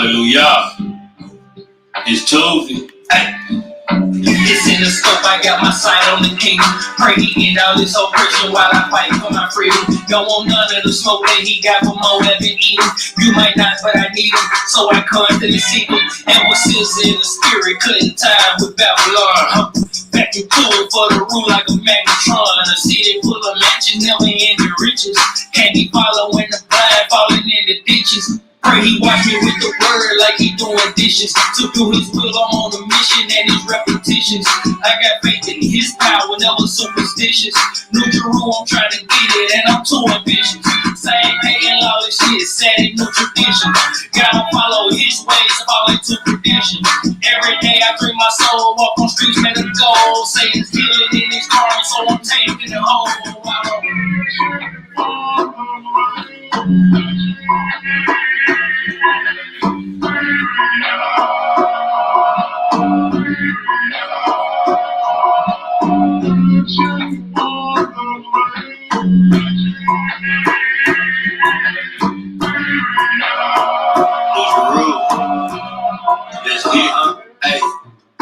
Hallelujah. It's Tuesday. Hey. It's in the scope, I got my sight on the kingdom. Pray he get all this oppression while I fight for my freedom. Don't want none of the smoke that he got for more than eating. You might not, but I need him, so I constantly seek him. And with silver in the spirit, cutting time with Babylon. Vacuum tool for the rule like a magnetron. A city full of mansions, never ending riches. Can't be following the blind, falling in the ditches. Pray he watch me with the word like he doing dishes. To do his will, I'm on a mission and his repetitions. I got faith in his power, never superstitious. New Jerusalem, I'm trying to get it and I'm too ambitious. Same pagan lawless shit, sad and no tradition. Gotta follow his ways, fall into tradition. Every day I drink my soul, walk on streets made of gold. Say it's healing in his garment, so I'm taking it home.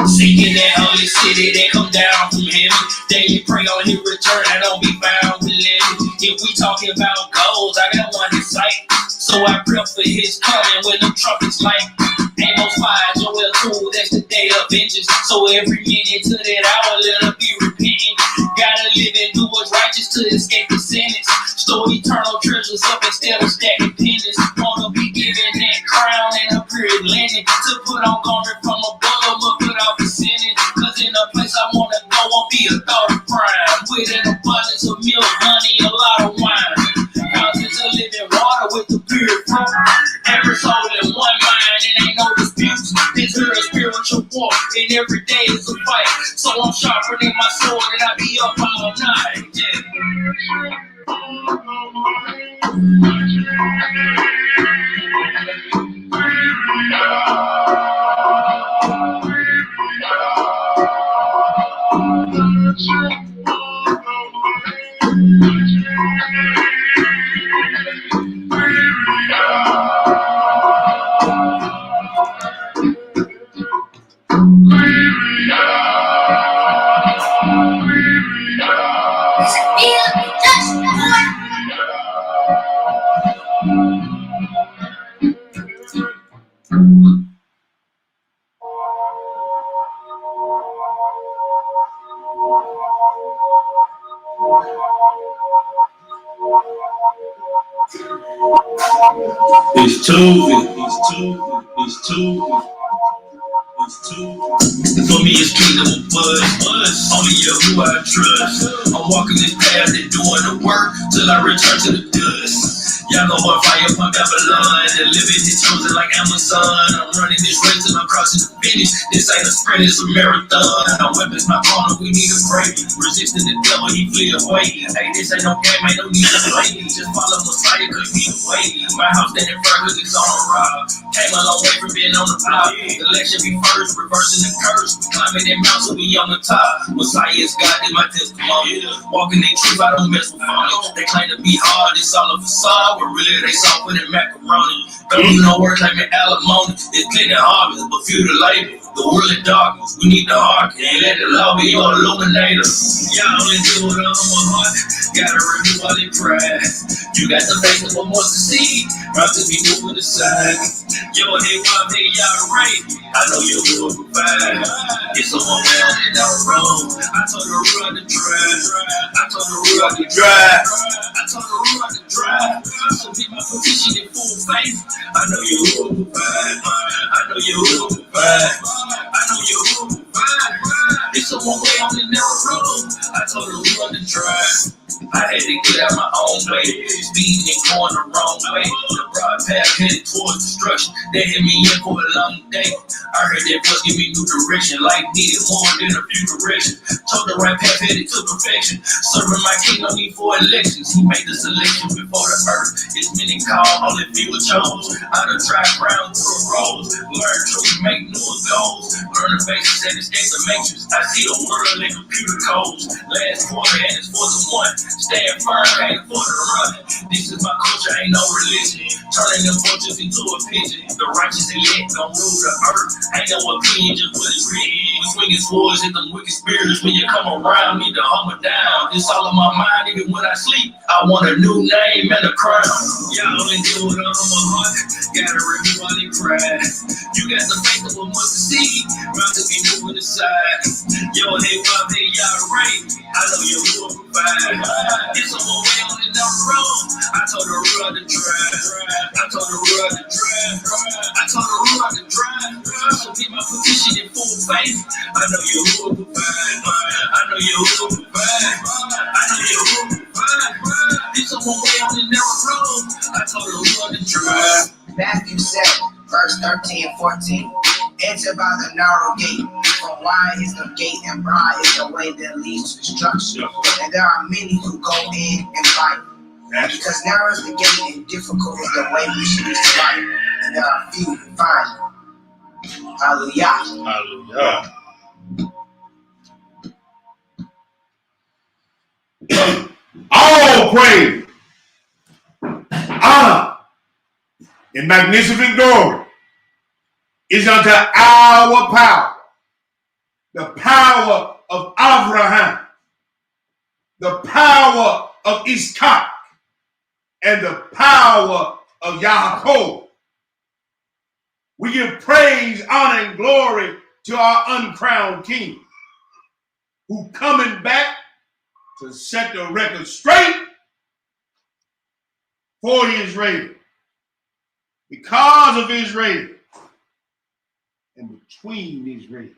Seeking that holy city that come down from heaven. Daily pray on his return, I don't be found with living. If we talking about goals, I got one in sight. So I prep for his coming when the trumpets light. Amos 5, Joel 2, that's the day of vengeance. So every minute to that hour, let her be repenting. Gotta live and do what's righteous to escape the sentence. Store eternal treasures up instead of stacking pennies. Wanna be given that crown and a period linen. To put on garment from above, but put off the sinning. Cause in the place I wanna go, won't be a thought of crime. With an abundance of milk, honey, a lot of wine. Fountains of living water with the pure fruit. Every soul in one mind, and ain't no disputes. This is a spiritual war, and every day is a fight. So I'm sharpening my sword, and I be up all night. It's Tuesday. For me, it's kingdom of buzz. Only you who I trust. I'm walking this path and doing the work till I return to the dust. Y'all know what fire upon Babylon. And living his chosen like Amazon. I'm running this race till I'm crossing the finish. This ain't a sprint, it's a marathon. No weapons, my corner, we need to pray. Resisting the devil, he flee away. Hey, this ain't no game, ain't no need to play. Just follow Messiah, cause he the way. My house standing firm, cause it's on a rock. Came a long way from being on the block. Election be first, reversing the curse. Climbing that mountain, we on the top. Messiah is God, is my testimony. Walking their truth, I don't mess with phony. They claim to be hard, it's all a facade. But really, they softer than macaroni. Don't do no work like me alimony. It's clean and harvest, but few to labor. The world in darkness, we need to hearken. Let the law be your illuminator. Y'all only do it on my heart. Gotta renew all their pride. You got the faith of a mustard seed. About to be moving aside. Yo, hey, why hey, y'all right? I know you will provide. It's a one way on the road. I told the road to drive. I told the road to drive. I told the road to drive. So be my position in full faith. I know you will provide. I know you will provide. I know you will provide. It's a one way on the narrow road. I told the road to drive. I had to get out my own way. Speeding and going the wrong way. The broad path headed towards destruction. They hit me in for a long day. I heard that voice give me new direction. Life needed more than a few directions. Told the right path headed to perfection. Serving my king no need for elections. He made the selection before the earth. It's many called, only few were chose. Out of dry ground through a rose. Learn truth, make new goals. Learn the basics and escape the matrix. I see the world in computer codes. Last quarter and it's for the one. Stand firm, ain't for the run. This is my culture, ain't no religion. turning them vultures into a pigeon. The righteous elect don't rule the earth. Ain't no opinion, just put it written. We swinging swords at them wicked spirits. When you come around, need to humble down. It's all in my mind, even when I sleep. I want a new name and a crown. Y'all only do it on my heart. Gotta remove all they pride. You got the faith of a mustard seed. About to be moving aside. Yo, hey, well, hey, y'all right. I know you will provide. It's on my way on and down the road. I told the road to drive. I told the road to drive. I told the road to drive. So get my position in full faith. I know you will provide. I know you will provide. I know you will provide. It's on my way on and down the road. I told the road to drive. Matthew 7, verse 13 and 14. Enter by the narrow gate, for wide is the gate and broad is the way that leads to destruction. And there are many who go in and find it. Because narrow is the gate and difficult is the way which leads to life, and there are few who find it. Hallelujah. Hallelujah. All praise, honor, and magnificent glory is unto our power, the power of Abraham, the power of Ishak, and the power of Yaakov. We give praise, honor, and glory to our uncrowned King, who coming back to set the record straight for Israel, because of Israel, and between Israel.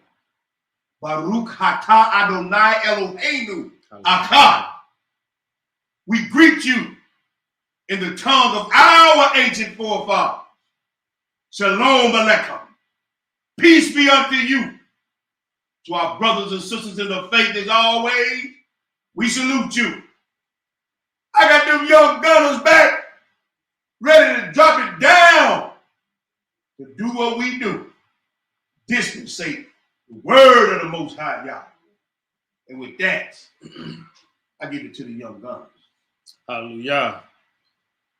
Baruch Atah Adonai Eloheinu Akkad. We greet you in the tongue of our ancient forefathers. Shalom Aleichem. Peace be unto you. To our brothers and sisters in the faith, as always, we salute you. I got them young gunners back, ready to drop it down to do what we do. Dispensate the word of the Most High Yahweh. And with that, I give it to the young gunners. Hallelujah.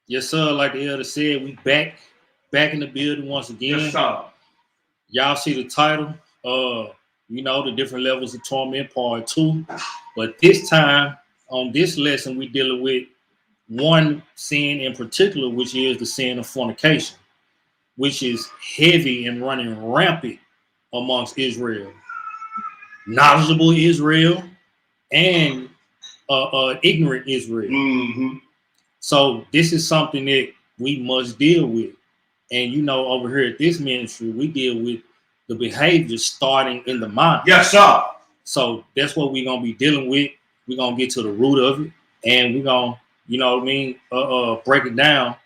Yes, sir. Like the elder said, we back in the building once again. Yes, sir. Y'all see the title, the different levels of torment, part 2. But this time, on this lesson, we dealing with one sin in particular, which is the sin of fornication, which is heavy and running rampant amongst Israel. Knowledgeable Israel and ignorant Israel. Mm-hmm. So this is something that we must deal with. And over here at this ministry, we deal with the behavior starting in the mind. Yes, sir. So that's what we're gonna be dealing with. We're gonna get to the root of it, and we're gonna, break it down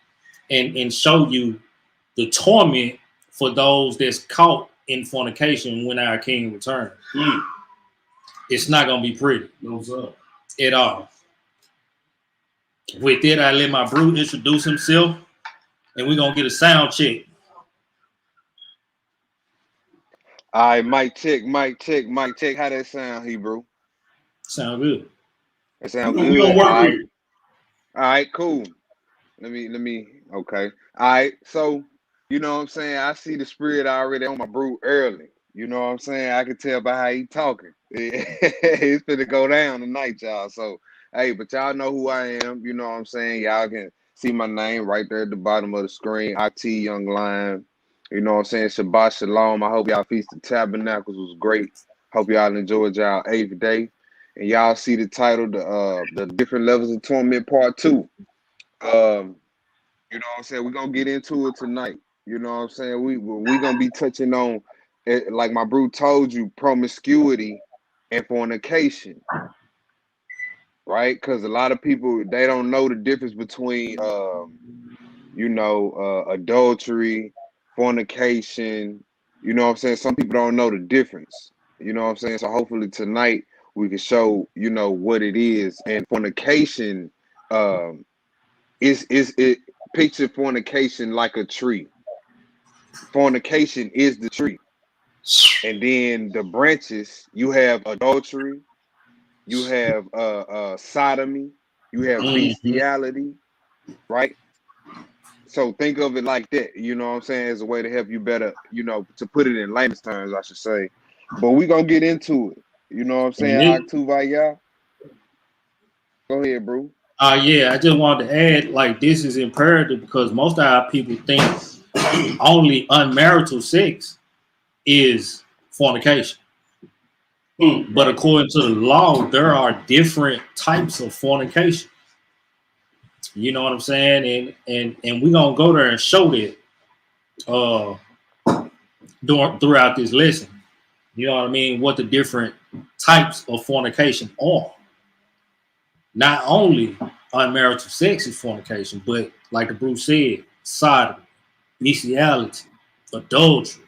and show you the torment for those that's caught in fornication when our King returns. It's not gonna be pretty. No, sir. At all. With that, I let my brute introduce himself, and we're gonna get a sound check. All right, mic check. How that sound, Hebrew? Sound good. That sound We good. gonna work with it. All right, cool. Let me. Okay. All right. So, you know what I'm saying? I see the spirit already on my brute early. You know what I'm saying? I can tell by how he talking. It's finna go down tonight, y'all. So, hey, but y'all know who I am. You know what I'm saying? Y'all can see my name right there at the bottom of the screen. IT Young Lion. You know what I'm saying? Shabbat Shalom. I hope y'all Feast of Tabernacles was great. Hope y'all enjoyed y'all 8th day. And y'all see the title, the different levels of torment, part 2. You know what I'm saying? We're gonna get into it tonight. You know what I'm saying? We gonna be touching on, like my brute told you, promiscuity and fornication. Right? Because a lot of people, they don't know the difference between adultery, fornication. You know what I'm saying? Some people don't know the difference. You know what I'm saying? So hopefully tonight we can show, what it is. And fornication is picture fornication like a tree. Fornication is the tree. And then the branches, you have adultery, you have sodomy, you have bestiality, right? So think of it like that, you know what I'm saying, as a way to help you better, you know, to put it in layman's terms, I should say. But we gonna get into it. You know what I'm saying? Octuvaya. Go ahead, bro. Yeah, I just wanted to add, like, this is imperative because most of our people think only unmarital sex is fornication. But according to the law, there are different types of fornication. You know what I'm saying? And we're gonna go there and show that throughout this lesson. You know what I mean? What the different types of fornication are. Not only unmarital sex is fornication, but like the Bruce said, sodomy, bestiality, adultery.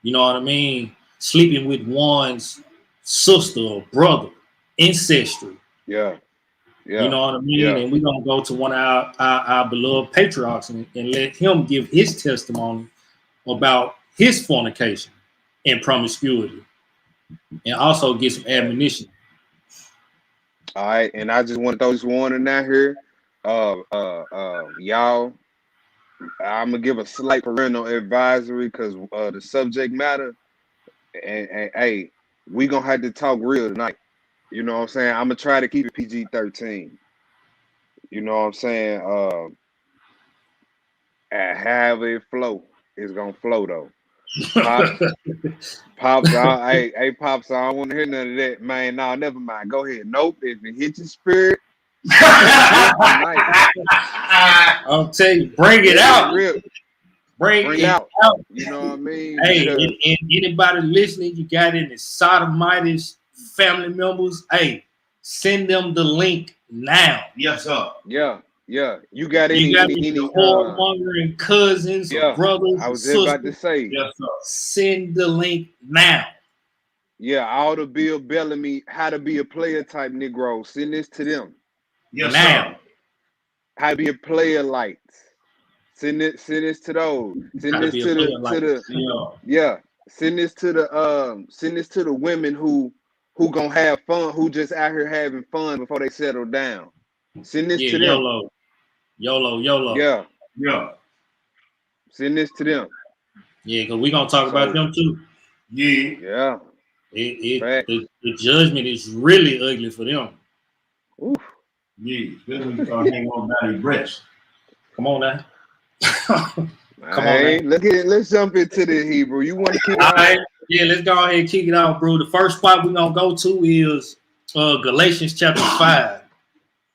You know what I mean? Sleeping with one's sister or brother, ancestry. Yeah. You know what I mean? Yeah. And we're going to go to one of our beloved patriarchs and let him give his testimony about his fornication and promiscuity, and also get some admonition. All right, and I just want to throw this warning out here. Y'all, I'm gonna give a slight parental advisory because the subject matter, and hey, we gonna have to talk real tonight. You know what I'm saying? I'm gonna try to keep it PG-13. You know what I'm saying? And however it flow, it's gonna flow though. Pops, hey, Pops, I don't want to hear none of that, man. No, never mind. Go ahead. Nope, if it hits your spirit, I'll tell you, bring it out. Bring it out. You know what I mean? Hey, and anybody listening, you got any sodomitis family members? Hey, send them the link now. Yes, sir. Yeah. You got any whoremongering cousins or brothers? I was just about to say. Yes, sir. Send the link now. Yeah, all the Bill Bellamy, how to be a player type Negro. Send this to them. Yes, now. Sir. How to be a player lights. Send this to those. Send this to the Send this to the women who gonna have fun, who just out here having fun before they settle down. Send this to them. YOLO. Yeah. Send this to them. Yeah, because we're gonna talk about them too. Yeah. The judgment is really ugly for them. Oof. Yeah, especially when you start hanging on by your breast. Come on now. Let's jump into the Hebrew. You want to kick it off? Right. Yeah, let's go ahead and kick it off, bro. The first spot we're gonna go to is Galatians chapter 5.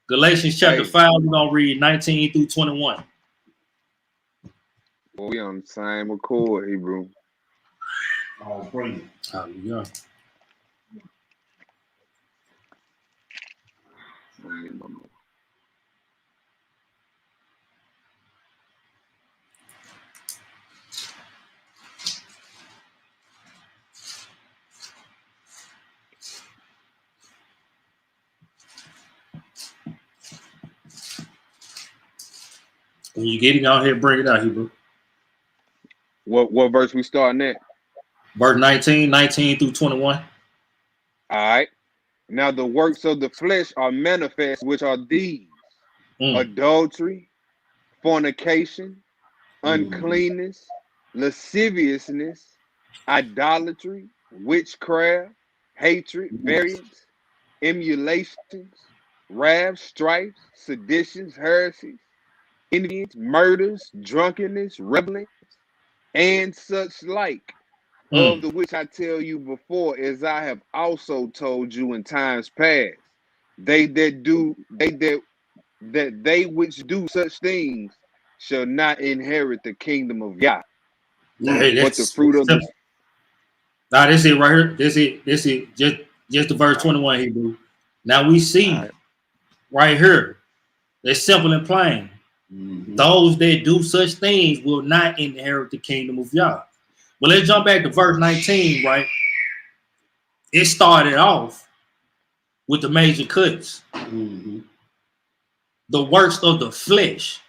Galatians chapter 5, we're gonna read 19 through 21. Well, we on the same accord, Hebrew. Oh, praise. Hallelujah. When you get it out here, bring it out, Hebrew. What verse we starting at? Verse 19 through 21. All right. Now the works of the flesh are manifest, which are these: adultery, fornication, uncleanness, lasciviousness, idolatry, witchcraft, hatred, variance, emulations, wrath, strife, seditions, heresies, envies, murders, drunkenness, revelings, and such like, of the which I tell you before, as I have also told you in times past, they which do such things shall not inherit the kingdom of God. But the fruit of the this it right here. This it. Just the verse 21 Hebrew. Now we see right here. It's simple and plain. Those that do such things will not inherit the kingdom of Yah. But let's jump back to verse 19, right? It started off with the major cuts. The works of the flesh.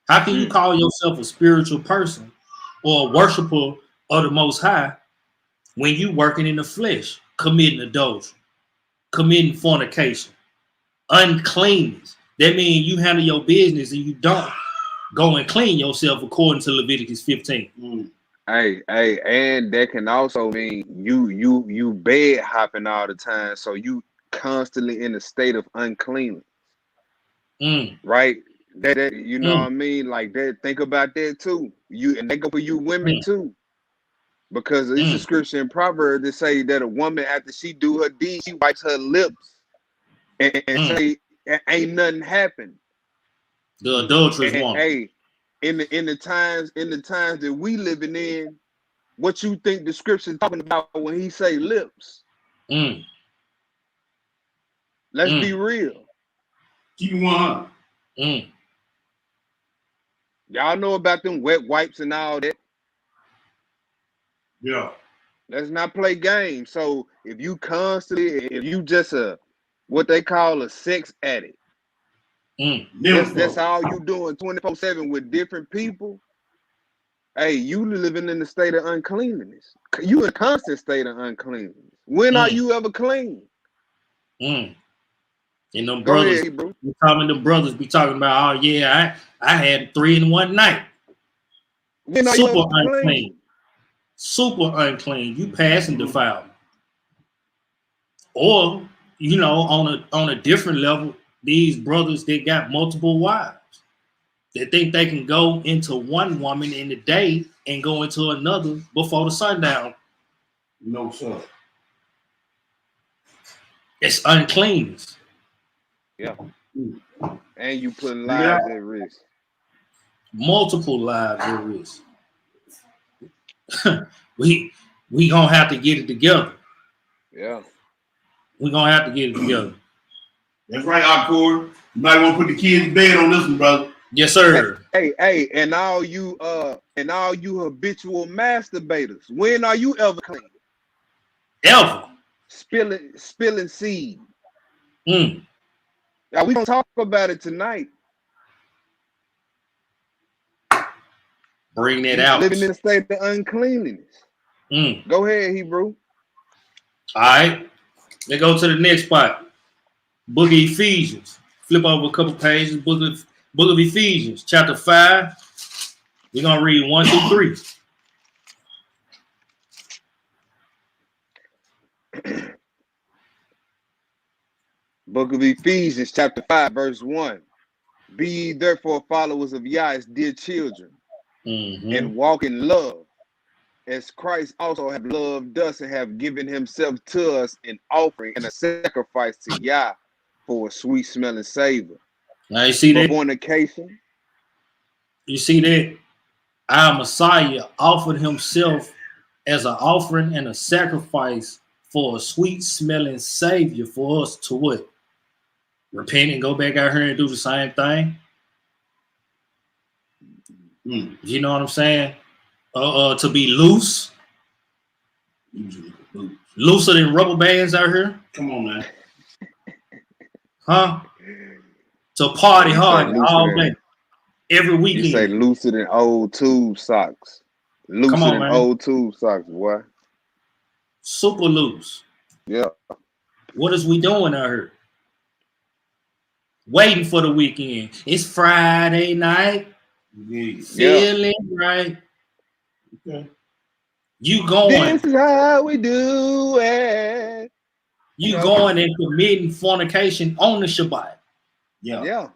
How can you call yourself a spiritual person or a worshiper of the Most High when you working in the flesh, committing adultery, committing fornication, uncleanness? That means you handle your business and you don't. go and clean yourself according to Leviticus 15. Hey, and that can also mean you bed hopping all the time, so you constantly in a state of uncleanness, right? That you know what I mean, like that. Think about that too. And they go for you women too, because it's a scripture in Proverbs that say that a woman after she do her deed, she wipes her lips and say ain't nothing happened. The adulterous And, woman. hey, in the times that we living in, what you think the scripture talking about when he say lips? Let's be real. Keep it 100. Y'all know about them wet wipes and all that. Yeah. Let's not play games. So if you just what they call a sex addict, that's all you doing 24/7 with different people. Hey, you living in the state of uncleanness. You in a constant state of uncleanness. When are you ever clean? And them Go brothers, ahead, bro. the brothers be talking about, oh yeah, I had 3 in one night. When are Super you ever unclean. clean? Super unclean. You passing defilement. Or, you know, on a different level, these brothers, they got multiple wives. They think they can go into one woman in the day and go into another before the sundown. No, sir. It's uncleanness. Yeah. And you putting lives at risk. Multiple lives at risk. we gonna have to get it together. Yeah. We're gonna have to get it together. That's right, Akor. You might want to put the kids in bed on this one, brother. Yes, sir. Hey, and all you habitual masturbators, when are you ever clean? Ever. Spilling seed. Now we gonna talk about it tonight. Bring that out. Living in a state of uncleanliness. Go ahead, Hebrew. All right. Let's go to the next spot. Book of Ephesians. Flip over a couple pages. Book of Ephesians, chapter 5. We're gonna read 1 through 3. Book of Ephesians, chapter 5, verse 1. Be ye therefore followers of Yah as dear children, and walk in love, as Christ also have loved us and have given himself to us an offering and a sacrifice to Yah for a sweet smelling savor. Now you see that? Fornication. You see that? Our Messiah offered himself as an offering and a sacrifice for a sweet smelling savior for us to what? Repent and go back out here and do the same thing. You know what I'm saying? To be loose. Looser than rubber bands out here. Come on, man. Huh? To party hard all day. Every weekend. You say looser than old tube socks. Looser than old tube socks, boy. Super loose. Yeah. What is we doing out here? Waiting for the weekend. It's Friday night. Feeling right. Okay. You going. This is how we do it. You going and committing fornication on the Shabbat. Yeah.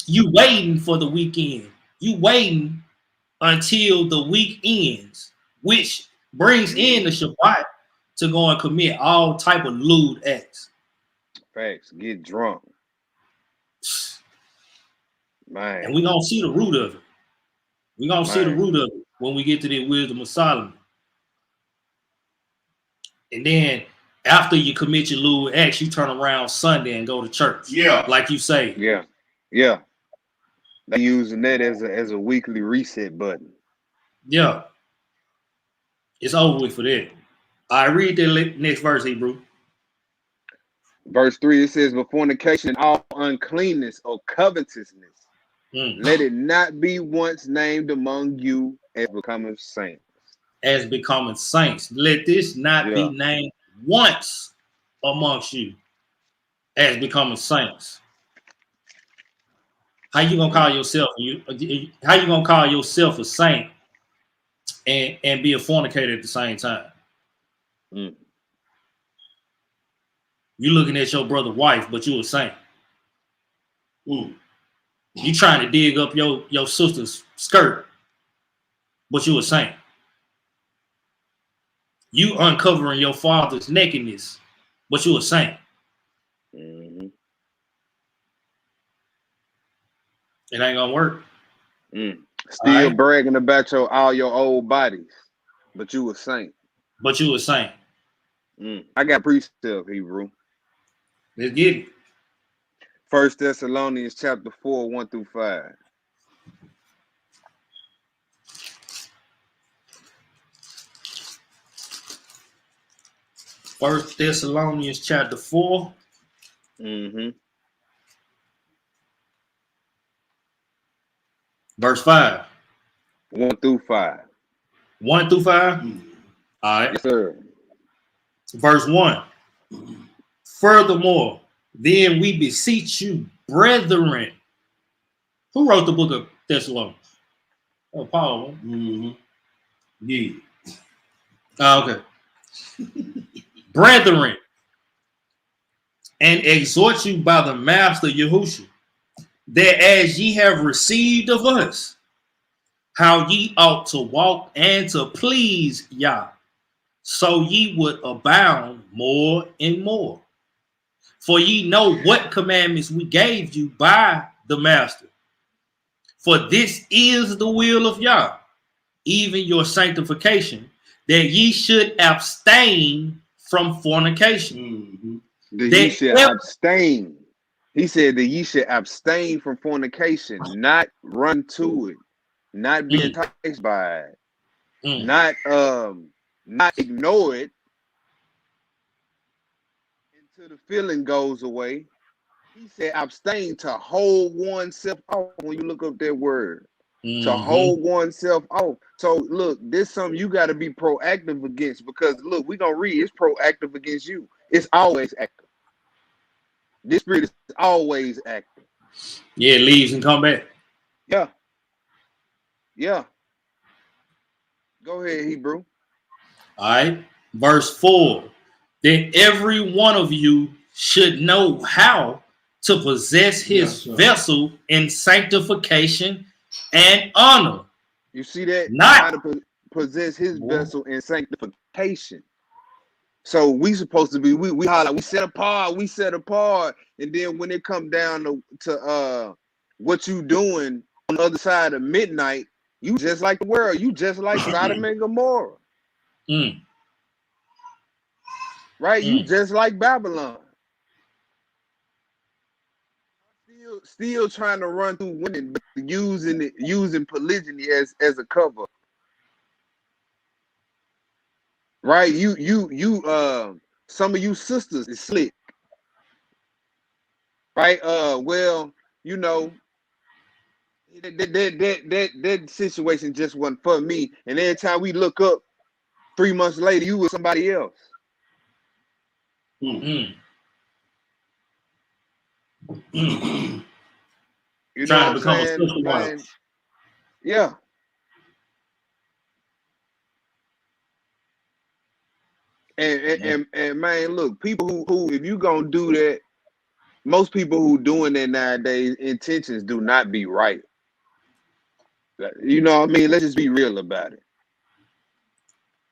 You waiting for the weekend. You waiting until the week ends, which brings in the Shabbat to go and commit all type of lewd acts. Facts. Get drunk. Man. And we're going to see the root of it. We're going to see the root of it when we get to the wisdom of Solomon. And then after you commit your lewd acts, you turn around Sunday and go to church. Yeah. Like you say. Yeah. They using that as a weekly reset button. Yeah. It's over with for that. I read the next verse, Hebrew. Verse 3, it says, but fornication and all uncleanness or covetousness, let it not be once named among you as becoming saints. As becoming saints. Let this not be named once amongst you as becoming saints. How you gonna call yourself? How you gonna call yourself a saint and be a fornicator at the same time? Mm. You looking at your brother's wife, but you a saint. Mm. You trying to dig up your sister's skirt, but you a saint. You uncovering your father's nakedness, but you a saint. Mm-hmm. It ain't gonna work. Still right. bragging about all your old bodies, but you a saint. But you a saint. I got precept, Hebrew. Let's get it. 1 Thessalonians chapter 4, 1 through 5. First Thessalonians chapter 4. Verse 5. 1 through 5. 1 through 5. All right. Yes, sir. Verse 1. Furthermore, then we beseech you, brethren. Who wrote the book of Thessalonians? Oh, Paul. Mm-hmm. Yeah. Okay. Brethren, and exhort you by the Master Yahushua, that as ye have received of us, how ye ought to walk and to please Yah, so ye would abound more and more. For ye know what commandments we gave you by the Master. For this is the will of Yah, even your sanctification, that ye should abstain from fornication. Mm-hmm. That ye should abstain. He said that ye should abstain from fornication, not run to it, not be enticed by it, not ignore it until the feeling goes away. He said abstain, to hold oneself off. When you look up that word, to hold oneself off. So look, this is something you got to be proactive against, because look, we're gonna read, it's proactive against you. It's always active. This spirit is always active. Yeah, it leaves and come back. Yeah. Yeah. Go ahead, Hebrew. All right. Verse 4. Then every one of you should know how to possess his vessel in sanctification and honor. You see that? Not how to possess his vessel in sanctification. So we supposed to be, we holler, we set apart, and then when it come down to what you doing on the other side of midnight, you just like the world, you just like Sodom and Gomorrah. Right? You just like Babylon. Still trying to run through women, but using polygyny as a cover. Right? You some of you sisters is slick. Right? Well, you know, that situation just wasn't for me. And every time we look up 3 months later, you with somebody else. you You trying know to become a saying, sister man? Yeah. And man, look, people who if you gonna do that, most people who doing that nowadays, intentions do not be right. You know what I mean? Let's just be real about it.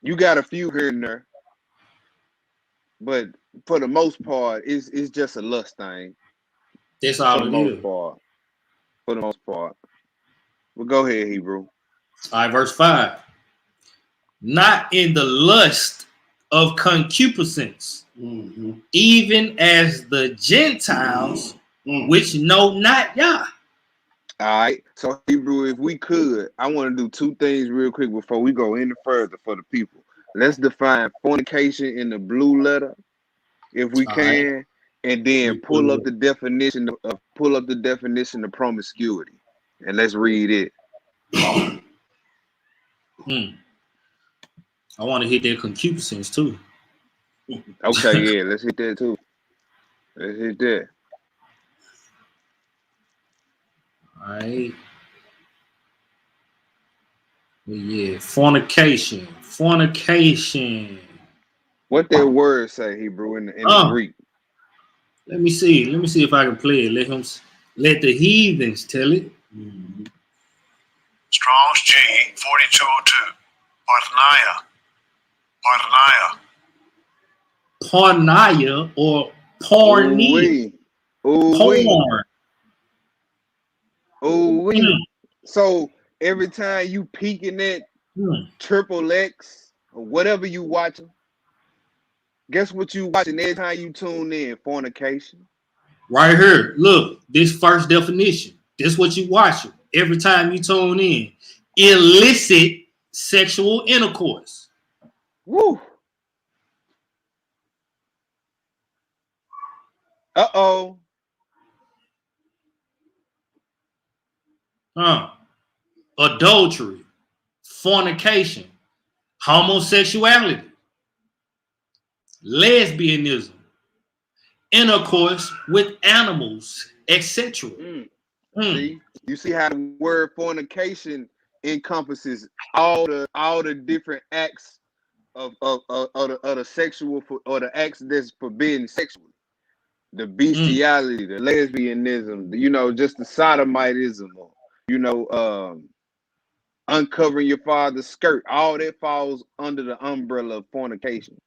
You got a few here and there, but for the most part, it's just a lust thing. That's all for the most part. For the most part. Well, go ahead, Hebrew. All right, verse 5. Not in the lust of concupiscence, even as the Gentiles which know not Yah. All right. So, Hebrew, if we could, I want to do two things real quick before we go any further for the people. Let's define fornication in the blue letter, if we can, and then pull up the definition of promiscuity, and let's read it. I want to hit their concupiscence too. Okay, yeah, let's hit that too. Let's hit that. right. Yeah, fornication. Fornication. What that word say, Hebrew, in the Greek? Let me see. Let me see if I can play it. Let the heathens tell it. Mm-hmm. Strong's G 4202. Pornaya or porny. Porn. So every time you peeking that triple X or whatever you watching, guess what you watching every time you tune in? Fornication. Right here. Look, this first definition. This what you watching every time you tune in. Illicit sexual intercourse. Woo. Uh-oh. Adultery, fornication, homosexuality, lesbianism, intercourse with animals, etc. See, you see how the word fornication encompasses all the different acts of the sexual or the acts that's forbidden sexually. The bestiality, the lesbianism, just the sodomitism, or, uncovering your father's skirt. All that falls under the umbrella of fornication.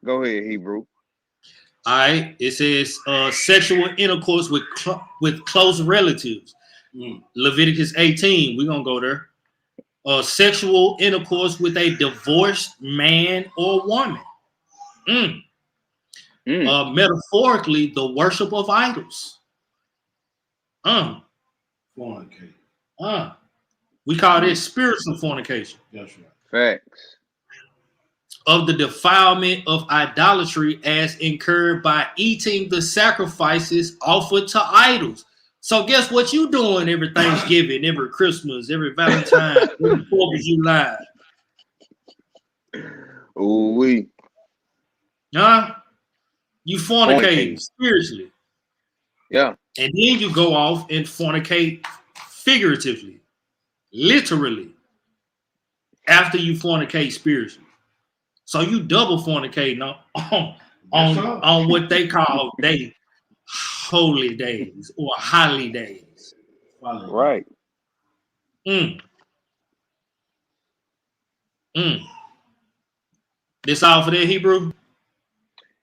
Go ahead, Hebrew. All right. It says sexual intercourse with close relatives. Leviticus 18. We're going to go there. Sexual intercourse with a divorced man or woman. Metaphorically, the worship of idols. Fornicate. We call it spiritual fornication. That's right. Facts. Of the defilement of idolatry as incurred by eating the sacrifices offered to idols. So guess what you doing every Thanksgiving, every Christmas, every Valentine, every 4th of July? Ooh-wee. You fornicate spiritually. Yeah. And then you go off and fornicate figuratively, literally, after you fornicate spiritually. So you double fornicate on what they call holy days or holy days. Right. This all for that, Hebrew?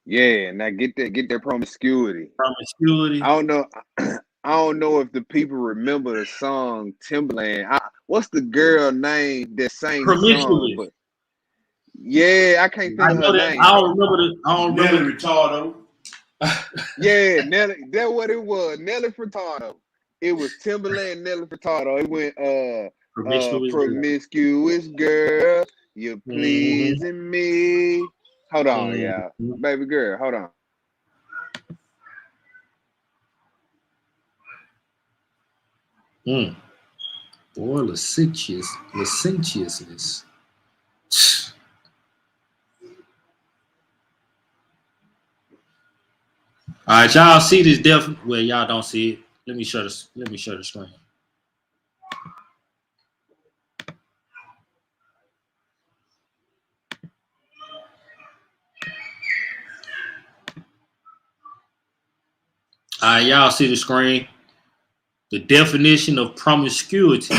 Yeah, now get that promiscuity. Promiscuity. I don't know if the people remember the song Timberland. What's the girl name that sang the song? But yeah, I can't think of her name. I don't remember. Nelly Furtado. Yeah, Nelly. That's what it was. Nelly Furtado. It was Timberland, Nelly Furtado. It went promiscuous girl, you're pleasing me. Hold on, y'all. Baby girl, hold on. Boy, licentiousness. All right, y'all see this well, y'all don't see it. Let me share the screen. All right, y'all see the screen. The definition of promiscuity,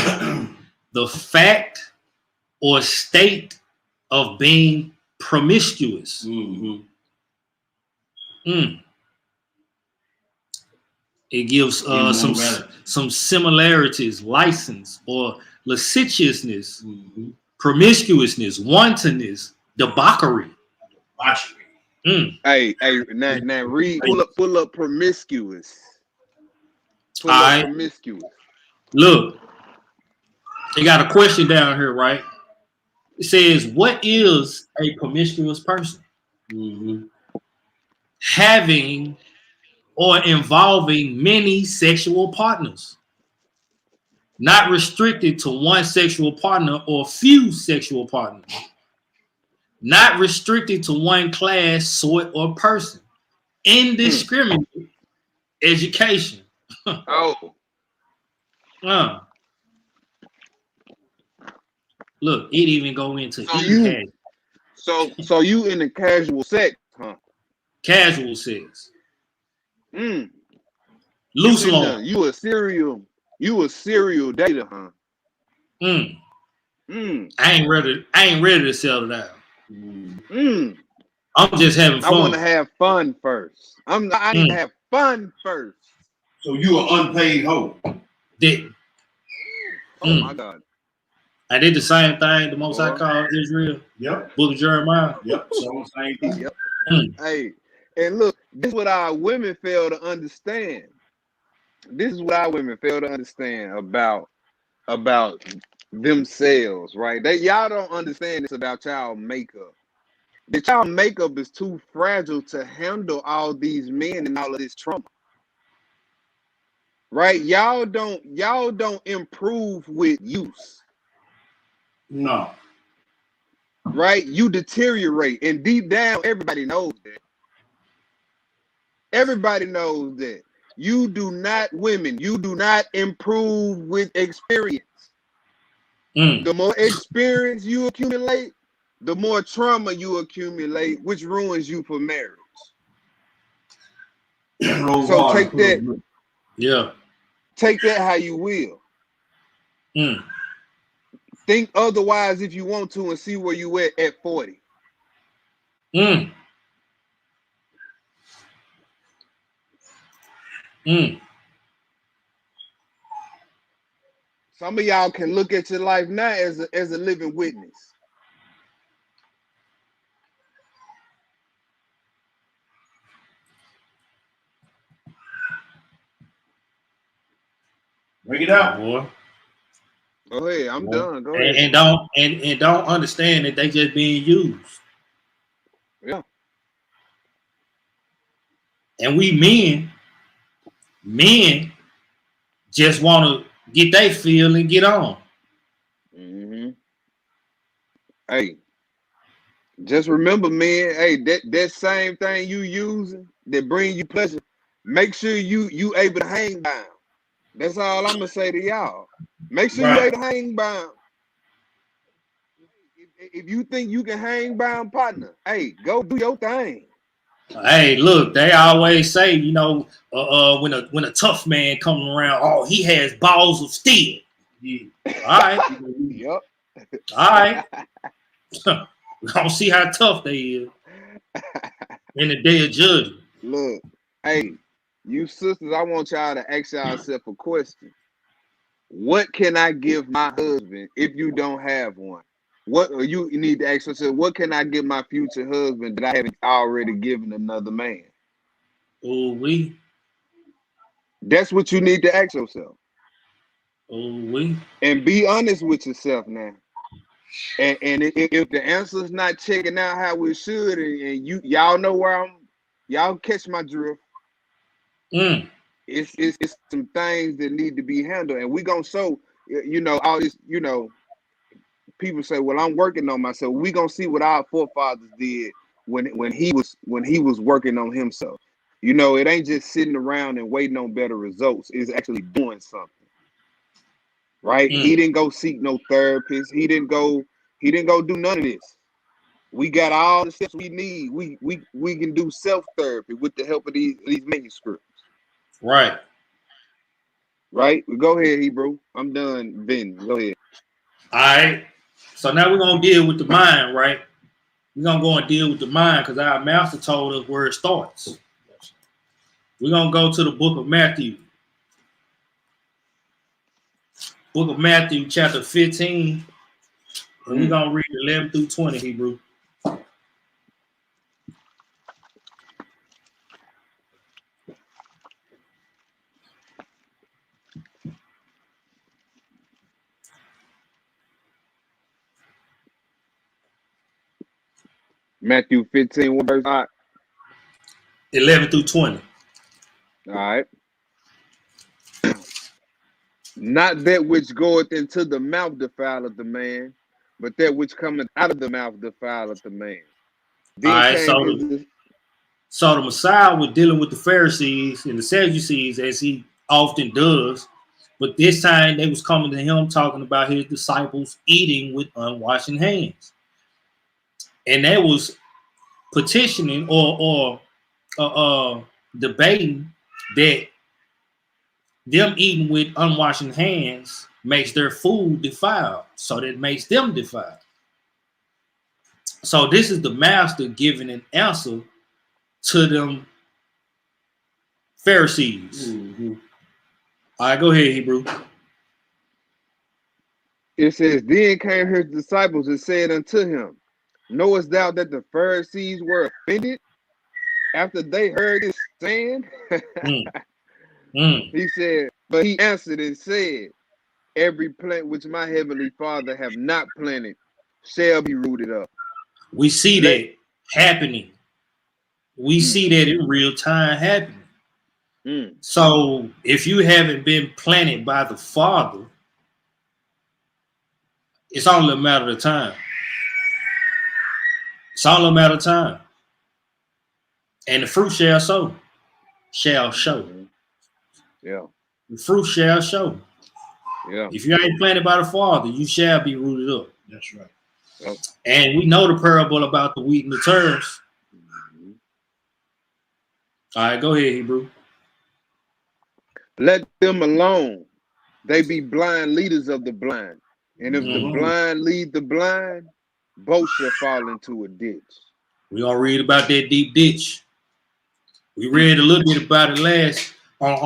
the fact or state of being promiscuous. It gives some similarities, license or lasciviousness, promiscuousness, wantonness, debauchery. Hey, now read. Pull up promiscuous. Promiscuous. Look, you got a question down here, right? It says, "What is a promiscuous person?" Having or involving many sexual partners, not restricted to one sexual partner or few sexual partners, not restricted to one class, sort, or person, indiscriminate education. Look, it even go into So eating so you in the casual sex, huh? casual sex. Mm. Loose long. You a serial dater, huh? I ain't ready to settle down. I'm just having I want to fun. have fun first. I need to have fun first. So you an unpaid hoe. Oh my God. I did the same thing. The most I Boy. called Israel. Yep. Book of Jeremiah. Yep. So same thing. Yep. Hey, and look, this is what our women fail to understand. This is what our women fail to understand about themselves, right? Y'all don't understand this about y'all makeup. The child makeup is too fragile to handle all these men and all of this trauma. Right? Y'all don't improve with use. No. Right? You deteriorate. And deep down, everybody knows that. Everybody knows that. Women, you do not improve with experience. The more experience you accumulate, the more trauma you accumulate, which ruins you for marriage. So take that. Yeah. Take that how you will. Think otherwise if you want to and see where you at 40. Some of y'all can look at your life now as a living witness. Bring it out, boy. Go ahead, I'm done. Go ahead. And don't understand that they just being used. Yeah. And we men just want to get their feel and get on. Hey, just remember, man. Hey, that same thing you using that bring you pleasure. Make sure you able to hang down. That's all I'm gonna say to y'all. Make sure you able to hang bound. If you think you can hang bound, partner, hey, go do your thing. Hey, look, they always say, when a tough man comes around, oh, he has balls of steel. Yeah. All right. Yep. All right. We're gonna see how tough they is in the day of judgment. Look, hey, you sisters, I want y'all to ask yourself a question. What can I give my husband if you don't have one? What you need to ask yourself, what can I give my future husband that I haven't already given another man? We. That's what you need to ask yourself. We. And be honest with yourself now. And if the answer's not checking out how it should, and y'all know where y'all catch my drift. It's some things that need to be handled, and we gonna show, all this, people say, well, I'm working on myself. We gonna see what our forefathers did when he was working on himself. It ain't just sitting around and waiting on better results. It's actually doing something. Right? He didn't go seek no therapist. He didn't go do none of this. We got all the steps we need. We can do self-therapy with the help of these manuscripts. Right. Right? Go ahead, Hebrew. I'm done, Ben. Go ahead. All right. So now we're gonna deal with the mind, right? We're gonna go and deal with the mind because our master told us where it starts. We're gonna go to the book of Matthew. Book of Matthew, chapter 15. And we're gonna read 11 through 20, Hebrew. Matthew 15, what verse? 11 through 20. All right. Not that which goeth into the mouth defileth the man, but that which cometh out of the mouth defileth the man. All right, so the Messiah was dealing with the Pharisees and the Sadducees, as he often does, But this time they was coming to him talking about his disciples eating with unwashed hands. And they was petitioning or debating that them eating with unwashed hands makes their food defiled, so that makes them defiled. So this is the master giving an answer to them Pharisees. Mm-hmm. All right, go ahead, Hebrew. It says, then came his disciples and said unto him, knowest thou that the Pharisees were offended after they heard his saying? He said, but he answered and said, every plant which my heavenly Father have not planted shall be rooted up. We see that happening. We see that in real time happening. So if you haven't been planted by the Father, it's only a matter of time. It's only a matter of time. And the fruit shall show. Yeah. The fruit shall show. Yeah. If you ain't planted by the Father, you shall be rooted up. That's right. Yep. And we know the parable about the wheat and the tares. All right, go ahead, Hebrew. Let them alone. They be blind leaders of the blind. And if the blind lead the blind, both shall fall into a ditch. We're going to read about that deep ditch. We read a little bit about it on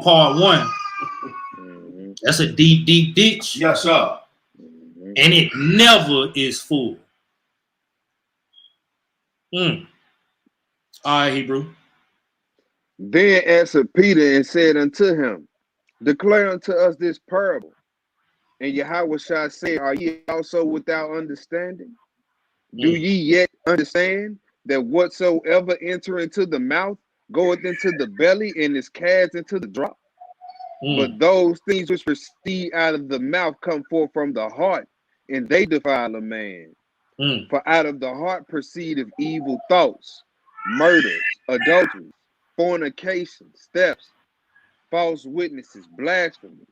part 1. That's a deep, deep ditch. Yes, sir. And it never is full. All right, Hebrew. Then answered Peter and said unto him, declare unto us this parable. And Yahweh shall say, are ye also without understanding? Do ye yet understand that whatsoever enter into the mouth goeth into the belly and is cast into the drop? But those things which proceed out of the mouth come forth from the heart, and they defile a man. For out of the heart proceedeth evil thoughts, murders, adulteries, fornications, thefts, false witnesses, blasphemies.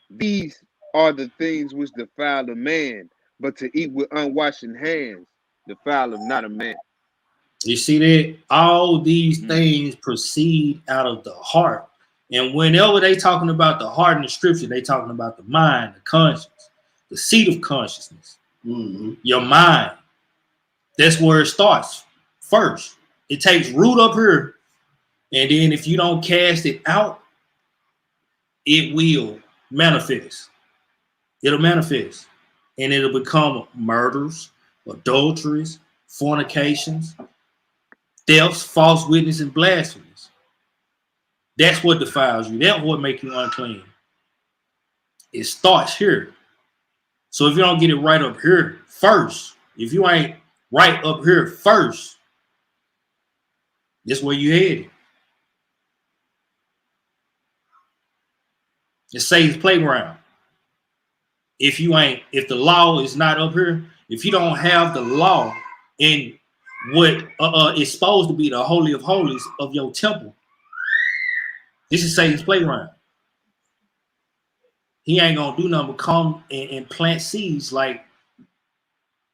These are the things which defile a man, but to eat with unwashed hands defileth not a man. You see that? All these things proceed out of the heart. And whenever they talking about the heart in the scripture, they talking about the mind, the conscience, the seat of consciousness, your mind. That's where it starts first. It takes root up here. And then if you don't cast it out, it will manifest. It'll manifest. And it'll become murders, adulteries, fornications, thefts, false witness, and blasphemies. That's what defiles you. That's what makes you unclean. It starts here. So if you don't get it right up here first, if you ain't right up here first, that's where you headed. It's Satan's playground. If the law is not up here, if you don't have the law in what is supposed to be the holy of holies of your temple, this is Satan's playground. He ain't gonna do nothing but come and plant seeds like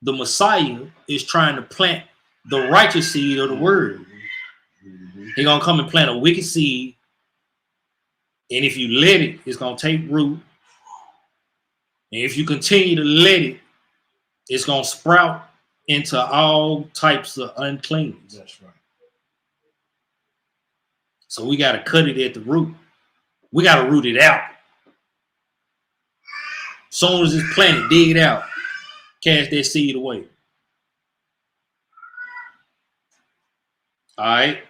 the Messiah is trying to plant the righteous seed of the word. He gonna come and plant a wicked seed, and if you let it, it's gonna take root. And if you continue to let it, it's gonna sprout into all types of uncleanness. That's right. So we got to cut it at the root. We got to root it out. Soon as it's planted, dig it out. Cast that seed away. All right.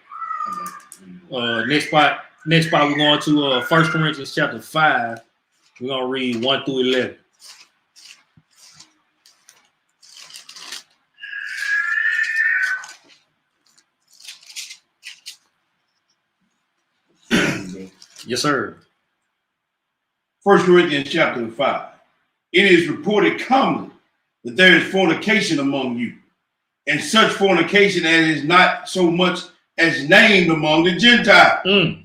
Next spot we're going to 1 Corinthians chapter 5. We're going to read 1 through 11. Yes, sir. 1 Corinthians chapter 5. It is reported commonly that there is fornication among you, and such fornication as is not so much as named among the Gentiles,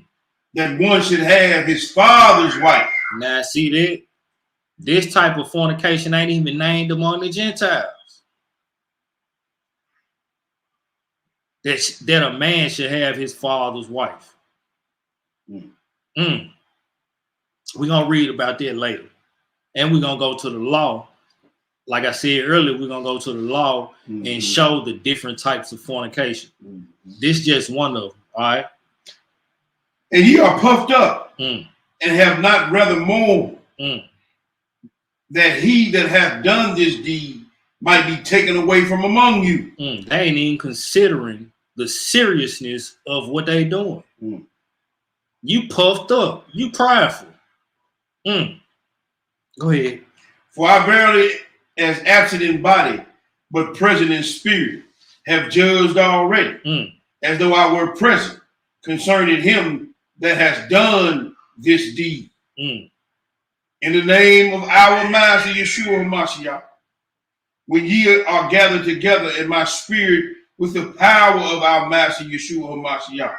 that one should have his father's wife. Now, see that? This type of fornication ain't even named among the Gentiles. That a man should have his father's wife. We're going to read about that later. And we're going to go to the law. Like I said earlier, we're going to go to the law and show the different types of fornication. This is just one of them, all right? And ye are puffed up and have not rather mourned that he that hath done this deed might be taken away from among you. They ain't even considering the seriousness of what they doing. You puffed up. You prideful. Go ahead. For I verily, as absent in body, but present in spirit, have judged already, as though I were present, concerning him that has done this deed. In the name of our Master Yeshua HaMashiach, when ye are gathered together in my spirit with the power of our Master Yeshua HaMashiach,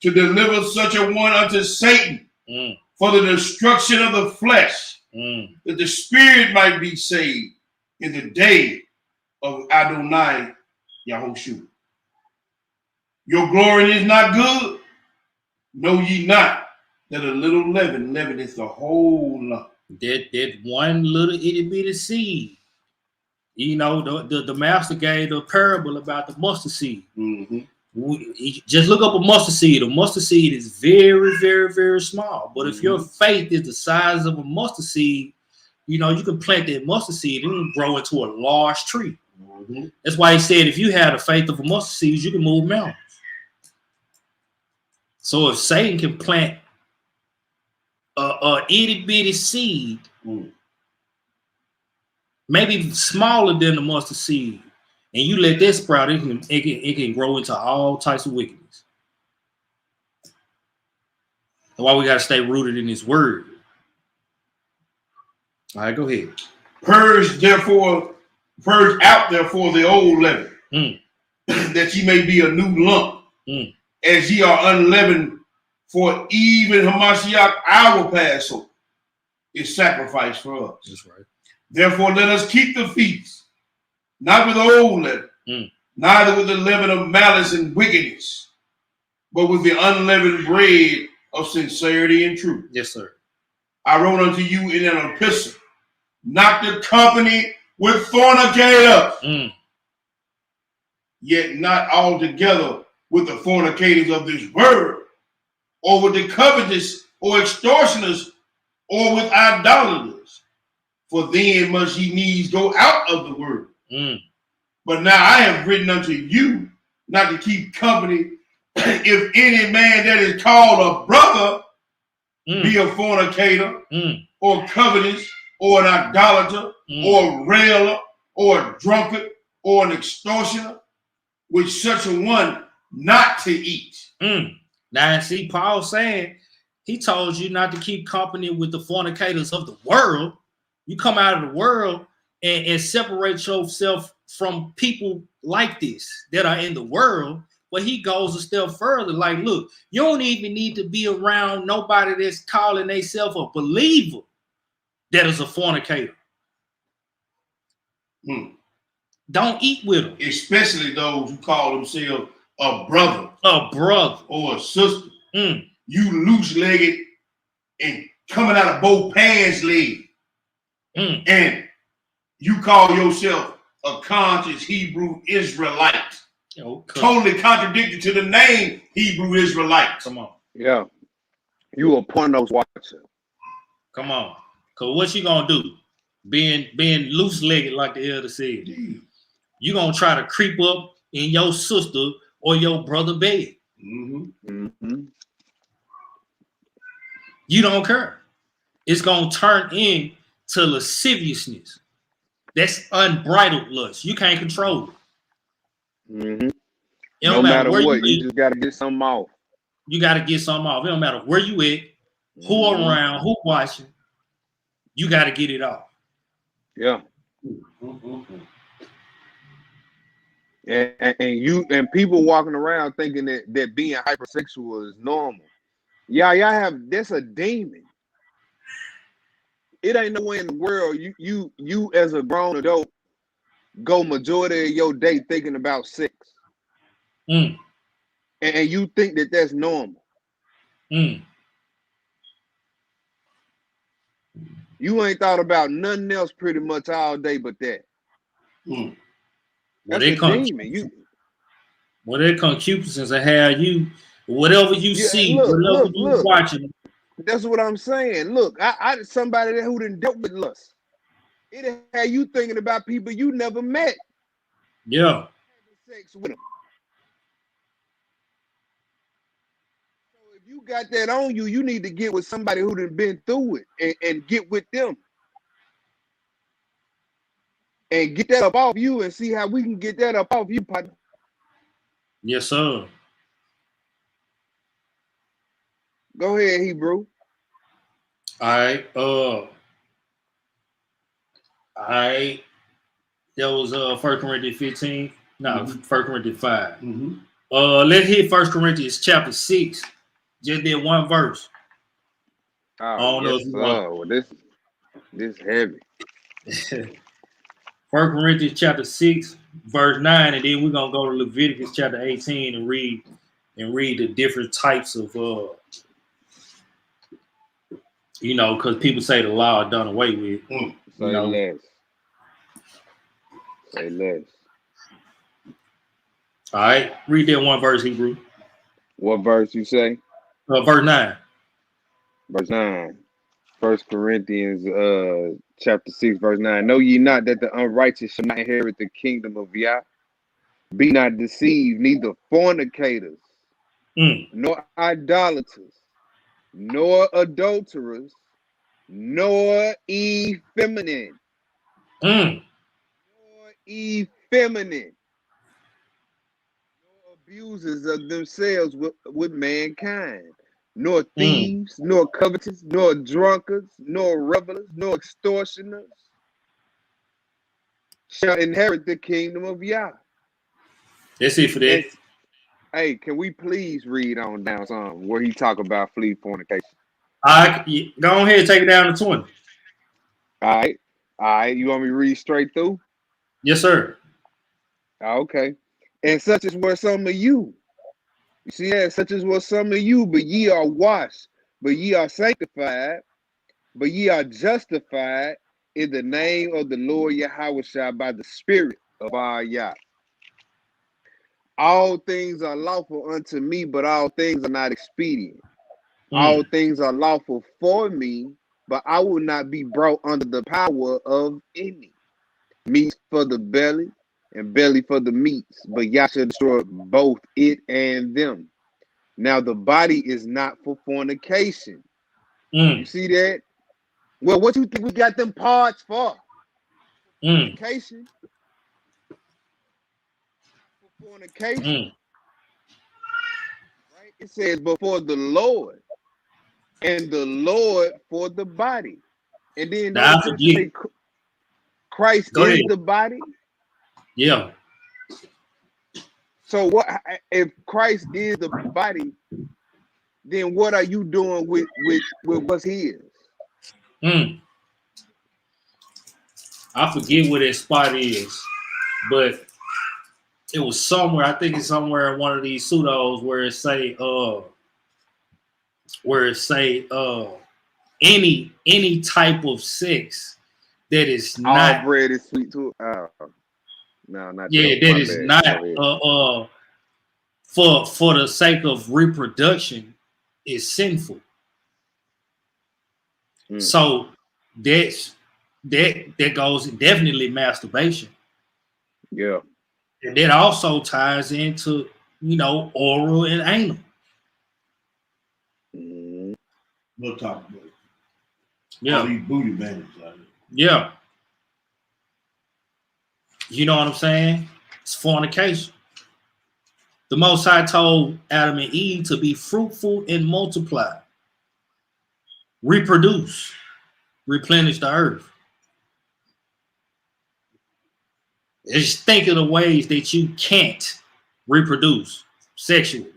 to deliver such a one unto Satan for the destruction of the flesh, that the spirit might be saved in the day of Adonai Yahushua. Your glory is not good. Know ye not that a little leaven leaveneth the whole lump? That one little itty bitty seed. You know, the master gave the parable about the mustard seed. Just look up a mustard seed. A mustard seed is very, very, very small. But if your faith is the size of a mustard seed, you know, you can plant that mustard seed and it will grow into a large tree. That's why he said if you had the faith of a mustard seed, you can move mountains. So if Satan can plant a itty bitty seed, maybe smaller than the mustard seed, and you let that sprout, it can grow into all types of wickedness. That's why we got to stay rooted in his word. All right, go ahead. Purge out therefore the old leaven, that ye may be a new lump, as ye are unleavened. For even Hamashiach, our Passover, is sacrificed for us. That's right. Therefore, let us keep the feast, not with the old leaven, neither with the leaven of malice and wickedness, but with the unleavened bread of sincerity and truth. Yes, sir. I wrote unto you in an epistle, not to company with fornicators, yet not altogether with the fornicators of this world, or with the covetous, or extortioners, or with idolaters. For then must ye needs go out of the world. But now I have written unto you not to keep company if any man that is called a brother be a fornicator, or covetous, or an idolater, or a railer, or a drunkard, or an extortioner, with such a one not to eat. Now, see, Paul saying, he told you not to keep company with the fornicators of the world. You come out of the world and separate yourself from people like this that are in the world. But he goes a step further. Like, look, you don't even need to be around nobody that's calling themselves a believer that is a fornicator. Don't eat with them. Especially those who call themselves a brother. Or a sister. You loose-legged and coming out of both pants leg. And you call yourself a conscious Hebrew Israelite. Totally contradicted to the name Hebrew Israelite. Come on. Yeah. You a pornos watcher. Come on. Because what you going to do? Being loose-legged like the elder said. You going to try to creep up in your sister or your brother bed. You don't care. It's going to turn into lasciviousness. That's unbridled lust. You can't control it. No matter what, you just got to get something off. You got to get something off. It don't matter where you at, who around, who watching. You got to get it off. Yeah. And people walking around thinking that being hypersexual is normal. Y'all that's a demon. It ain't no way in the world you as a grown adult go majority of your day thinking about sex. Mm. And you think that that's normal. Mm. You ain't thought about nothing else pretty much all day but that. Mm. That's a demon. That concupiscence and how you, whatever you see, whatever you look. watching. That's what I'm saying. Look, I somebody who done dealt with lust. It had you thinking about people you never met. Yeah. Sex with them. So if you got that on you, you need to get with somebody who done been through it and get with them. And get that up off you and see how we can get that up off you, partner. Yes, sir. Go ahead, Hebrew. All right. That was 1 Corinthians 15. No, 1 Corinthians 5. Mm-hmm. Let's hit 1 Corinthians chapter 6. Just did one verse. Oh, I don't know if you want. Well, this heavy. 1 Corinthians chapter 6, verse 9, and then we're gonna go to Leviticus chapter 18 and read the different types of because people say the law done away with. Say less. All right, read that one verse, Hebrew. What verse you say? Verse 9. Verse 9. 1 Corinthians chapter 6, verse 9. Know ye not that the unrighteous shall not inherit the kingdom of Yah? Be not deceived, neither fornicators, nor idolaters, nor adulterers, nor effeminate, nor abusers of themselves with mankind, nor thieves, nor covetous, nor drunkards, nor revelers, nor extortioners shall inherit the kingdom of Yah. That's it for that. Hey, can we please read on down some where he talk about flee fornication? All right, go ahead and take it down to 20. All right. You want me to read straight through? Yes, sir. Okay. And such is what some of you. You see that? Such is what some of you, but ye are washed, but ye are sanctified, but ye are justified in the name of the Lord Yahweh by the Spirit of our Yah. All things are lawful unto me, but all things are not expedient. All things are lawful for me, but I will not be brought under the power of any. Meats for the belly, and belly for the meats, but Yah shall destroy both it and them. Now the body is not for fornication. You see that? Well, what you think we got them parts for? Fornication. For fornication. Right? It says before the Lord, and the Lord for the body. And then don't you say Christ is the body? Yeah. So what if Christ is the body? Then what are you doing with what's his? I forget where that spot is, but it was somewhere. I think it's somewhere in one of these pseudos where it say any type of sex that is not all bread is sweet too. No, not that is not for the sake of reproduction is sinful. So that goes definitely masturbation. Yeah. And that also ties into oral and anal. We'll talk about it. Yeah. All these booty bandits out here. Yeah. You know what I'm saying? It's fornication. The Most High told Adam and Eve to be fruitful and multiply, reproduce, replenish the earth. Just think of the ways that you can't reproduce sexually.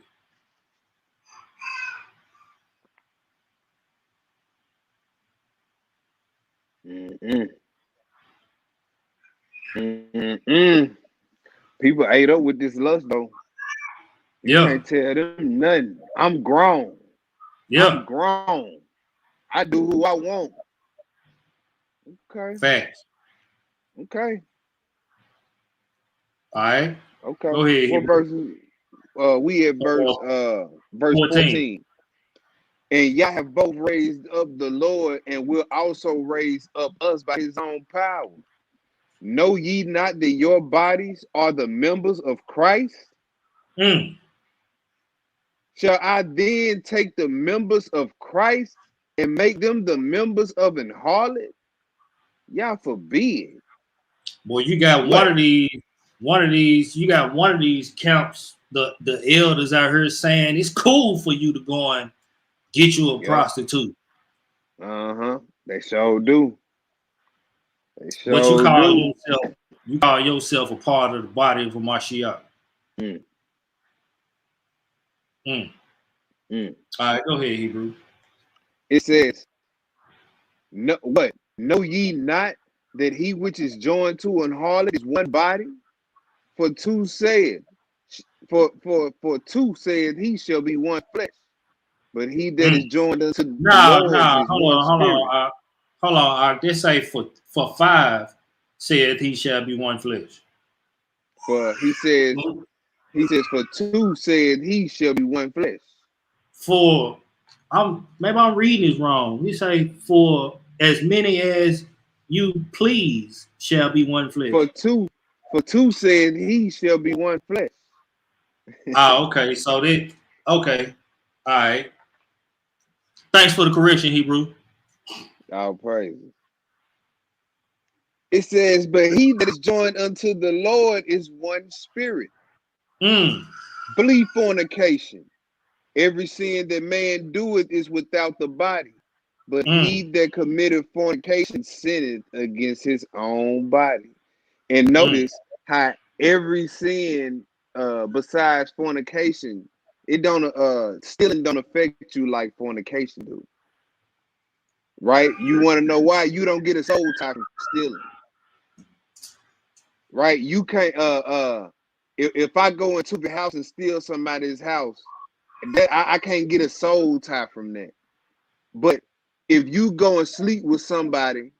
Mm-mm. Mm-mm. People ate up with this lust though. You Yeah, can't tell them nothing. I'm grown. yeah, I'm grown. I do who I want. Okay. facts. Okay. All right, Okay. go ahead, What Hebrew. verse? We at verse 14. 14. And Yah have both raised up the Lord and will also raise up us by his own power. Know ye not that your bodies are the members of Christ? Mm. Shall I then take the members of Christ and make them the members of an harlot? Yah forbid. Boy, you got What? you got one of these camps, the elders out here saying it's cool for you to go and get you a Yep. prostitute. Uh-huh. They sure do. They But you sure do. call yourself a part of the body of a Mashiach. Mm. Mm. Mm. All right, go ahead, Hebrew. It says, no, what? Know ye not that he which is joined to an harlot is one body? For two said, for two said he shall be one flesh. But he that is Mm. joined unto the No, Lord no, is one spirit. hold on. They say for 5 said he shall be one flesh. For he says, for two said he shall be one flesh. For maybe I'm reading this wrong. We say for as many as you please shall be one flesh. For two said he shall be one flesh. Okay. So that okay. All right. Thanks for the correction, Hebrew. All praise. It says, but he that is joined unto the Lord is one spirit. Mm. Flee fornication. Every sin that man doeth is without the body, but he that committeth fornication sinneth against his own body. And notice how every sin besides fornication, it don't stealing don't affect you like fornication do. Right? You want to know why? You don't get a soul tie from stealing. Right? You can't if I go into the house and steal somebody's house, that I can't get a soul tie from that. But if you go and sleep with somebody,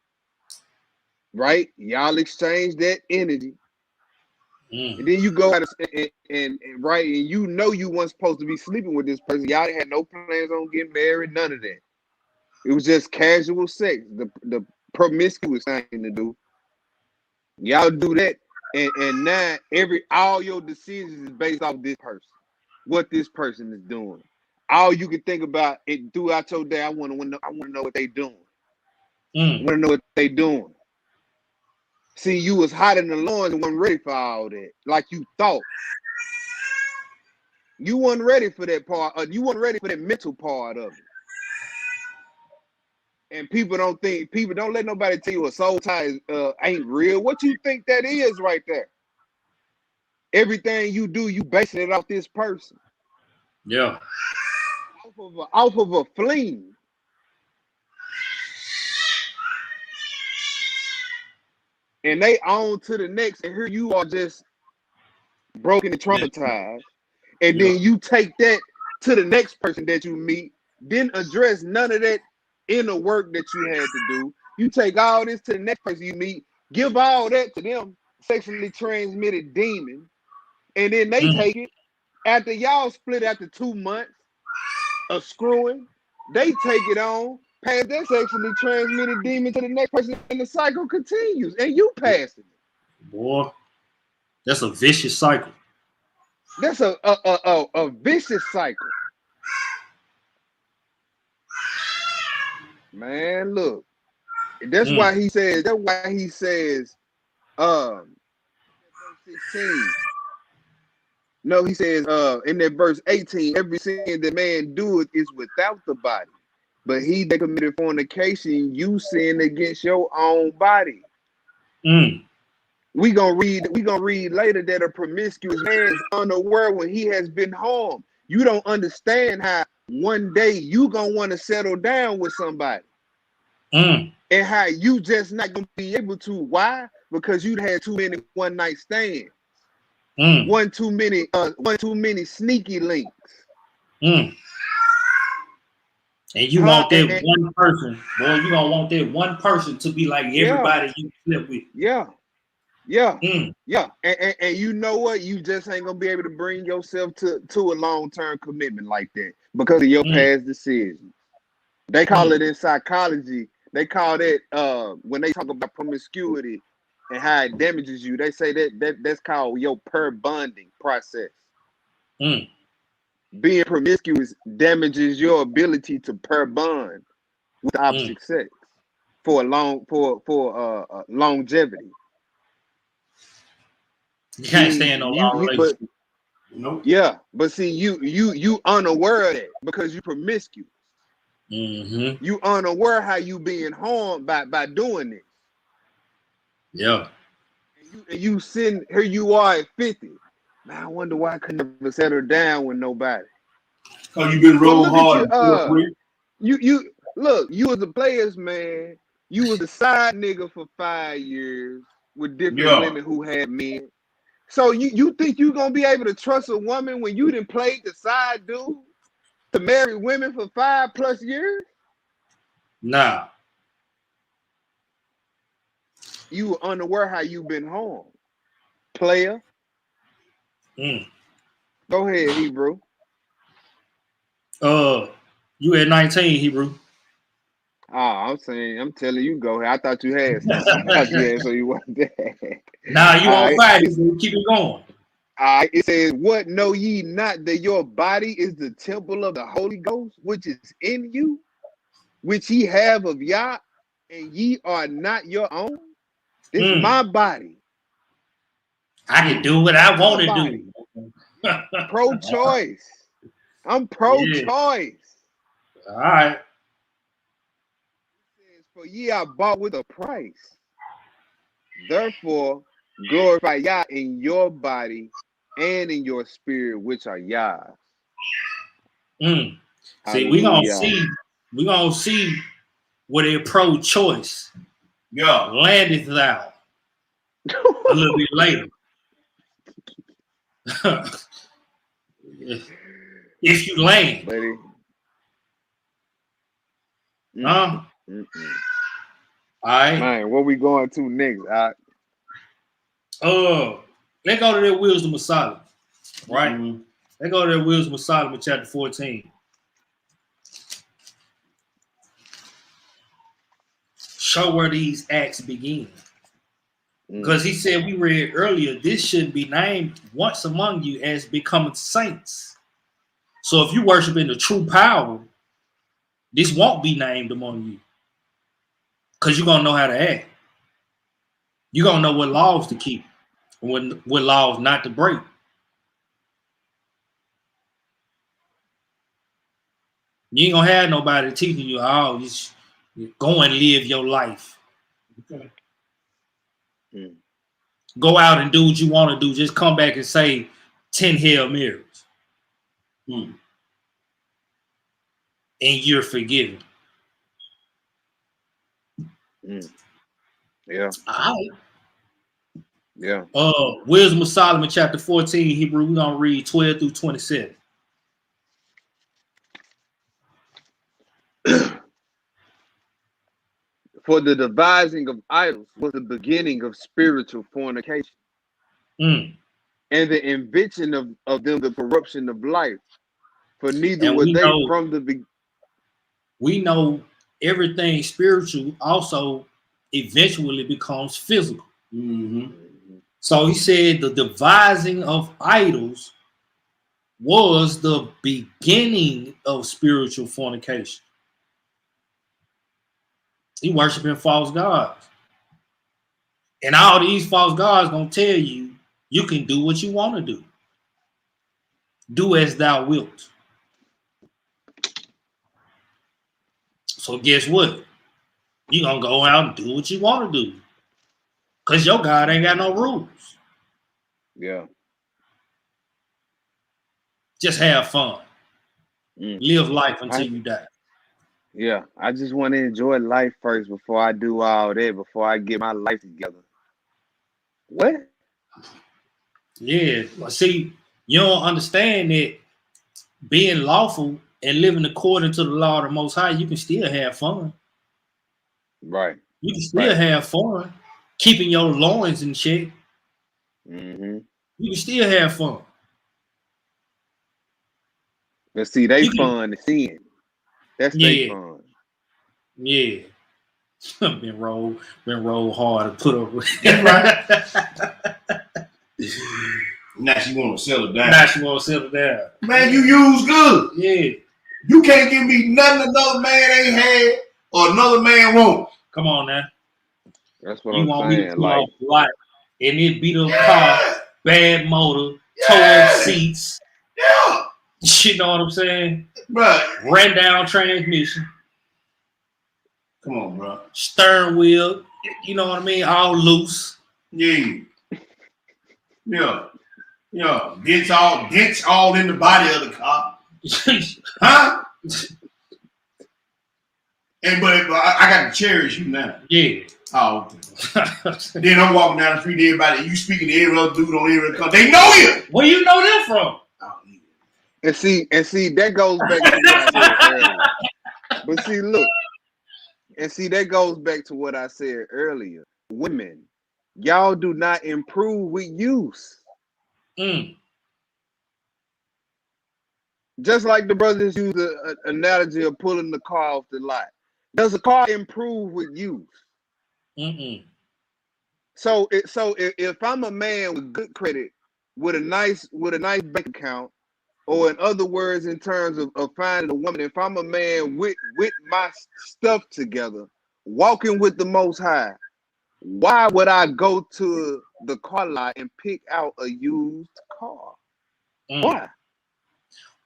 right? Y'all exchange that energy. And then you go out and right, and you know you weren't supposed to be sleeping with this person. Y'all had no plans on getting married, none of that. It was just casual sex, the promiscuous thing to do. Y'all do that, and now all your decisions is based off this person, what this person is doing. All you can think about it throughout your day. I want to know what they doing. I want to know what they doing. See, you was hot in the loins and wasn't ready for all that, like you thought. You weren't ready for that part. You weren't ready for that mental part of it. And people don't let nobody tell you a soul tie ain't real. What you think that is right there? Everything you do, you basing it off this person. Yeah. Off of a fling. And they on to the next, and here you are just broken and traumatized. And then you take that to the next person that you meet, didn't address none of that inner work that you had to do. You take all this to the next person you meet, give all that to them, sexually transmitted demon, and then they take it after y'all split after 2 months of screwing. They take it on, pass that sexually transmitted demon to the next person, and the cycle continues, and you pass it. Boy, that's a vicious cycle. That's a vicious cycle. Man, look. That's why he says, verse 16. No, he says in that verse 18, every sin that man doeth is without the body. But he that committed fornication, you sin against your own body. We gonna read later that a promiscuous man is unaware when he has been harmed. You don't understand how one day you gonna want to settle down with somebody. Mm, and how you just not gonna be able to. Why? Because you'd had too many one night stands, mm, one too many sneaky links. mm. And you Huh? want that one person, boy, you don't want that one person to be like Yeah, everybody you slept with. yeah, yeah, Mm, yeah. And you know what? You just ain't gonna be able to bring yourself to a long-term commitment like that because of your mm, past decisions. They call mm, it in psychology. They call it when they talk about promiscuity and how it damages you. They say that's called your per bonding process. mm, Being promiscuous damages your ability to per bond with the mm. opposite sex for longevity. You can't See, stand no long but relationship. Nope. yeah, but see, you unaware of that because you promiscuous. Mm-hmm. You unaware how you being harmed by doing this. Yeah. And you sitting here, you are at 50. Man, I wonder why I could never settle down with nobody. Cause you've been But rolled look at hard. you look, you was a players man. You was a side nigga for 5 years with different Yeah. women who had men. So you think you gonna be able to trust a woman when you didn't play the side dude to marry women for 5+ years? Nah. You were unaware how you been harmed. Player, Mm. go ahead, Hebrew. You at 19, Hebrew. Oh, I'm telling you, go ahead. I thought you had something. I thought you had so you wasn't there. Nah, you All on right. fire, Hebrew. Keep it going. All right. It says, "What know ye not that your body is the temple of the Holy Ghost, which is in you, which ye have of Yah, and ye are not your own? This Mm. my body, I can do what I my want to body. do. Pro-choice. I'm Yeah. pro-choice. All right. It says, for ye are bought with a price. Therefore, glorify Yah in your body and in your spirit, which are Yah's." Mm. See, Hallelujah. we gonna see where they're pro-choice Yeah. landed thou a little bit later. If you land, Buddy. huh? Mm-mm. All right. Man, what we going to next? Let's go to that wisdom of Solomon, right? Mm-hmm. Let's go to that wisdom of Solomon, chapter 14. Show where these acts begin. Because he said, we read earlier, this should be named once among you as becoming saints. So if you worship in the true power, this won't be named among you. Because you're going to know how to act. You're going to know what laws to keep and what laws not to break. You ain't going to have nobody teaching you, oh, you go and live your life. Okay. Go out and do what you want to do. Just come back and say 10 Hail Marys. And you're forgiven. Yeah. All right. Yeah. Wisdom of Solomon, chapter 14, Hebrew. We're going to read 12 through 27. For the devising of idols was the beginning of spiritual fornication, Mm. and the invention of them the corruption of life. For neither And were they from the beginning. We know everything spiritual also eventually becomes physical. Mm-hmm. So he said the devising of idols was the beginning of spiritual fornication. He worshiping false gods. And all these false gods gonna tell you, you can do what you want to do. Do as thou wilt. So guess what? You gonna go out and do what you want to do. Because your God ain't got no rules. Yeah. Just have fun. Live life until you die. Yeah, I just want to enjoy life first before I do all that, before I get my life together. What? Yeah. Well, see, you don't understand that being lawful and living according to the law of the Most High, you can still have fun. Right, You can still right. have fun, keeping your loins in check. Mm-hmm. You can still have fun. But see, they You can, fun to sin. That's they yeah, fun. yeah. been rolled hard to put up with. That's right. Now she want to settle down. Now she want to settle down. Man, you use good. Yeah. You can't give me nothing another man ain't had or another man won't. Come on now. That's what You I'm want me to saying. pull Like, off the lot and it beat up car, bad motor, tore Yeah. up seats. Yeah. You know what I'm saying? Bruh. Ran down transmission, Come on, bro. stern wheel. You know what I mean? All loose. Yeah. Yeah. Yeah. Dents all in the body of the car. Huh? And but I got to cherish you now. Yeah. Oh, okay. Then I'm walking down the street, everybody, you speaking to every other dude on every car. They know you. Where you know that from? Oh, and see, that goes back to what I said earlier. But see, look, and see, that goes back to what I said earlier. Women, y'all do not improve with use. Mm. Just like the brothers use the analogy of pulling the car off the lot. Does a car improve with use? Mm-mm. So if I'm a man with good credit, with a nice bank account, or in other words, in terms of finding a woman, if I'm a man with my stuff together, walking with the Most High, why would I go to the car lot and pick out a used car? Mm. Why?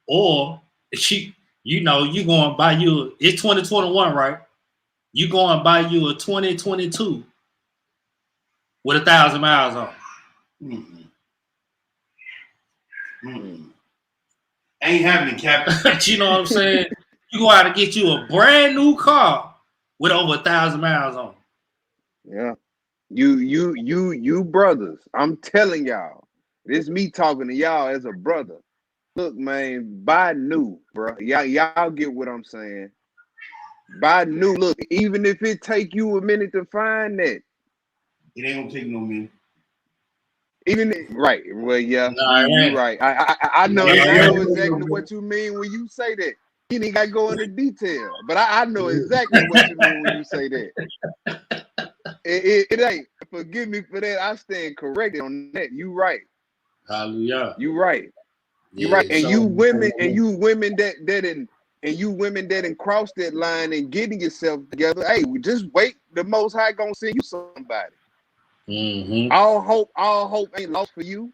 Or you going to buy you, it's 2021, right? You going to buy you a 2022 with 1,000 miles on. Mm-mm. Mm-mm. Ain't happening, Captain. You know what I'm saying? You go out and get you a brand new car with over 1,000 miles on. Yeah. You brothers, I'm telling y'all, this me talking to y'all as a brother. Look, man, buy new, bro. Y'all get what I'm saying. Buy new. Look, even if it take you a minute to find that. It ain't gonna take no minute. Right. Well, yeah, Nah, you right. I know Yeah. exactly what you mean when you say that. You ain't got to go into detail, but I know exactly what you mean when you say that. It ain't. Forgive me for that. I stand corrected on that. You right. Hallelujah. You right. You Yeah, right. And so, you women that cross that line and getting yourself together. Hey, just wait. The Most High gonna send you somebody. mm-hmm. All hope ain't lost for you.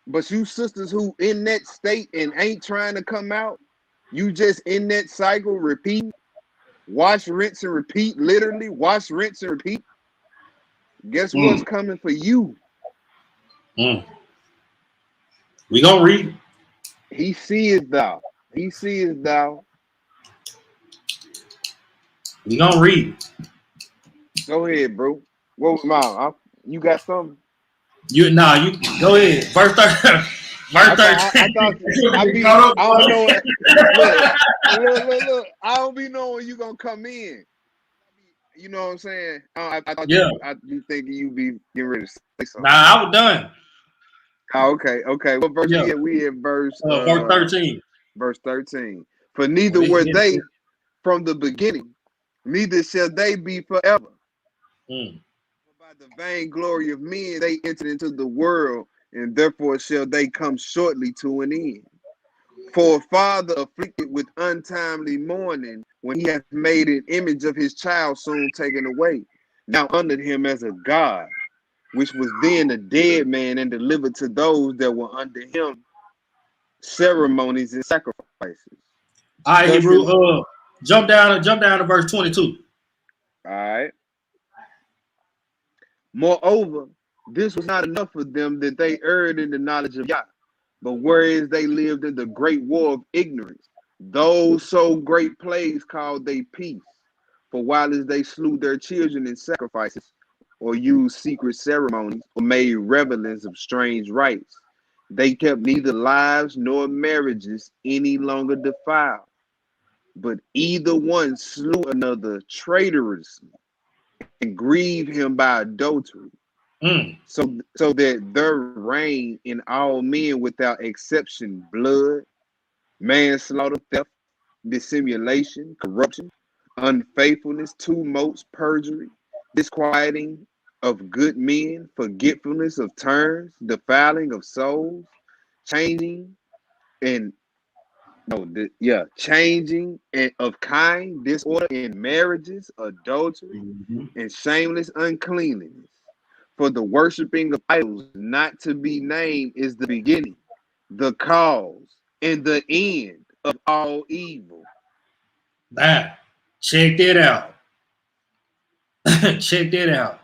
But you sisters who in that state and ain't trying to come out, you just in that cycle, repeat, wash, rinse, and repeat. Literally, wash, rinse, and repeat. Guess what's coming for you? We gonna read. He seeth thou. He seeth thou. We gonna read. Go ahead, bro. What, Mom? You got something? You go ahead. Verse 13. Verse 13. I don't know. Look. I don't be knowing you gonna come in. You know what I'm saying? I thought Yeah. you thinking you be getting ready to say something. Nah, I was done. Oh, okay. What verse we at verse 13. Verse 13. For neither were they from the beginning, neither shall they be forever. Mm. By the vainglory of men, they entered into the world, and therefore shall they come shortly to an end. For a father afflicted with untimely mourning, when he hath made an image of his child soon taken away, now honored him as a God, which was then a dead man, and delivered to those that were under him ceremonies and sacrifices. All right, Hebrew. Jump down to verse 22. All right. Moreover, this was not enough for them that they erred in the knowledge of Yah, but whereas they lived in the great war of ignorance, Those so great plays called they peace. For while as they slew their children in sacrifices, or used secret ceremonies, or made revelings of strange rites, they kept neither lives nor marriages any longer defiled, but either one slew another traitorously and grieved him by adultery. So that there reigned in all men without exception blood, manslaughter, theft, dissimulation, corruption, unfaithfulness, tumults, perjury, disquieting of good men, forgetfulness of turns, defiling of souls, changing and changing and of kind, disorder in marriages, adultery, and shameless uncleanliness. For the worshiping of idols not to be named is the beginning, the cause, and the end of all evil. Now, check that out. Check that out.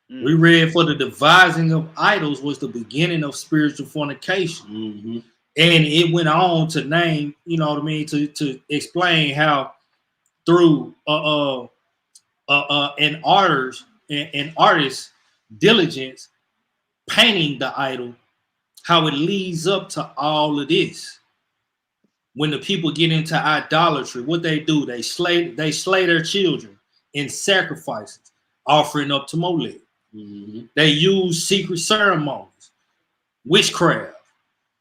We read, for the devising of idols was the beginning of spiritual fornication. And it went on to name, you know what I mean, to explain how through an artist's diligence painting the idol, how it leads up to all of this. When the people get into idolatry, what they do, they slay their children in sacrifices, offering up to Molech. They use secret ceremonies, witchcraft.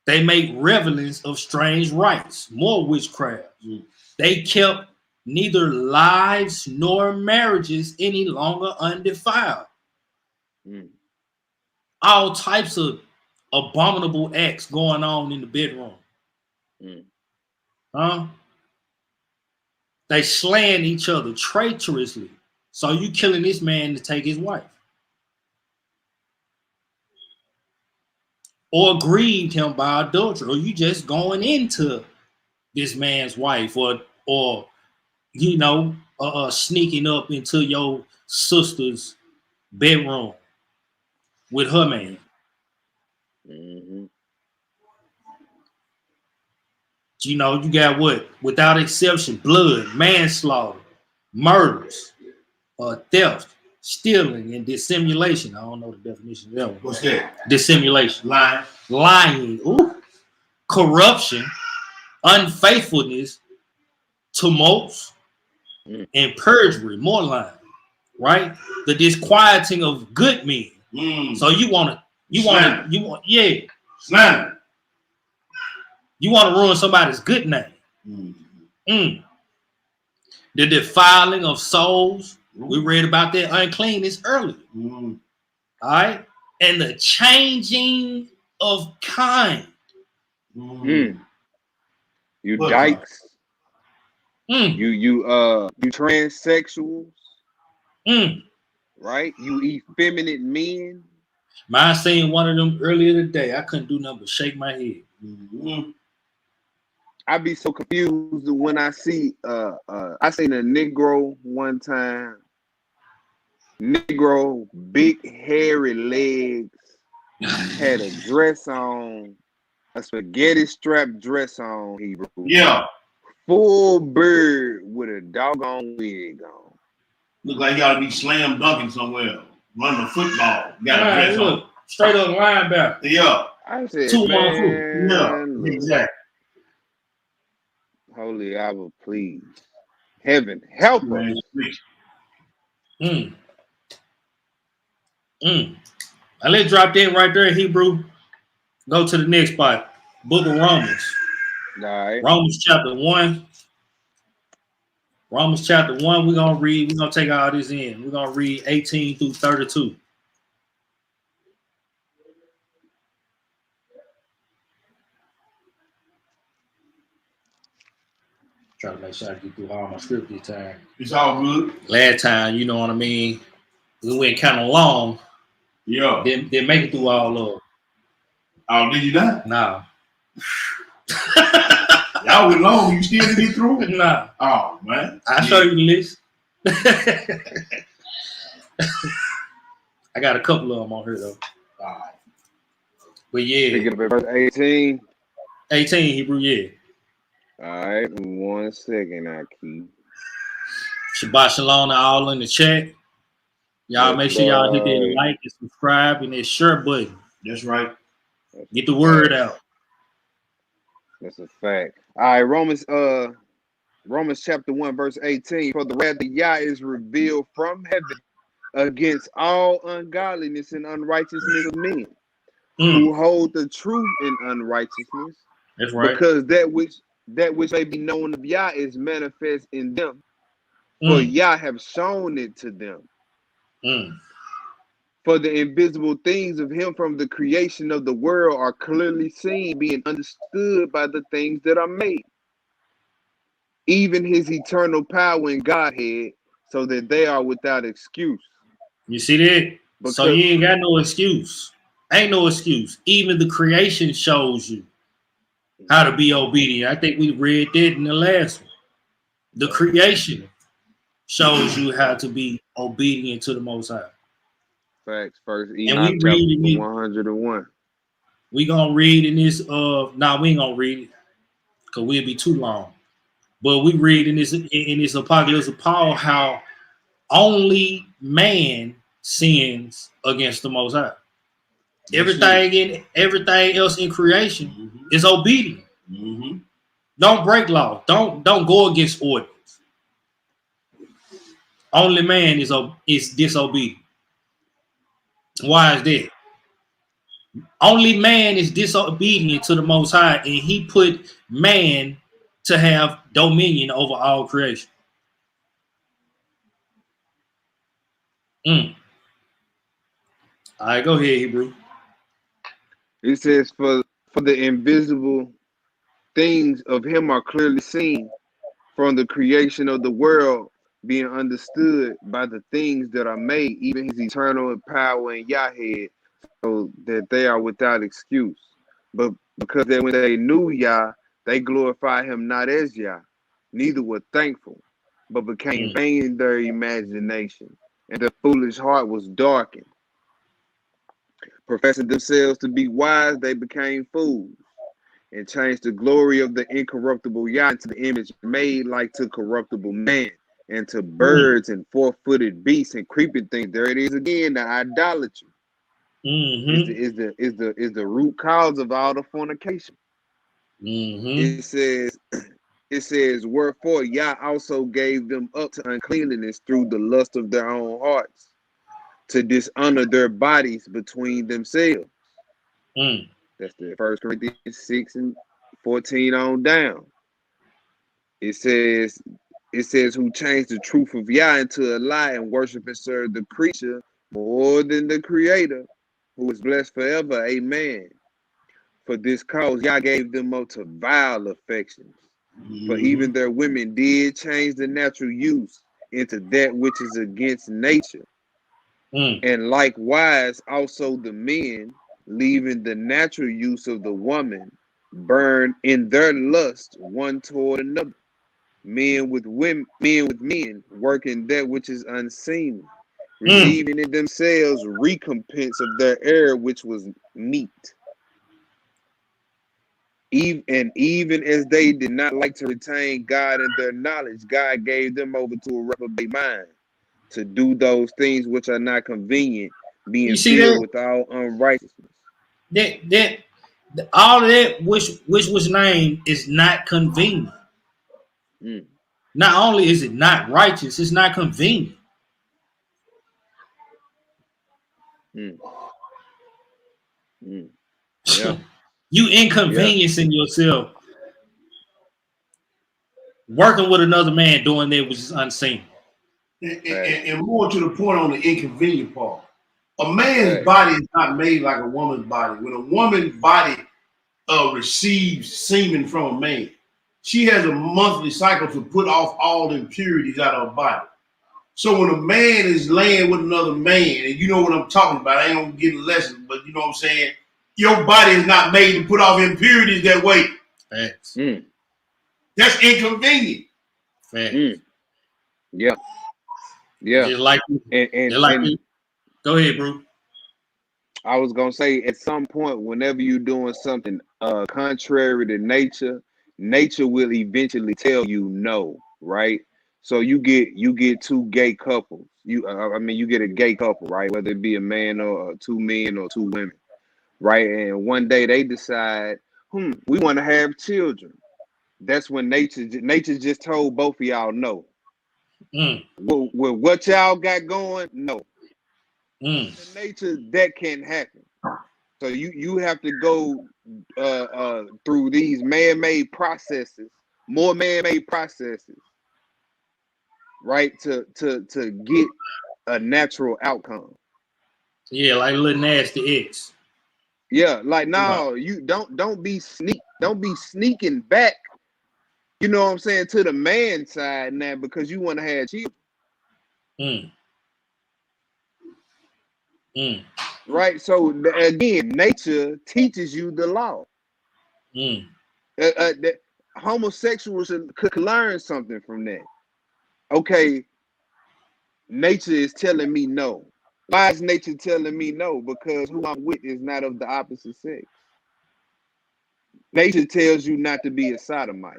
They make revelings of strange rites, more witchcraft. They kept neither lives nor marriages any longer undefiled. All types of abominable acts going on in the bedroom. They slaying each other traitorously. So you killing this man to take his wife. Or grieved him by adultery, or you just going into this man's wife, or you know, sneaking up into your sister's bedroom with her man. You know, you got what? Without exception, blood, manslaughter, murders, theft, stealing, and dissimulation. I don't know the definition of that one. What's that? Dissimulation. Lying. Ooh. Corruption, unfaithfulness, tumults, and perjury. More lying. Right? The disquieting of good men. So slander. You want to ruin somebody's good name. The defiling of souls. We read about that uncleanness earlier. All right. And the changing of kind. You dykes. You transsexuals. Right? You effeminate men. I seen one of them earlier today. I couldn't do nothing but shake my head. I be so confused when I see I seen a Negro one time. Negro, big hairy legs, had a dress on, a spaghetti strap dress on, Hebrew. Yeah. Full beard with a doggone wig on. Look like you ought to be slam dunking somewhere, running a football. You got a dress on. Straight up linebacker. Yeah. I said, 2-1-2. Yeah, exactly. Holy Abba, please. Heaven, help us. Now let's drop that right there, Hebrew. Go to the next spot. Book of Romans. All right. Romans chapter 1. Romans chapter 1, we're going to take all this in. We're going to read 18 through 32. Try to make sure I get through all my script this time. It's all good. Last time, you know what I mean? We went kind of long. Yeah. Didn't make it through all of it. Oh, did you not? Nah. Y'all went long. You still didn't get through it? Nah. Oh, man. I'll show you the list. I got a couple of them on here, though. All right. But yeah. Pick it up at verse 18. 18, Hebrew, yeah. All right, 1 second, I keep. Shabbat shalom to all in the chat. Y'all Yes, make sure y'all hit that boy. like and subscribe and that share button. That's right. Get the word out. That's a fact. All right, Romans chapter 1, verse 18. For the wrath of Yah is revealed from heaven against all ungodliness and unrighteousness of men who hold the truth in unrighteousness. That's right. Because that which may be known of Yah is manifest in them. For Yah have shown it to them. For the invisible things of him from the creation of the world are clearly seen, being understood by the things that are made, even his eternal power and Godhead, so that they are without excuse. You see that? Because, so you ain't got no excuse. Ain't no excuse. Even the creation shows you how to be obedient. I think we read that in the last one. The creation shows you how to be obedient to the Most High. Facts. First and we read in 101. We gonna read in this. We ain't gonna read it because we'll be too long. But we read in this Apocalypse of Paul how only man sins against the Most High. Everything else in creation is obedient. Don't break law. Don't go against ordinance. Only man is disobedient. Why is that? Only man is disobedient to the Most High, and he put man to have dominion over all creation. All right, go ahead, Hebrew. It says, for the invisible things of him are clearly seen from the creation of the world, being understood by the things that are made, even his eternal power and Yahweh, so that they are without excuse. But because when they knew Yah, they glorified him not as Yah, neither were thankful, but became vain in their imagination, and their foolish heart was darkened. Professing themselves to be wise, they became fools, and changed the glory of the incorruptible Yah into the image made like to corruptible man, and to birds and four-footed beasts and creeping things. There it is again, the idolatry. Is the root cause of all the fornication. It says, wherefore Yah also gave them up to uncleanness through the lust of their own hearts, to dishonor their bodies between themselves. That's the 1 Corinthians 6:14 on down. It says, who changed the truth of Yah into a lie and worship and serve the creature more than the Creator, who is blessed forever. Amen. For this cause Yah gave them up to vile affections. For even their women did change the natural use into that which is against nature. And likewise also the men, leaving the natural use of the woman, burn in their lust one toward another. Men with men, working that which is unseen, receiving in themselves recompense of their error, which was meat. Even as they did not like to retain God in their knowledge, God gave them over to a reprobate mind, to do those things which are not convenient, being filled with all unrighteousness. That all of that which was named is not convenient. Not only is it not righteous, it's not convenient. Yeah. You inconveniencing yourself working with another man doing that which is unseen. And more to the point on the inconvenient part, a man's body is not made like a woman's body. When a woman's body receives semen from a man, she has a monthly cycle to put off all the impurities out of her body. So when a man is laying with another man, and you know what I'm talking about, I ain't gonna get a lesson, but you know what I'm saying, your body is not made to put off impurities that way. Facts. That's inconvenient. Facts. Yeah. Just like go ahead, bro. I was gonna say, at some point, whenever you're doing something contrary to nature, nature will eventually tell you no, right? So you get two gay couples. You get a gay couple, right? Whether it be a man or two men or two women, right? And one day they decide, we want to have children. That's when nature just told both of y'all no. With what y'all got going, no. In nature, that can't happen. So you have to go through these man-made processes, more man-made processes, right? To get a natural outcome. Yeah, like a little nasty X. Yeah, like no, you don't be sneaking back. You know what I'm saying, to the man side now because you want to have children. Right. So again, nature teaches you the law. That homosexuals could learn something from that. Okay, nature is telling me no. Why is nature telling me no? Because who I'm with is not of the opposite sex. Nature tells you not to be a sodomite.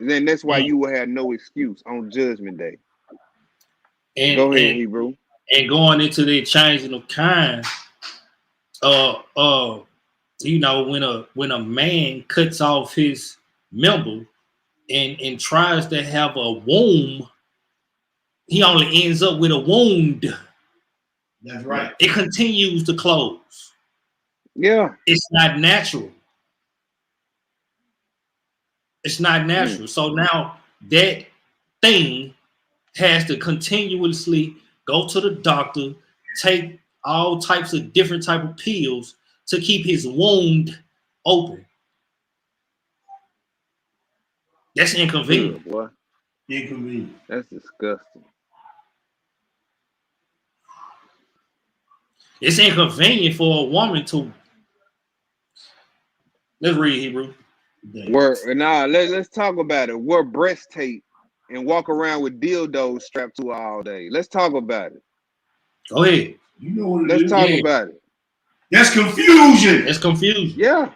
Then that's why you will have no excuse on Judgment Day. And, go ahead, Hebrew. And going into the changing of kind, you know, when a man cuts off his member and tries to have a womb, he only ends up with a wound. That's right. It continues to close. Yeah. It's not natural. It's not natural. So now that thing has to continuously go to the doctor, take all types of different type of pills to keep his wound open. That's inconvenient. Boy. Inconvenient. That's disgusting. It's inconvenient for a woman to. Let's read Hebrew. Let's talk about it. Wear breast tape and walk around with dildos strapped to her all day. Let's talk about it. Go ahead. You know what it Let's is. talk about it. That's confusion. It's confusion. Yeah.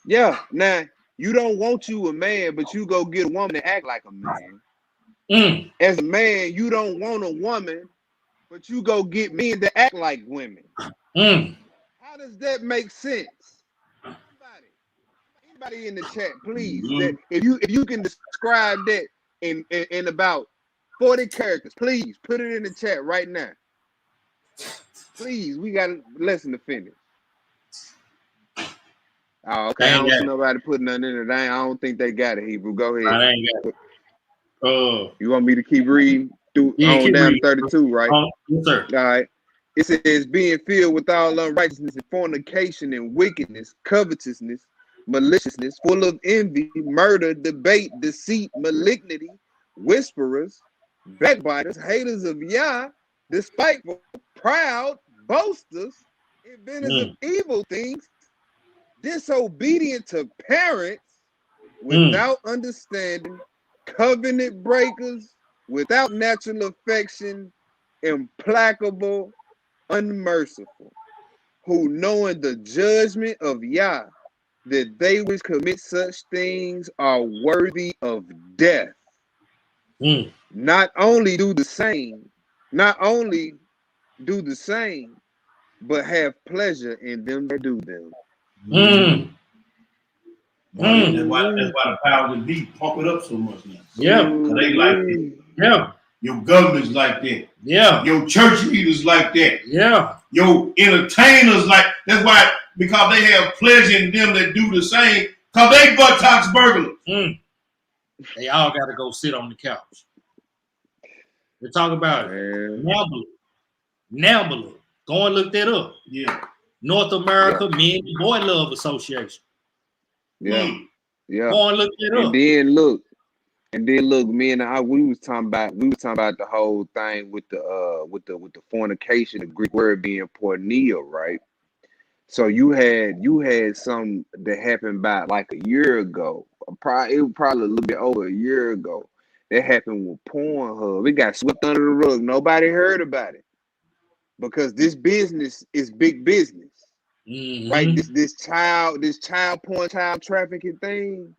Yeah. Now, you don't want you a man, but you go get a woman to act like a man. As a man, you don't want a woman, but you go get men to act like women. How does that make sense? Anybody in the chat, please. That if you can describe that in about 40 characters, please put it in the chat right now. Please, we got a lesson to finish. Oh, okay. I don't see nobody putting nothing in it. I don't think they got it, Hebrew. Go ahead. I ain't got it. You want me to keep reading on down to 32, right? Yes, sir. All right. It says, being filled with all unrighteousness and fornication and wickedness, covetousness, maliciousness, full of envy, murder, debate, deceit, malignity, whisperers, backbiters, haters of Yah, despiteful, proud, boasters, inventors of evil things, disobedient to parents, without understanding, covenant breakers, without natural affection, implacable, unmerciful, who knowing the judgment of Yah, that they which commit such things are worthy of death. Not only do the same, but have pleasure in them that do them. That's why the powers that be pump it up so much now. Yeah. They like it. Yeah. Your government's like that. Yeah. Your church leaders like that. Yeah. Your entertainers like that's why, because they have pleasure in them that do the same, because they buttocks burglars. They all got to go sit on the couch. They talk about it. Nambla. Go and look that up. Yeah. North America Men and Boy Love Association. Yeah. Yeah. Go and look that up. And then look, me and we was talking about the whole thing with the fornication, the Greek word being porneia, right? So you had some that happened about like a year ago. It was probably a little bit over a year ago. That happened with Pornhub. It got swept under the rug. Nobody heard about it because this business is big business, right? This child porn, child trafficking thing.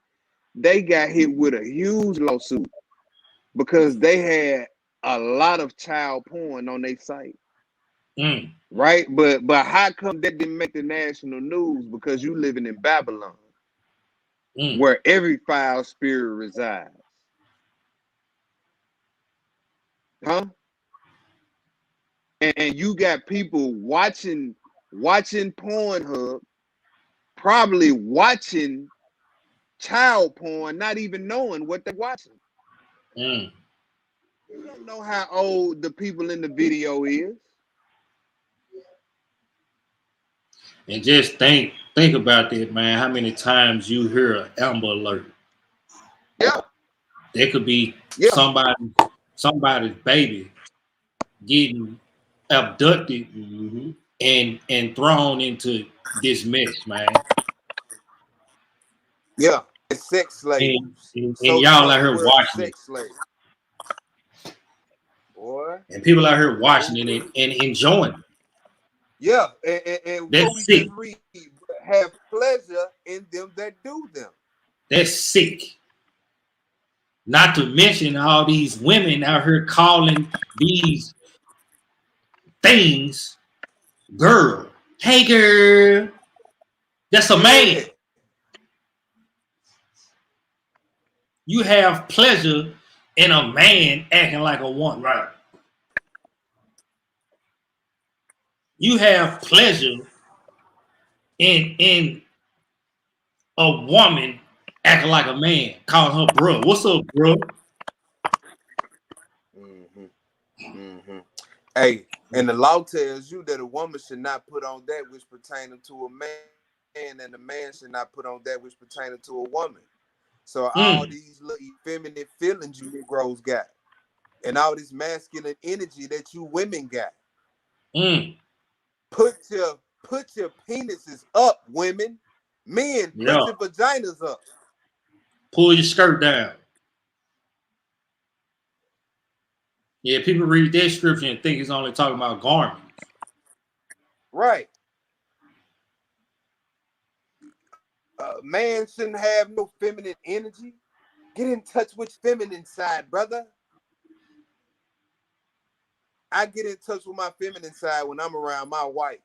they got hit with a huge lawsuit because they had a lot of child porn on their site. Right? But how come that didn't make the national news? Because you living in Babylon, where every foul spirit resides. Huh? And you got people watching Pornhub, probably watching child porn, not even knowing what they're watching. You don't know how old the people in the video is. And just think about that, man. How many times you hear an Amber Alert? Yeah. There could be somebody's baby getting abducted and thrown into this mess, man. Yeah, it's sex slaves. And y'all out here watching it. Slaves. Boy. And people out here watching it and enjoying it. Yeah, and that's what we sick. Just read, have pleasure in them that do them. That's sick. Not to mention all these women out here calling these things girl. Hey, girl. That's a man. You have pleasure in a man acting like a woman. Right. You have pleasure in a woman acting like a man, calling her bro. What's up, bro? Hey, and the law tells you that a woman should not put on that which pertains to a man, and a man should not put on that which pertains to a woman. So all these little effeminate feelings you Negroes got, and all this masculine energy that you women got. Put your penises up, women. Men, put your vaginas up. Pull your skirt down. Yeah, people read that scripture and think it's only talking about garments. Right. Man shouldn't have no feminine energy. Get in touch with feminine side, brother. I get in touch with my feminine side when I'm around my wife.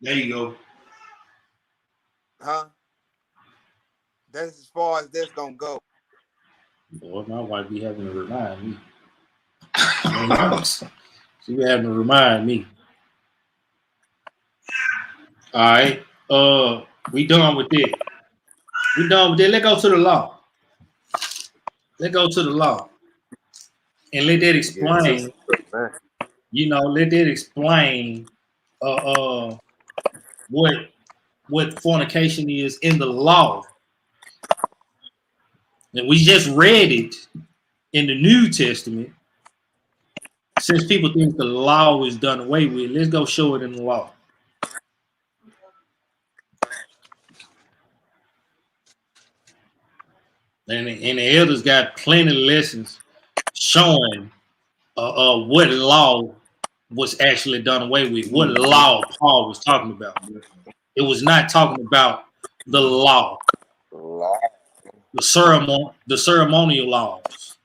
There you go. Huh? That's as far as that's gonna go. Boy, my wife be having to remind me. She be having to remind me. All right. We done with that. We done with that. Let's go to the law. Let's go to the law. And let that explain. Let that explain what fornication is in the law. And we just read it in the New Testament. Since people think the law is done away with, let's go show it in the law. And the elders got plenty of lessons showing what law was actually done away with, what law Paul was talking about. It was not talking about the law, the ceremonial laws,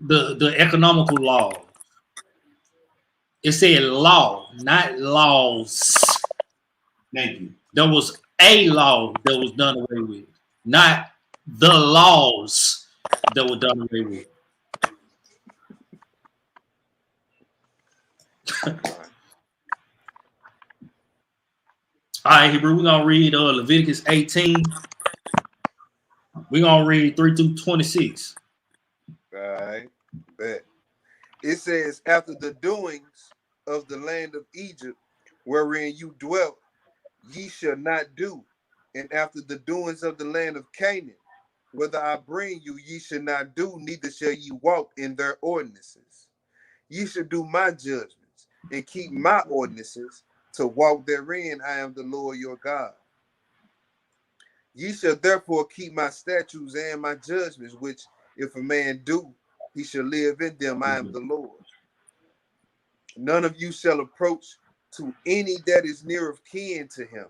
the economical laws. It said law, not laws. Thank you. There was a law that was done away with, not the laws that were done away with. All right, Hebrew, we're going to read Leviticus 18. We're going to read 3 through 26. All right, bet. It says, after the doings of the land of Egypt, wherein you dwelt, ye shall not do. And after the doings of the land of Canaan, whether I bring you, ye shall not do, neither shall ye walk in their ordinances. Ye shall do my judgments, and keep my ordinances, to walk therein. I am the Lord your God. Ye shall therefore keep my statutes and my judgments, which if a man do, he shall live in them. I am the Lord. None of you shall approach to any that is near of kin to him,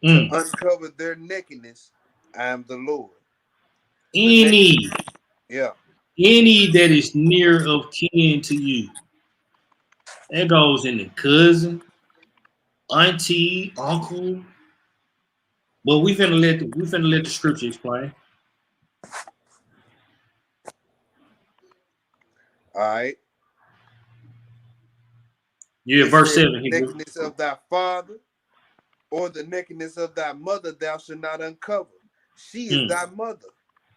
to uncover their nakedness, I am the Lord. Any Yeah. that is near of kin to you. That goes in the cousin, auntie, uncle. But we finna let the scripture explain. All right. Yeah, It verse says, 7 the here. nakedness of thy father or the nakedness of thy mother thou shalt not uncover. She is thy mother.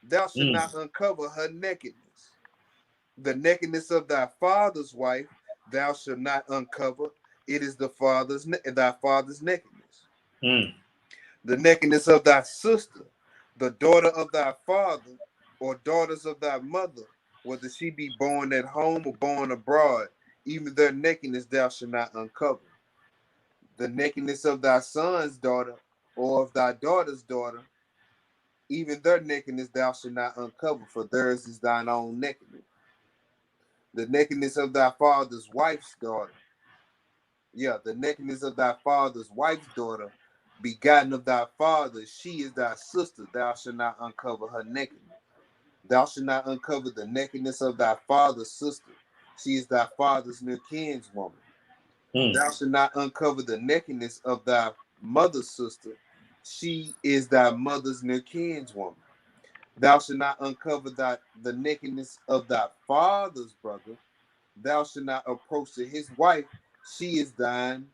Thou shalt not uncover her nakedness. The nakedness of thy father's wife thou shalt not uncover. It is thy father's nakedness. The nakedness of thy sister, the daughter of thy father, or daughters of thy mother, whether she be born at home or born abroad, even their nakedness thou shalt not uncover. The nakedness of thy son's daughter, or of thy daughter's daughter, even their nakedness thou shalt not uncover, for theirs is thine own nakedness. The nakedness of thy father's wife's daughter. Yeah, the nakedness of thy father's wife's daughter, begotten of thy father, she is thy sister. Thou shalt not uncover her nakedness. Thou shalt not uncover the nakedness of thy father's sister. She is thy father's near kinswoman. Thou shalt not uncover the nakedness of thy mother's sister. She is thy mother's near kinswoman. Thou shalt not uncover the nakedness of thy father's brother. Thou shalt not approach to his wife. She is thine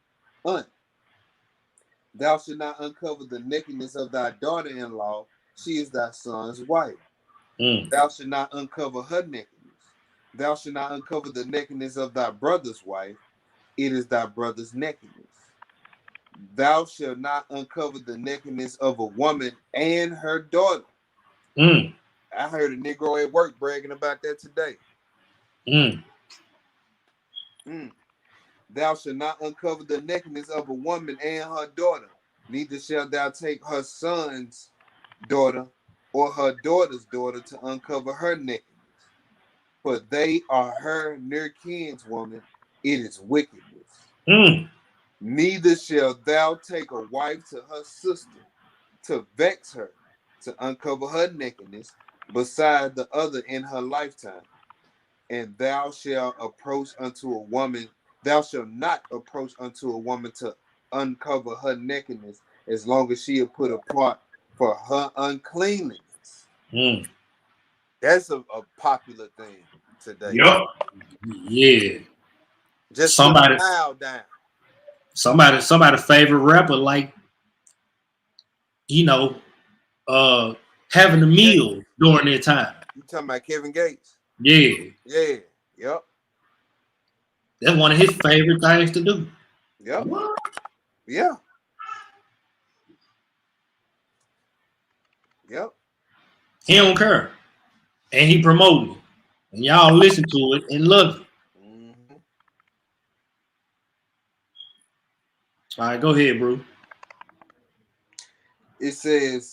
aunt. Thou shalt not uncover the nakedness of thy daughter-in-law. She is thy son's wife. Thou shalt not uncover her nakedness. Thou shalt not uncover the nakedness of thy brother's wife. It is thy brother's nakedness. Thou shalt not uncover the nakedness of a woman and her daughter. I heard a Negro at work bragging about that today. Thou shalt not uncover the nakedness of a woman and her daughter. Neither shalt thou take her son's daughter or her daughter's daughter to uncover her nakedness. For they are her near kinswoman. It is wickedness. Neither shalt thou take a wife to her sister to vex her, to uncover her nakedness, beside the other in her lifetime. And thou shalt approach unto a woman, thou shalt not approach unto a woman to uncover her nakedness, as long as she is put apart for her uncleanness. That's a popular thing today. Yup. Yeah. Just put a towel down. Somebody favorite rapper, like, having a meal during their time. You talking about Kevin Gates? Yeah. Yeah. Yep. That's one of his favorite things to do. Yep. What? Yeah. Yep. He don't care. And he promoting it. And y'all listen to it and love it. All right, go ahead, bro. It says,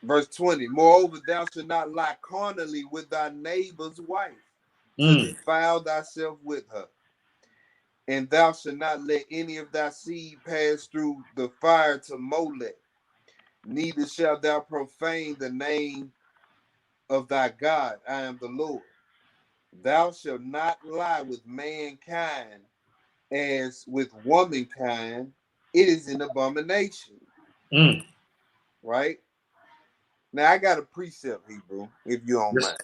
verse 20, moreover, thou shalt not lie carnally with thy neighbor's wife, to defile thyself with her. And thou shalt not let any of thy seed pass through the fire to Molech. Neither shalt thou profane the name of thy God. I am the Lord. Thou shalt not lie with mankind as with womankind. It is an abomination. Right? Now, I got a precept, Hebrew, if you don't mind.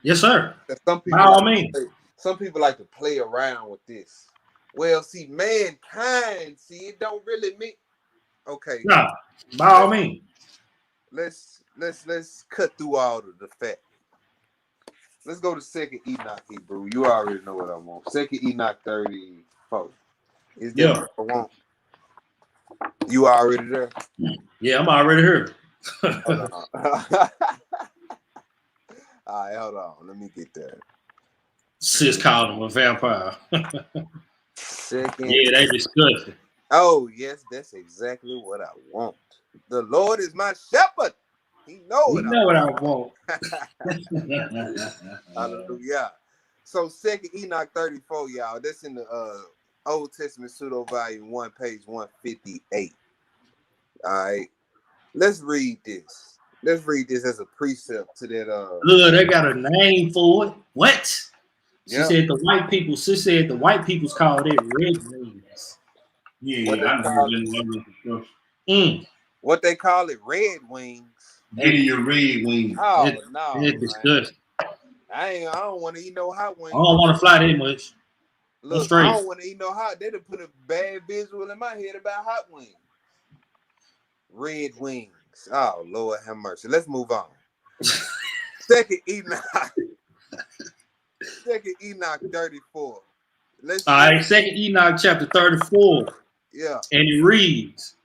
Yes, sir. Some people like to play around with this. Well, see, mankind, it don't really mean. Okay. Nah, by all means. Let's cut through all of the fact. Let's go to 2nd Enoch, Hebrew. You already know what I want. 2nd Enoch 34. Is that what I want? You already there? Yeah, I'm already here. Hold on. All right, hold on. Let me get there. Sis called him a vampire. Second. Yeah, they disgusting. Oh, yes, that's exactly what I want. The Lord is my shepherd. He knows what I want. Hallelujah. So 2nd Enoch 34, y'all. That's in the Old Testament Pseudo Volume 1, page 158. All right. Let's read this. Let's read this as a precept to that. Look, they got a name for it. What? She Yeah. said the white people. She said the white people's called it red wings. What they I call know. What they call it, red wings. Getting your red wings. Oh It, no, it's man. disgusting. I don't want to eat no hot wings. I don't want to fly that much. Look, straight. I don't want to eat no hot. They done put a bad visual in my head about hot wings. Red wings. Oh Lord have mercy. Let's move on. Second Enoch. Second Enoch 34. Let's All right, Second Enoch chapter 34. Yeah. And it reads,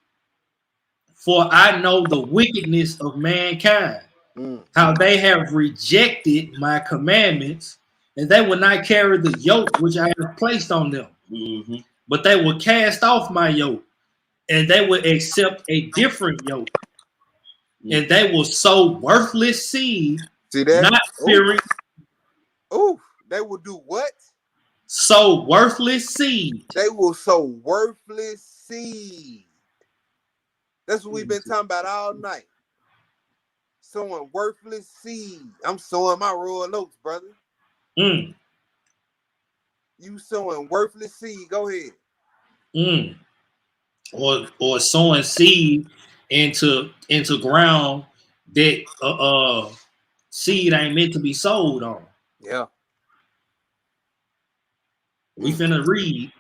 "For I know the wickedness of mankind, how they have rejected my commandments, and they will not carry the yoke which I have placed on them. But they will cast off my yoke, and they will accept a different yoke. And they will sow worthless seed, See that? not fearing." Oh, they will do what? Sow worthless seed. They will sow worthless seed. That's what we've been talking about all night. Sowing worthless seed. I'm sowing my royal oats, brother. You sowing worthless seed. Go ahead. Or sowing seed into ground that seed ain't meant to be sowed on. Yeah. We finna read.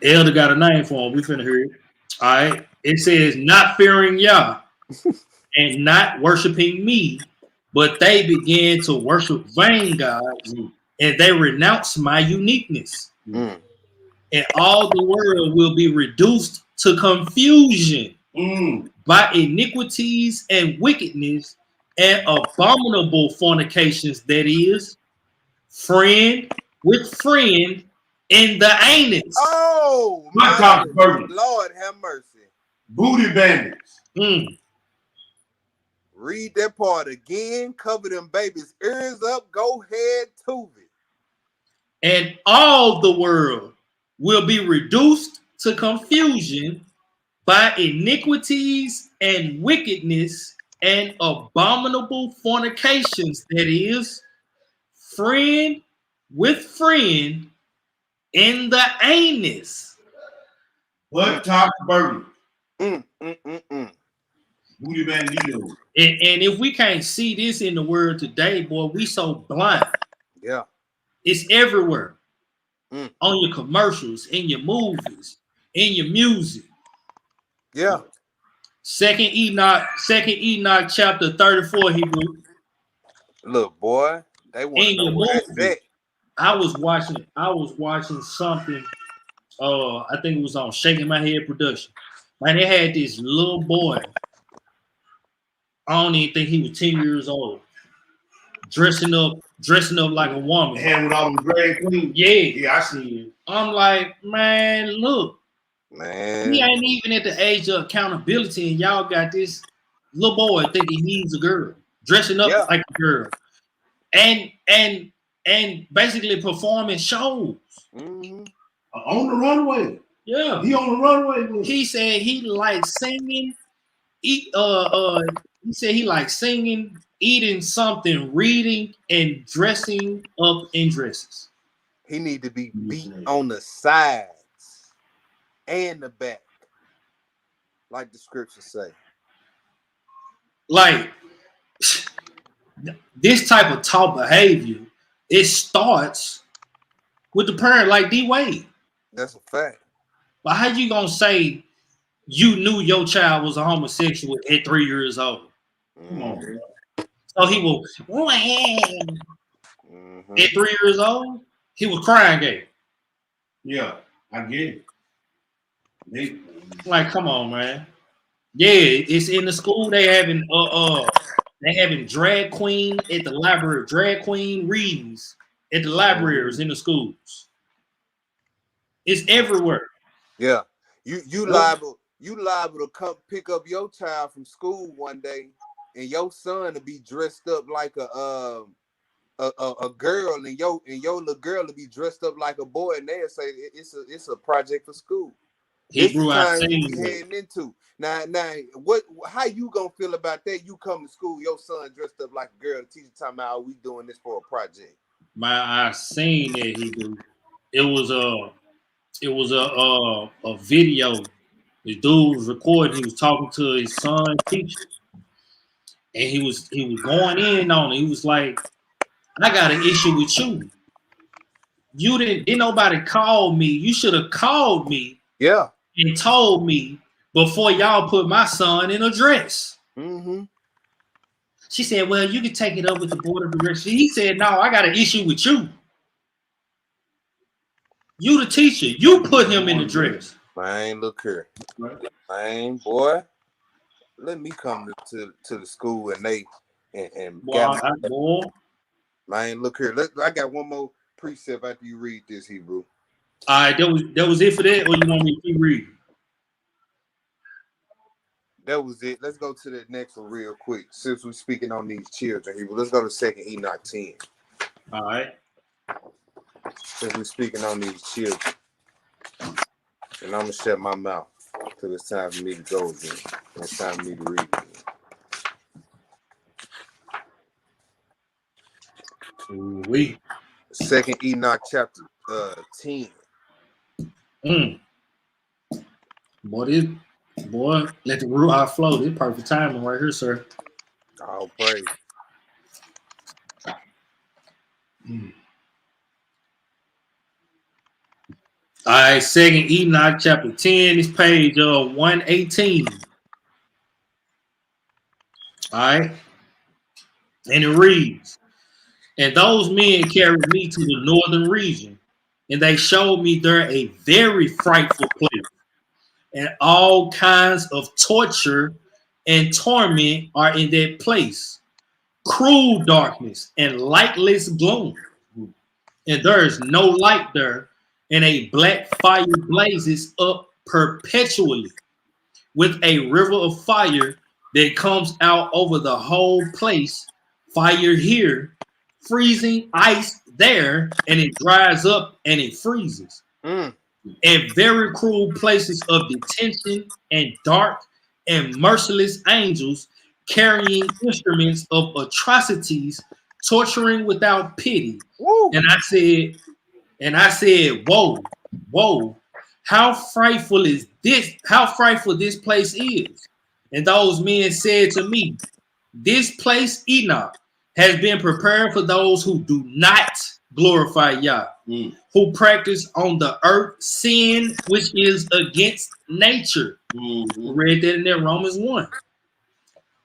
Elder got a name for him. We finna hear it. All right. It says, "Not fearing Yah and not worshiping me, but they began to worship vain gods, and they renounce my uniqueness. And all the world will be reduced to confusion by iniquities and wickedness and abominable fornications, that is, friend with friend in the anus." Oh, My God, Lord have mercy. Booty bandits. Read that part again. Cover them babies' ears up. Go ahead, Tuvi. And all the world will be reduced to confusion by iniquities and wickedness and abominable fornications, that is, friend with friend in the anus. What top burger? Booty bandito. And if we can't see this in the world today, boy, we so blind. Yeah. It's everywhere. On your commercials, in your movies, in your music. Yeah. Second Enoch chapter 34, Hebrew. Look, boy, they want to know where that's at. I was watching something. I think it was on Shaking My Head production. Man, they had this little boy. I don't even think he was 10 years old. Dressing up like a woman. And with all the drag queens. Yeah, I see it. I'm like, man, look. Man. He ain't even at the age of accountability, and y'all got this little boy thinking he's a girl, dressing up like a girl. And basically performing shows. On the runway. Yeah. He on the runway. He said he likes singing. He said he likes singing, eating something, reading, and dressing up in dresses. He need to be beat on the sides and the back, like the scriptures say. Like this type of talk behavior, it starts with the parent, like D Wade. That's a fact. But how you gonna say you knew your child was a homosexual at 3 years old? Come on, bro. So he was at 3 years old. He was crying gay. Yeah, I get it. Like, come on, man. Yeah, it's in the school. They having drag queen at the library, drag queen readings at the libraries in the schools. It's everywhere. Yeah, you liable to come pick up your child from school one day, and your son to be dressed up like a girl, and your little girl to be dressed up like a boy, and they'll say it's a project for school. Hebrew, the I time seen we that. heading into. Now, what? How you gonna feel about that? You come to school, your son dressed up like a girl. The teacher talking about, we doing this for a project. I seen that Hebrew. It was a video. The dude was recording. He was talking to his son teacher, and he was going in on it. He was like, "I got an issue with you. You didn't nobody call me. You should have called me Yeah. and told me before y'all put my son in a dress." Mm-hmm. She said, "Well, you can take it up with the board of directors." He said, "No, I got an issue with you. You the teacher. You put him in the dress." Man, look here. Right. Man, boy. Let me come to the school and Boy, man, look here. I got one more precept after you read this, Hebrew. all right, that was it for that, or you want me to keep reading? That was it. Let's go to the next one real quick. Since we're speaking on these children, Hebrew, let's go to 2nd Enoch 10. All right. Since we're speaking on these children. And I'm gonna shut my mouth till it's time for me to go again. It's time for me to read again. We 2nd Enoch chapter 10. Boy, let the Ruach flow. This perfect timing right here, sir. All praise. All right, 2nd Enoch chapter 10, this page 118. All right. And it reads, "And those men carried me to the northern region, and they showed me there a very frightful place, and all kinds of torture and torment are in that place. Cruel darkness and lightless gloom. And there is no light there, and a black fire blazes up perpetually, with a river of fire that comes out over the whole place. Fire here, freezing ice there, and it dries up and it freezes. And very cruel places of detention, and dark and merciless angels carrying instruments of atrocities, torturing without pity." Woo. And I said, whoa, how frightful is this? How frightful this place is. And those men said to me, "This place, Enoch, has been prepared for those who do not glorify Yah, who practice on the earth sin which is against nature." We read that in there, Romans 1.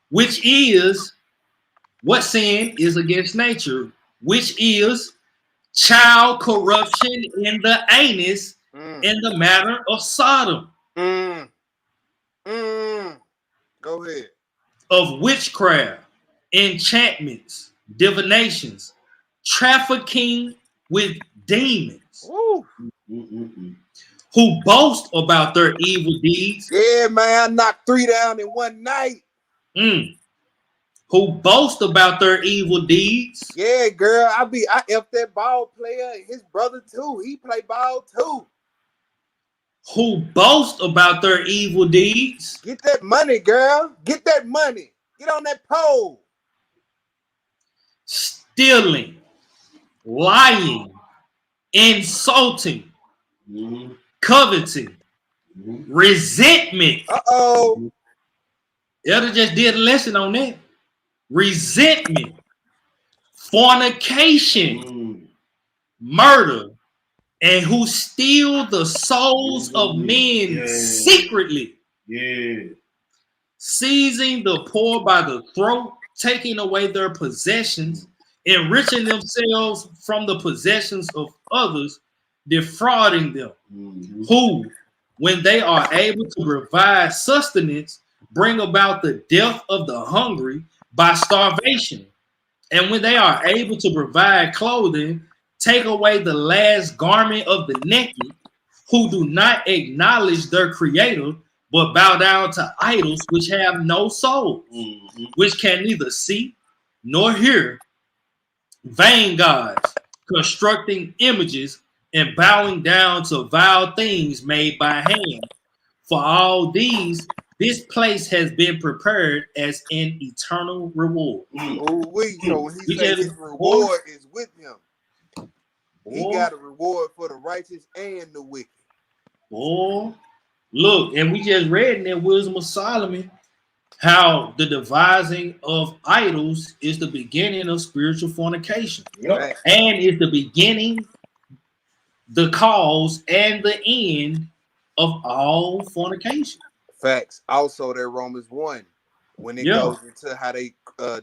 Which is, what sin is against nature? Which is child corruption in the anus in the matter of Sodom. Go ahead. Of witchcraft, enchantments, divinations, trafficking with demons, who boast about their evil deeds. Yeah, man, I knocked 3 down in one night. Who boast about their evil deeds. Yeah, girl, I F that ball player and his brother too. He play ball too. Who boast about their evil deeds. Get that money, girl. Get that money. Get on that pole. Stealing, lying, insulting, coveting, resentment. Elder just did a lesson on that. Resentment, fornication, murder, and who steal the souls of men secretly. Seizing the poor by the throat, taking away their possessions, enriching themselves from the possessions of others, defrauding them. Who, when they are able to provide sustenance, bring about the death of the hungry by starvation. And when they are able to provide clothing, take away the last garment of the naked, who do not acknowledge their creator, but bow down to idols which have no soul, which can neither see nor hear, vain gods, constructing images and bowing down to vile things made by hand, For all these, this place has been prepared as an eternal reward. Oh, wait. So when he We say just his reward is with him, he boy, got a reward for the righteous and the wicked. boy, look, and we just read in that Wisdom of Solomon how the devising of idols is the beginning of spiritual fornication. Yep. And is the beginning, the cause, and the end of all fornication. Facts. Also, that Romans 1, when it goes into how they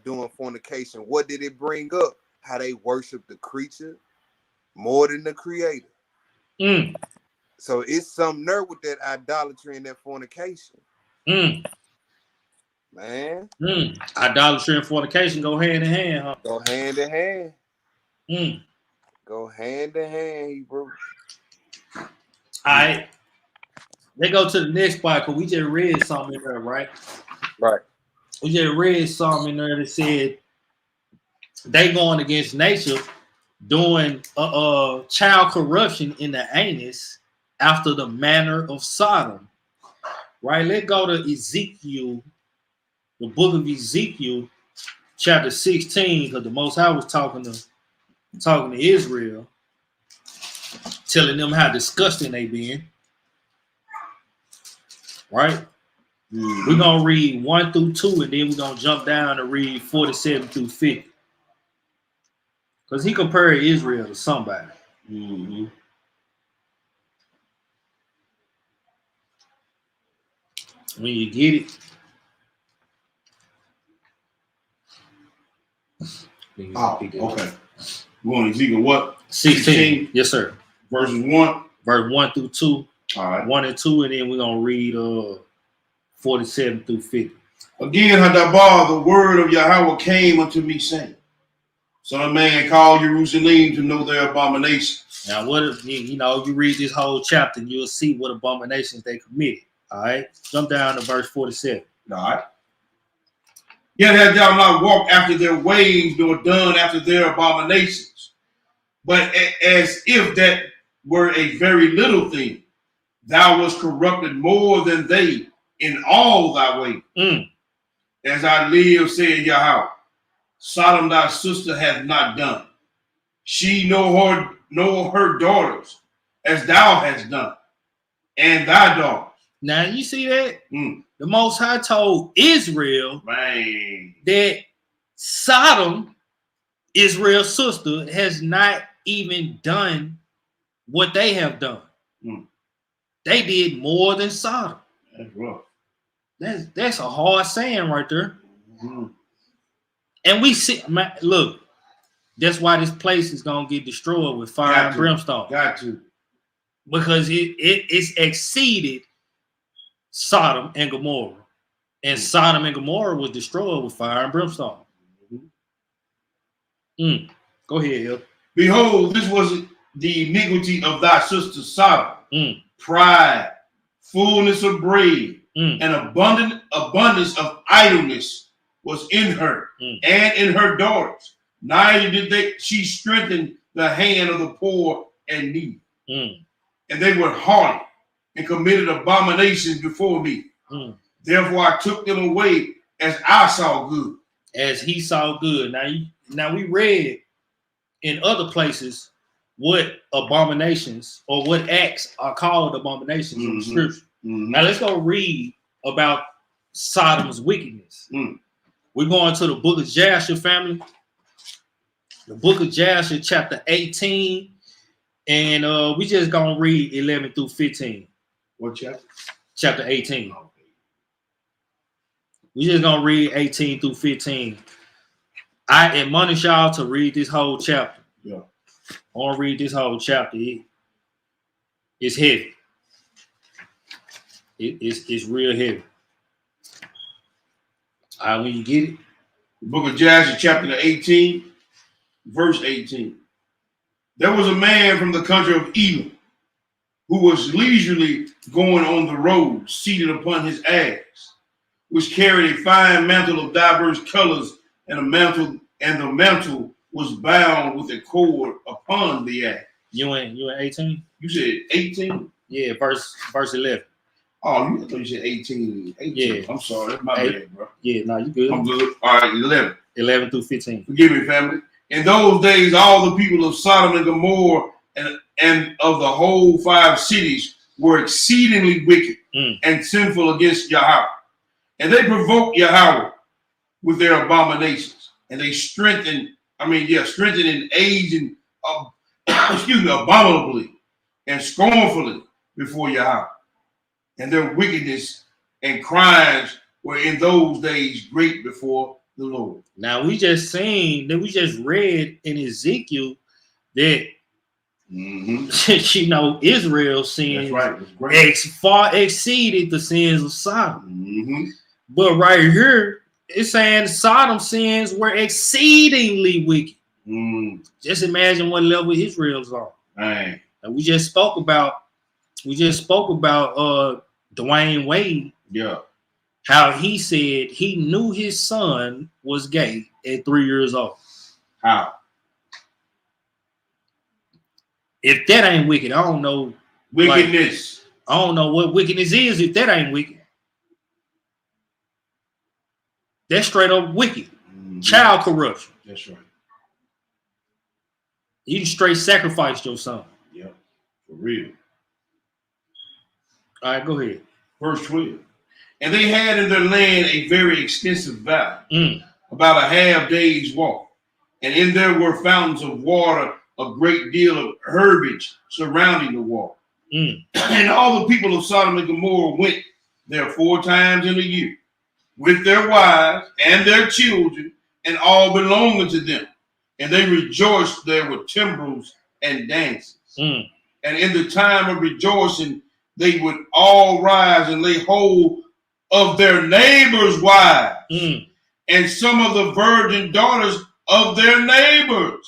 doing fornication, what did it bring up? How they worship the creature more than the creator. So it's something there with that idolatry and that fornication. Man. Idolatry and fornication go hand in hand, huh? Go hand in hand. Go hand in hand, Hebrew. All right. Let's go to the next part because we just read something in there, right? Right. We just read something in there that said they going against nature doing child corruption in the anus after the manner of Sodom. Right? Let's go to Ezekiel, the book of Ezekiel, chapter 16, because the Most High was talking to Israel, telling them how disgusting they been. Right? We're going to read 1 through 2, and then we're going to jump down and read 47 through 50. Because he compared Israel to somebody. When you get it. Oh, okay. You want Ezekiel what? 16. Yes, sir. Verses 1. Verse 1 through 2. All right. 1 and 2, and then we're going to read 47 through 50. Again, Hadabar, the word of Yahweh came unto me, saying, Son of man, call Jerusalem to know their abominations. Now, what if you read this whole chapter and you'll see what abominations they committed. All right. Jump down to verse 47. All right. Yet hast thou not walked after their ways, nor done after their abominations. But as if that were a very little thing, thou wast corrupted more than they in all thy ways. As I live, said Yahweh, Sodom thy sister hath not done. She nor her daughters, as thou hast done, and thy daughters. Now you see that? The Most High told Israel that Sodom, Israel's sister, has not even done what they have done. They did more than Sodom. That's rough. That's a hard saying right there. And we see, look, that's why this place is gonna get destroyed with fire and brimstone. Got to. Because it's exceeded Sodom and Gomorrah. And Sodom and Gomorrah was destroyed with fire and brimstone. Go ahead, Hill. Behold, this was the iniquity of thy sister Sodom. Pride, fullness of bread, and abundance of idleness was in her and in her daughters. Neither did she strengthen the hand of the poor and needy. And they were haughty and committed abominations before me. Therefore I took them away as I saw good. As he saw good. Now we read in other places what abominations or what acts are called abominations in the scripture. Now let's go read about Sodom's wickedness. We're going to the book of Jasher, family. The book of Jasher, chapter 18. And we just gonna read 11 through 15. What chapter? Chapter 18. Okay. We just gonna read 18 through 15. I admonish y'all to read this whole chapter. Yeah. I want to read this whole chapter. It's heavy. It's real heavy. All right, when you get it. The book of Jasher, chapter 18, verse 18. There was a man from the country of Edom who was leisurely going on the road, seated upon his ass, which carried a fine mantle of diverse colors, and the mantle was bound with a cord upon the ass. You in 18? You said 18? Yeah, verse 11. Oh, you thought you said 18. 18. Yeah. I'm sorry. That's my bad, bro. Yeah, no, you good. I'm good. All right, 11. 11 through 15. Forgive me, family. In those days, all the people of Sodom and Gomorrah and of the whole 5 cities were exceedingly wicked and sinful against Yahweh. And they provoked Yahweh with their abominations. And they strengthened in age and abominably and scornfully before Yahweh. And their wickedness and crimes were in those days great before the Lord. Now we just read in Ezekiel that Israel's sins far exceeded the sins of Sodom. But right here, it's saying Sodom's sins were exceedingly wicked. Just imagine what level Israel's on. Right. And we just spoke about Dwayne Wade. Yeah. How he said he knew his son was gay at 3 years old. How? If that ain't wicked, I don't know. Wickedness. I don't know what wickedness is if that ain't wicked. That's straight up wicked. Child corruption. That's right. You straight sacrificed your son. Yeah, for real. All right, go ahead. Verse 12. And they had in their land a very extensive valley, about a half day's walk. And in there were fountains of water, a great deal of herbage surrounding the water. And all the people of Sodom and Gomorrah went there 4 times in a year, with their wives and their children, and all belonging to them. And they rejoiced there with timbrels and dances. And in the time of rejoicing, they would all rise and lay hold of their neighbors' wives, and some of the virgin daughters of their neighbors.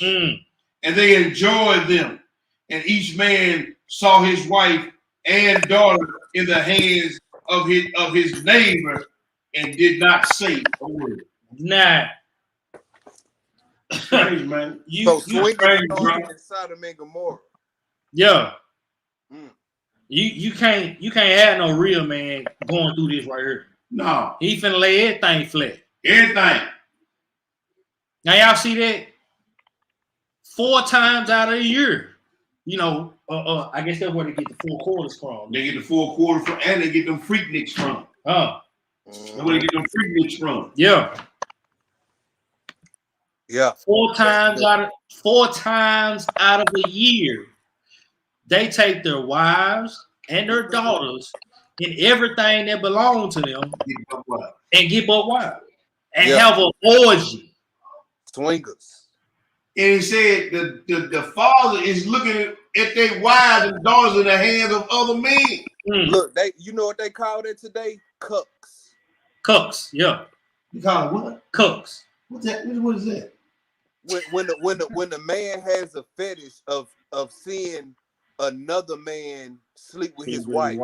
And they enjoyed them. And each man saw his wife and daughter in the hands of his neighbor, and did not say a word. Nah. Strange, man. So swinging in Sodom and Gomorrah. Yeah. You can't have no real man going through this right here. No. He finna lay everything flat. Everything. Now y'all see that? 4 times out of a year. I guess that's where they get the 4 quarters from. They get the 4 quarters from, and they get them freakniks from. That's where they get them freakniks from. Yeah. Yeah. 4 times out of a year, they take their wives and their daughters and everything that belongs to them and get buck wild and have an orgy. Swingers. And he said the father is looking at their wives and daughters in the hands of other men. Look, you know what they call it today? Cucks. Cucks, yeah. You call it what? Cucks. What's that? What is that? When the man has a fetish of seeing another man sleep with his wife.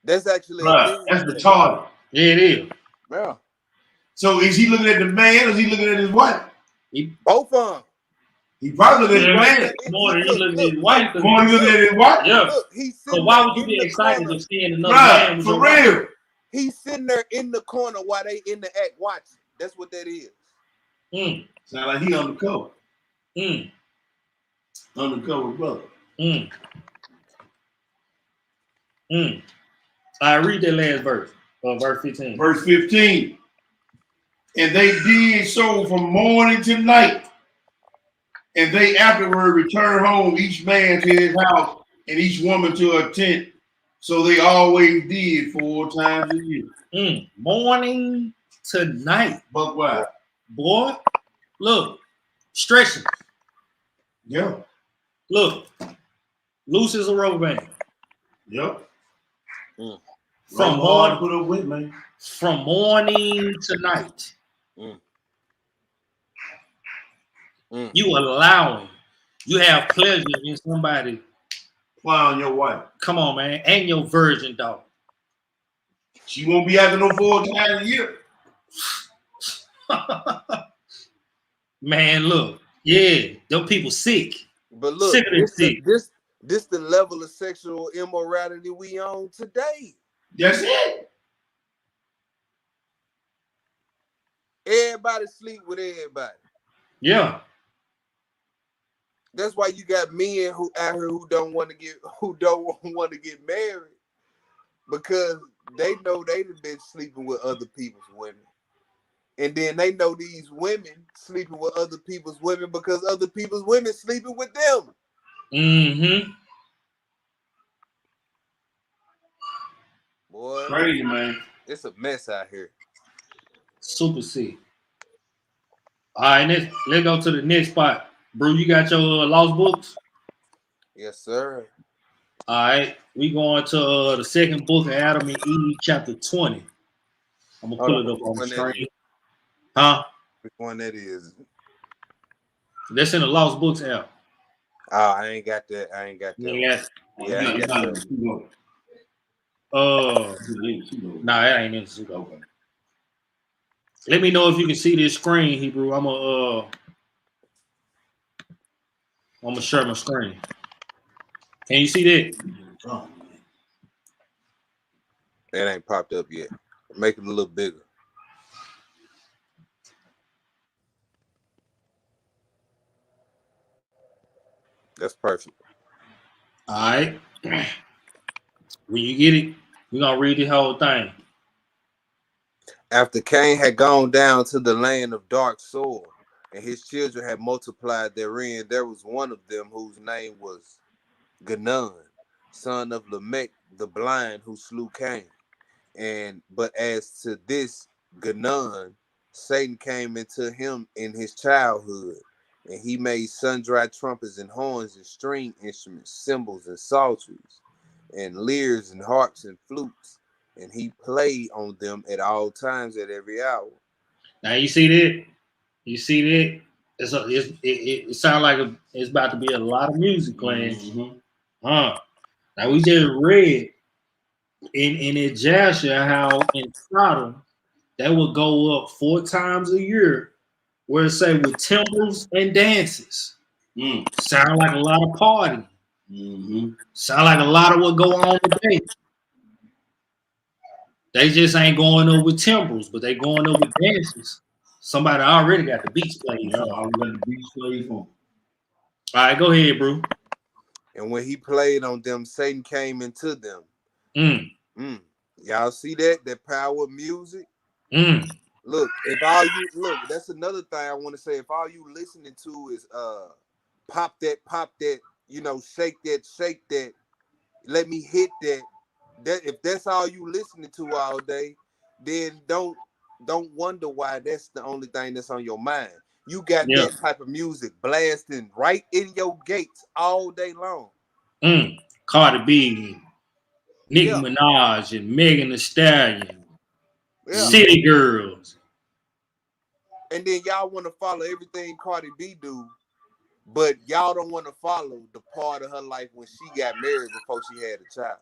That's actually that's retarded. Yeah, it is. Yeah. So is he looking at the man or is he looking at his wife? Both of them. He probably looking at the man. More than he looking at his wife. More than looking at his wife? Yeah. Look, so why would you be excited of seeing another man? For real. He's sitting there in the corner while they in the act watching. That's what that is. Sound like he undercover. Undercover brother. I read that last verse. Verse 15. Verse 15. And they did so from morning to night. And they afterward returned home, each man to his house, and each woman to her tent. So they always did 4 times a year. Morning to night. But why? Boy, look, stretching. Yeah. Look, loose as a rubber band. Yep. From morning, put up with, man. From morning to night. You allowing, you have pleasure in somebody. Fly on your wife. Come on, man, and your virgin daughter. She won't be after no 4 times a year. Man, look, yeah, them people sick. But look, sick of this. This the level of sexual immorality we on today. That's it. Everybody sleep with everybody. Yeah. That's why you got men who out here who don't want to get married because they know they've been sleeping with other people's women. And then they know these women sleeping with other people's women because other people's women sleeping with them. Mm-hmm. Boy, Crazy, man. it's a mess out here. Super sick. All right, let's go to the next spot. Bro, you got your lost books? Yes, sir. All right, we going to the second book of Adam and Eve, chapter 20. I'm gonna pull it up on the screen. Huh? Which one that is? That's in the lost books app. Oh, I ain't got that. I ain't got that. Yeah. Yeah, I ain't got that. Nah, that ain't in the suit. Okay. Let me know if you can see this screen, Hebrew. I'm gonna share my screen. Can you see that? That ain't popped up yet. Make it a little bigger. That's perfect. All right. When you get it, we're gonna read the whole thing. After Cain had gone down to the land of dark soil, and his children had multiplied therein, there was one of them whose name was Ganon, son of Lamech the blind, who slew Cain. But as to this Ganon, Satan came into him in his childhood, and he made sundry trumpets and horns and string instruments, cymbals and psalteries, and lyres and harps and flutes, and he played on them at all times, at every hour. Now you see that? You see that? It sounds like it's about to be a lot of music playing. Mm-hmm. Now we just read in Jasher how in Sodom that would go up 4 times a year, where it say with temples and dances. Sound like a lot of party. Mm-hmm. Sound like a lot of what go on today. They just ain't going up with temples, but they going up with dances. Somebody already got the beats played. Yeah, I got the beats played for. All right, go ahead, bro. And when he played on them, Satan came into them. Y'all see that power of music? Look, that's another thing I want to say. If all you listening to is pop that, shake that, let me hit that. If that's all you listening to all day, then don't wonder why that's the only thing that's on your mind. You got that type of music blasting right in your gates all day long. Cardi B, Nicki Minaj, and Megan Thee Stallion, City Girls. And then y'all want to follow everything Cardi B do, but y'all don't want to follow the part of her life when she got married before she had a child.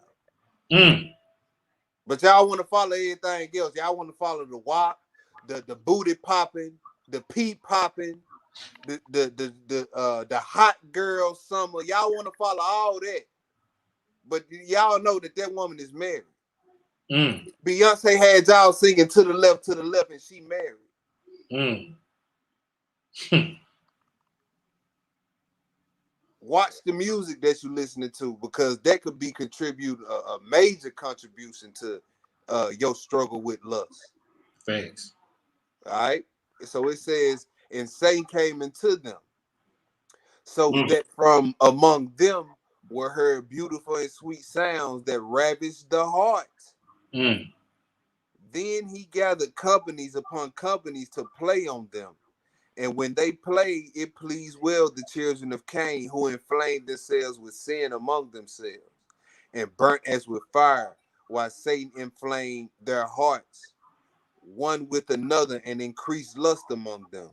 But y'all want to follow everything else. Y'all want to follow the WAP, the booty popping, the pee popping, the hot girl summer. Y'all want to follow all that. But y'all know that woman is married. Beyonce had y'all singing to the left, and she married. Watch the music that you're listening to, because that could be a major contribution to your struggle with lust. Thanks. All right. So it says, and Satan came into them, so that from among them were heard beautiful and sweet sounds that ravished the heart. Then he gathered companies upon companies to play on them. And when they played, it pleased well the children of Cain, who inflamed themselves with sin among themselves, and burnt as with fire, while Satan inflamed their hearts one with another, and increased lust among them.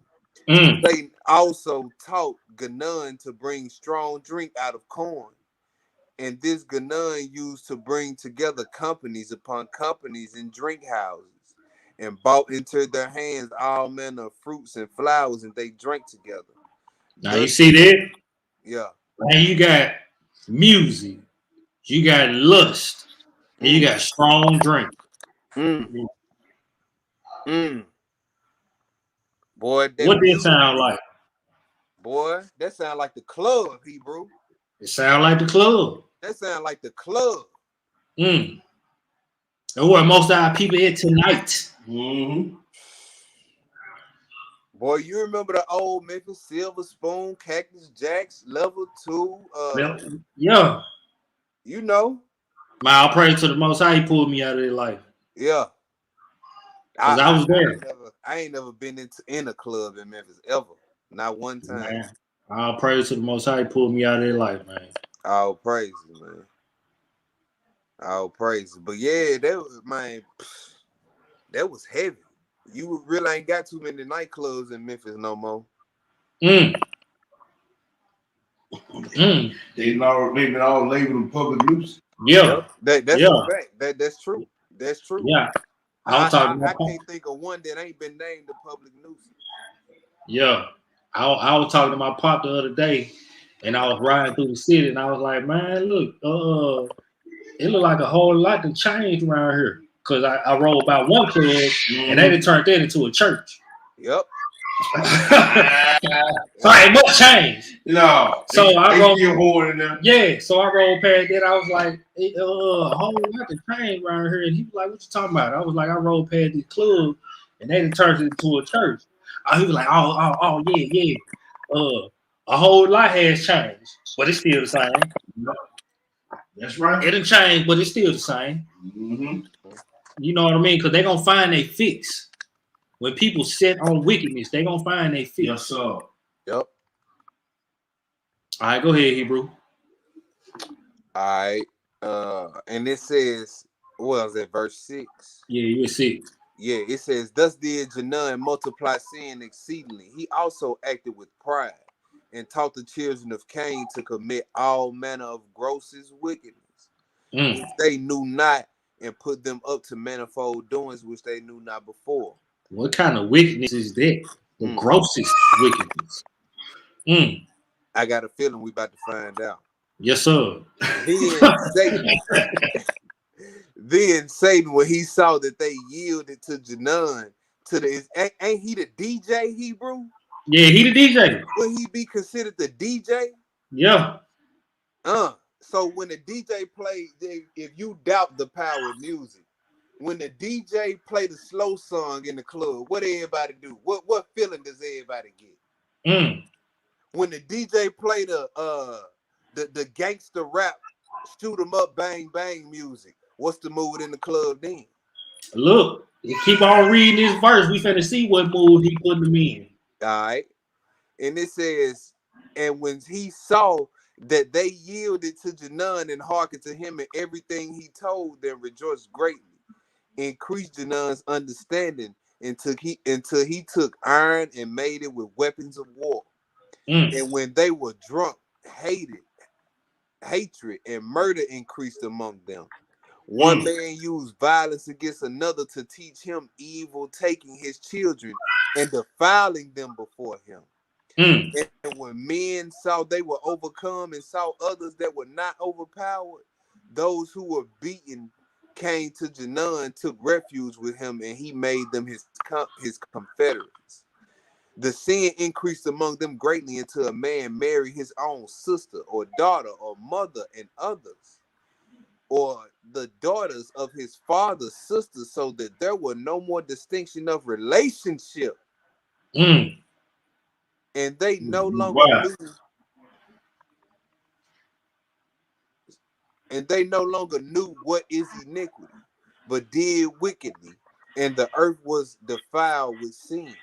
Satan also taught Ganon to bring strong drink out of corn, and this Ganon used to bring together companies upon companies in drink houses, and brought into their hands all manner of fruits and flowers, and they drank together. Now you see that? Yeah. Now you got music, you got lust, and you got strong drink. Mm. Mm. Boy, that What did it music, sound like? boy, that sound like the club, Hebrew. It sound like the club. That sound like the club. Mm. And where most of our people at tonight. Mm-hmm. Boy, you remember the old Memphis Silver Spoon, Cactus Jacks, Level 2, Yeah. you know, Man, I'll pray to the Most High. He pulled me out of their life. yeah. Because I was there. I ain't never been in a club in Memphis ever. Not one time. Man, I'll pray to the Most High. He pulled me out of their life, man. All praises, man. All praises. But yeah, that was heavy. You really ain't got too many nightclubs in Memphis no more. Mm. Mm. They've been all labeled public nuisance. Yeah. That's a fact. That's true. That's true. Yeah. I can't think of one that ain't been named a public nuisance. Yeah. I was talking to my pop the other day, and I was riding through the city, and I was like, man, look, it looked like a whole lot to change around here. Because I rode by one club, and they done turned that into a church. Yep. So ain't much change. No. So I rode. In there. Yeah. So I rode past that. I was like, a whole lot to change around here. And he was like, what you talking about? I was like, I rode past this club, and they done turned it into a church. He was like, oh, yeah. A whole lot has changed, but it's still the same. That's right. It done changed, but it's still the same. Mm-hmm. You know what I mean? Because they're going to find a fix. When people set on wickedness, they're going to find a fix. Yes, sir. Yep. All right, go ahead, Hebrew. All right. And it says, what was it, verse 6? Yeah, you're 6. Yeah, it says, thus did Janun multiply sin exceedingly. He also acted with pride and taught the children of Cain to commit all manner of grossest wickedness, which they knew not, and put them up to manifold doings which they knew not before. What kind of wickedness is that? The grossest wickedness. I got a feeling we about to find out. Yes, sir. Then Satan, when he saw that they yielded to Janun, ain't he the DJ, Hebrew? Yeah, he the DJ. Will he be considered the DJ? Yeah. So when the DJ plays, if you doubt the power of music, when the DJ play the slow song in the club, what everybody do? What feeling does everybody get? When the DJ play the gangster rap, shoot 'em up, bang bang music, what's the mood in the club then? Look, you keep on reading this verse. We finna see what mood he putting them in. All right. And it says, and when he saw that they yielded to Janun and hearkened to him, and everything he told them rejoiced greatly, increased Janun's understanding until he took iron and made it with weapons of war. And when they were drunk, hatred and murder increased among them. One man used violence against another to teach him evil, taking his children and defiling them before him. And when men saw they were overcome and saw others that were not overpowered, those who were beaten came to Janun, took refuge with him, and he made them his confederates. The sin increased among them greatly until a man married his own sister or daughter or mother and others, or the daughters of his father's sisters, so that there were no more distinction of relationship. And they no longer knew what is iniquity, but did wickedly, and the earth was defiled with sin.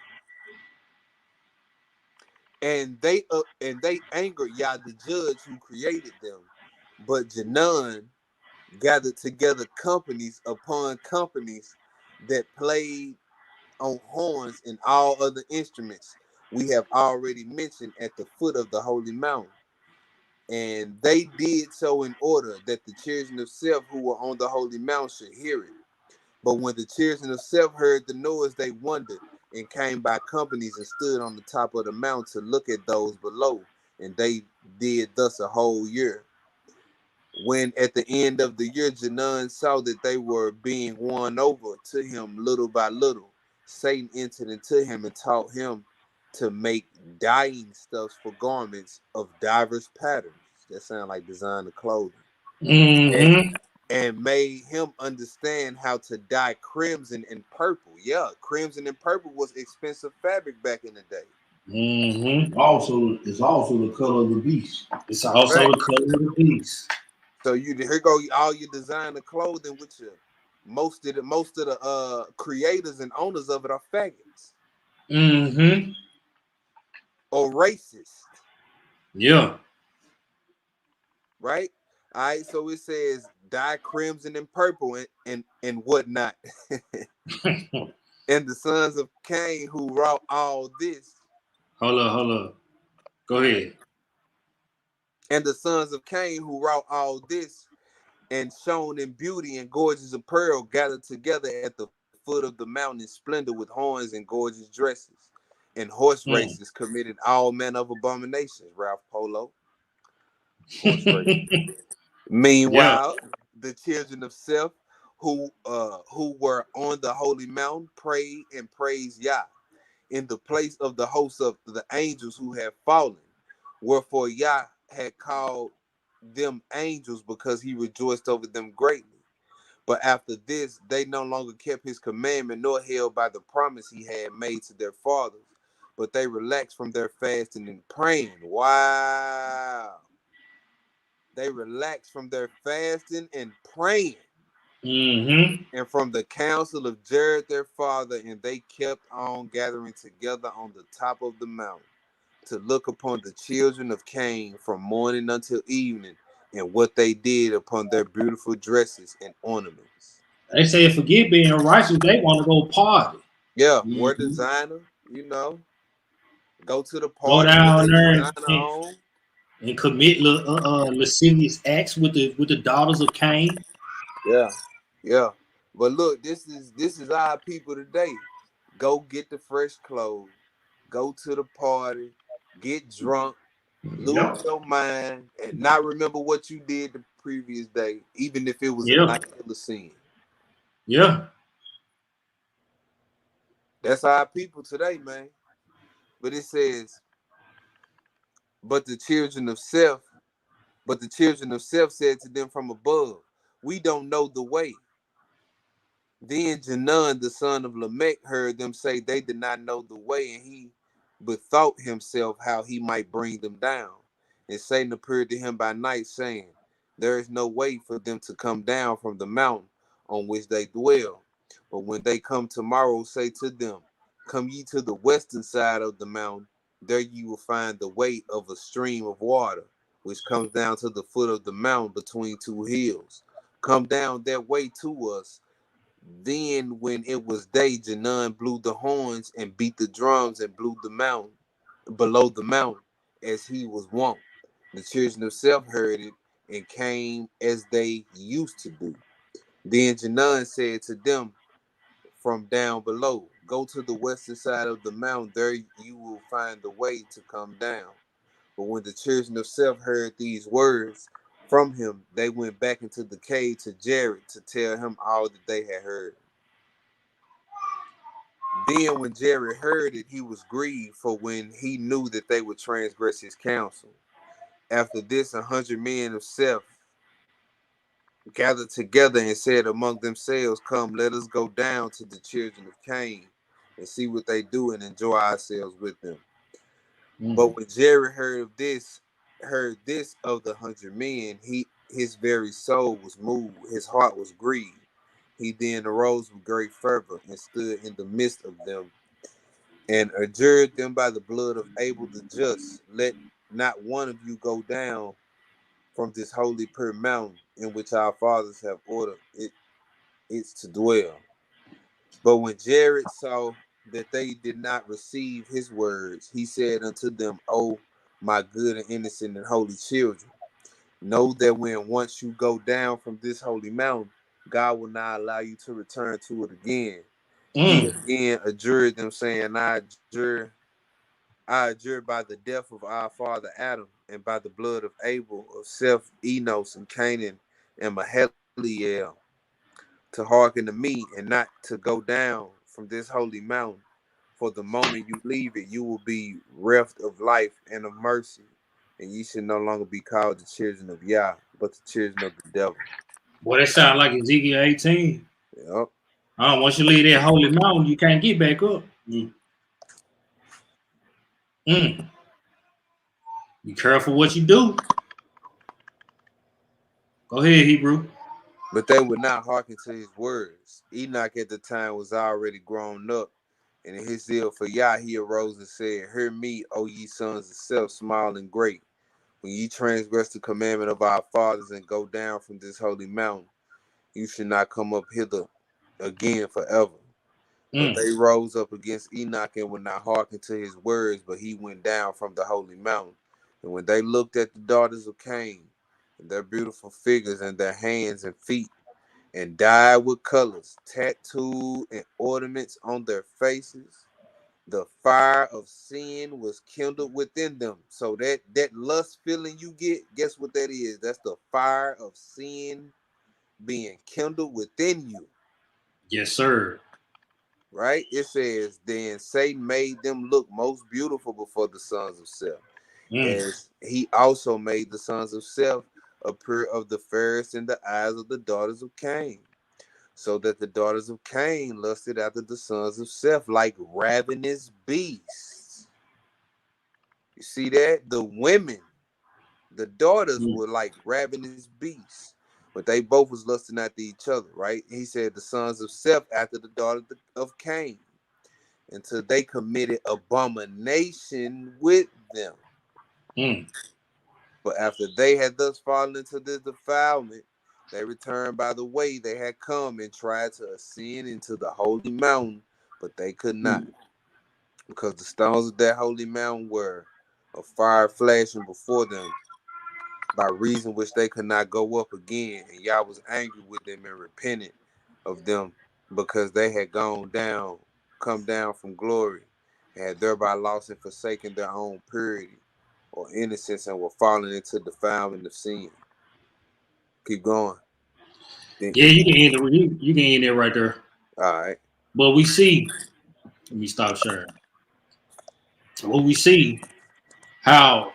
And they angered Yah the judge who created them. But Janun gathered together companies upon companies that played on horns and all other instruments we have already mentioned at the foot of the holy mountain. And they did so in order that the children of Seth who were on the holy mountain should hear it. But when the children of Seth heard the noise, they wondered and came by companies and stood on the top of the mountain to look at those below. And they did thus a whole year. When at the end of the year, Janun saw that they were being won over to him little by little, Satan entered into him and taught him to make dyeing stuffs for garments of diverse patterns. That sound like designer clothing. Mm-hmm. And made him understand how to dye crimson and purple. Yeah, crimson and purple was expensive fabric back in the day. Mm-hmm. It's also the color of the beast. It's also Right. the color of the beast. So here go all your designer clothing with you. Most of the creators and owners of it are faggots Mm-hmm. or racist, Yeah. right? All right, so it says dye crimson and purple and whatnot. And the sons of Cain who wrought all this. Hold up. Go ahead. And the sons of Cain who wrought all this and shone in beauty and gorgeous apparel gathered together at the foot of the mountain in splendor with horns and gorgeous dresses. And horse races committed all manner of abominations, Ralph Polo. Horse races. Yeah. Meanwhile, the children of Seth who were on the holy mountain prayed and praised Yah in the place of the hosts of the angels who had fallen. Wherefore Yah had called them angels because he rejoiced over them greatly. But after this, they no longer kept his commandment nor held by the promise he had made to their fathers, but they relaxed from their fasting and praying. Wow. They relaxed from their fasting and praying. Mm-hmm. And from the counsel of Jared their father, and they kept on gathering together on the top of the mountain to look upon the children of Cain from morning until evening, and what they did upon their beautiful dresses and ornaments. They say forget being righteous, they want to go party. Yeah, wear Mm-hmm. designer, go to the Go party with down their there designer on. and commit lascivious acts with the daughters of Cain. Yeah, yeah. But look, this is our people today. Go get the fresh clothes, go to the party, get drunk, lose Yep. your mind, and not remember what you did the previous day, even if it was a Yeah. night full of sin. Yeah. That's our people today, man. But it says, but the children of Seth, but the children of Seth said to them from above, we don't know the way. Then Janun, the son of Lamech, heard them say they did not know the way, and he bethought himself how he might bring them down. And Satan appeared to him by night, saying, there is no way for them to come down from the mountain on which they dwell. But when they come tomorrow, say to them, come ye to the western side of the mountain, there you will find the way of a stream of water, which comes down to the foot of the mountain between two hills. Come down that way to us. Then, when it was day, Janun blew the horns and beat the drums and blew the mountain below the mountain, as he was wont. The children of Seth heard it and came as they used to do. Then Janun said to them from down below, go to the western side of the mountain, there you will find the way to come down. But when the children of Seth heard these words from him, they went back into the cave to Jared to tell him all that they had heard. Then when Jerry heard it, he was grieved, for when he knew that they would transgress his counsel. After this, 100 men of Seth gathered together and said among themselves, come, let us go down to the children of Cain and see what they do and enjoy ourselves with them. But when Jerry heard this of the 100 men, his very soul was moved, his heart was grieved. He then arose with great fervor and stood in the midst of them and adjured them by the blood of Abel the just, let not one of you go down from this holy pure mountain in which our fathers have ordered it's to dwell. But when Jared saw that they did not receive his words, he said unto them, O my good and innocent and holy children, know that when once you go down from this holy mountain, God will not allow you to return to it again. He again adjured them, saying, I adjure by the death of our father Adam, and by the blood of Abel, of Seth, Enos, and Canaan, and Mahaliel, to hearken to me, and not to go down from this holy mountain. For the moment you leave it, you will be reft of life and of mercy, and ye should no longer be called the children of Yah, but the children of the devil. Boy, that sound like Ezekiel 18. Yep. Once you leave that holy mountain, you can't get back up. Be careful what you do. Go ahead, Hebrew. But they would not hearken to his words. Enoch at the time was already grown up, and in his zeal for Yah he arose and said, Hear me, O ye sons of Seth, small and great. When ye transgress the commandment of our fathers and go down from this holy mountain, you should not come up hither again forever. But they rose up against Enoch and would not hearken to his words, but he went down from the holy mountain. And when they looked at the daughters of Cain, and their beautiful figures and their hands and feet, and dyed with colors, tattooed and ornaments on their faces, the fire of sin was kindled within them. So that lust feeling you get, guess what that is? That's the fire of sin being kindled within you. Yes, sir. Right? It says, then Satan made them look most beautiful before the sons of Seth. As he also made the sons of Seth appear of the fairest in the eyes of the daughters of Cain. So that the daughters of Cain lusted after the sons of Seth like ravenous beasts. You see that? The women, the daughters were like ravenous beasts. But they both was lusting after each other, right? He said the sons of Seth after the daughter of Cain, until they committed abomination with them. But after they had thus fallen into this defilement, they returned by the way they had come and tried to ascend into the holy mountain, but they could not, because the stones of that holy mountain were of fire flashing before them, by reason which they could not go up again. And Yah was angry with them and repented of them, because they had come down from glory, and had thereby lost and forsaken their own purity or innocence, and were falling into defilement of sin. Keep going. Yeah, you can end it right there. All right. But we see, let me stop sharing. Well, we see how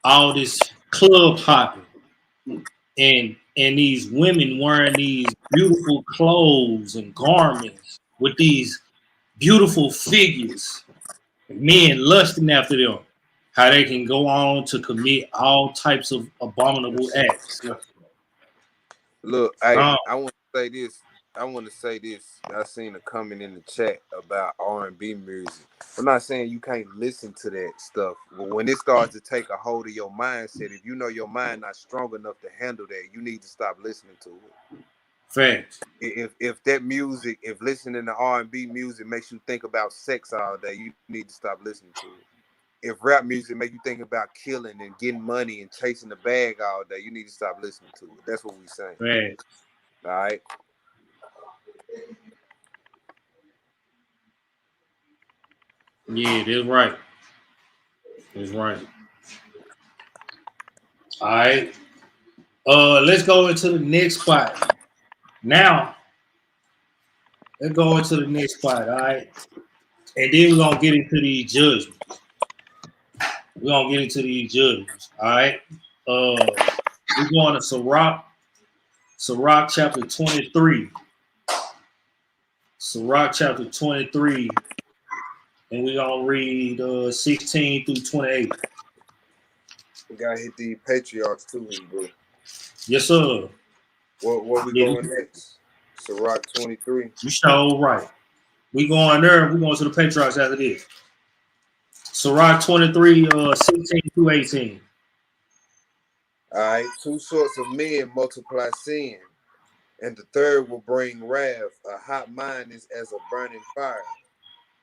all this club hopping and these women wearing these beautiful clothes and garments with these beautiful figures, men lusting after them, how they can go on to commit all types of abominable acts. Look, I want to say this. I seen a comment in the chat about R&B music. I'm not saying you can't listen to that stuff, but when it starts to take a hold of your mindset, if you know your mind not strong enough to handle that, you need to stop listening to it. Facts. If that music, if listening to R&B music makes you think about sex all day, you need to stop listening to it. If rap music make you think about killing and getting money and chasing the bag all day, you need to stop listening to it. That's what we saying. Facts. All right. Yeah, that's right. That's right. All right. Let's go into the next spot. Now, let's go into the next spot, all right? And then we're gonna get into these judgments. All right? We're going to Sirach chapter 23. Sirach chapter 23, and we're gonna read 16 through 28. We gotta hit the patriarchs too, bro. Yes, sir. What we going next? Sirach 23. You sure right. We going there. We going to the patriarchs after this. Sirach 23, 16 through 18. All right. Two sorts of men multiply sin, and the third will bring wrath. A hot mind is as a burning fire.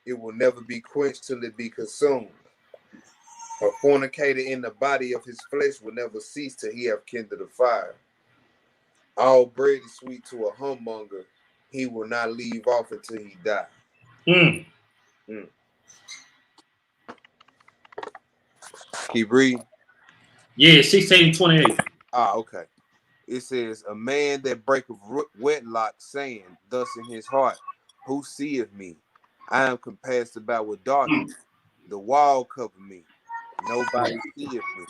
It will never be quenched till it be consumed. A fornicator in the body of his flesh will never cease till he have kindled a fire. All bread is sweet to a hummonger. He will not leave off until he die. Mm. Keep reading. Yeah, 16:28. Ah, okay. It says, a man that breaketh wedlock, saying thus in his heart, who seeth me? I am compassed about with darkness. The wall cover me. Nobody seeth me.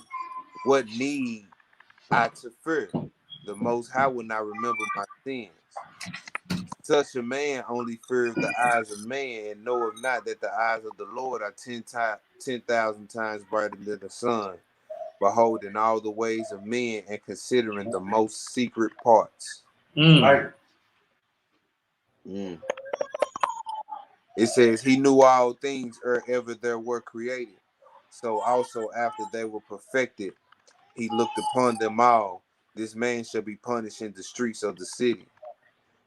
What need I to fear? The Most High will not remember my sins. Such a man only feareth the eyes of man, and knoweth not that the eyes of the Lord are 10,000 times brighter than the sun, beholding all the ways of men and considering the most secret parts. Right. Mm. It says, he knew all things ere ever there were created. So also after they were perfected, he looked upon them all. This man shall be punished in the streets of the city.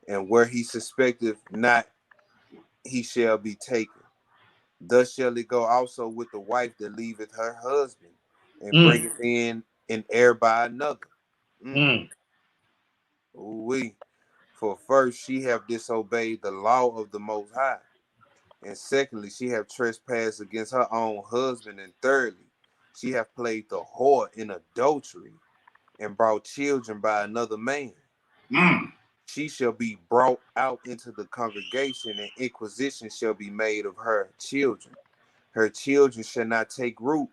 And where he suspecteth not, he shall be taken. Thus shall it go also with the wife that leaveth her husband and bringeth in an heir by another. Ooh-wee. For first she have disobeyed the law of the Most High, and secondly she have trespassed against her own husband, and thirdly she have played the whore in adultery and brought children by another man. She shall be brought out into the congregation, and inquisition shall be made of her children. Her children shall not take root.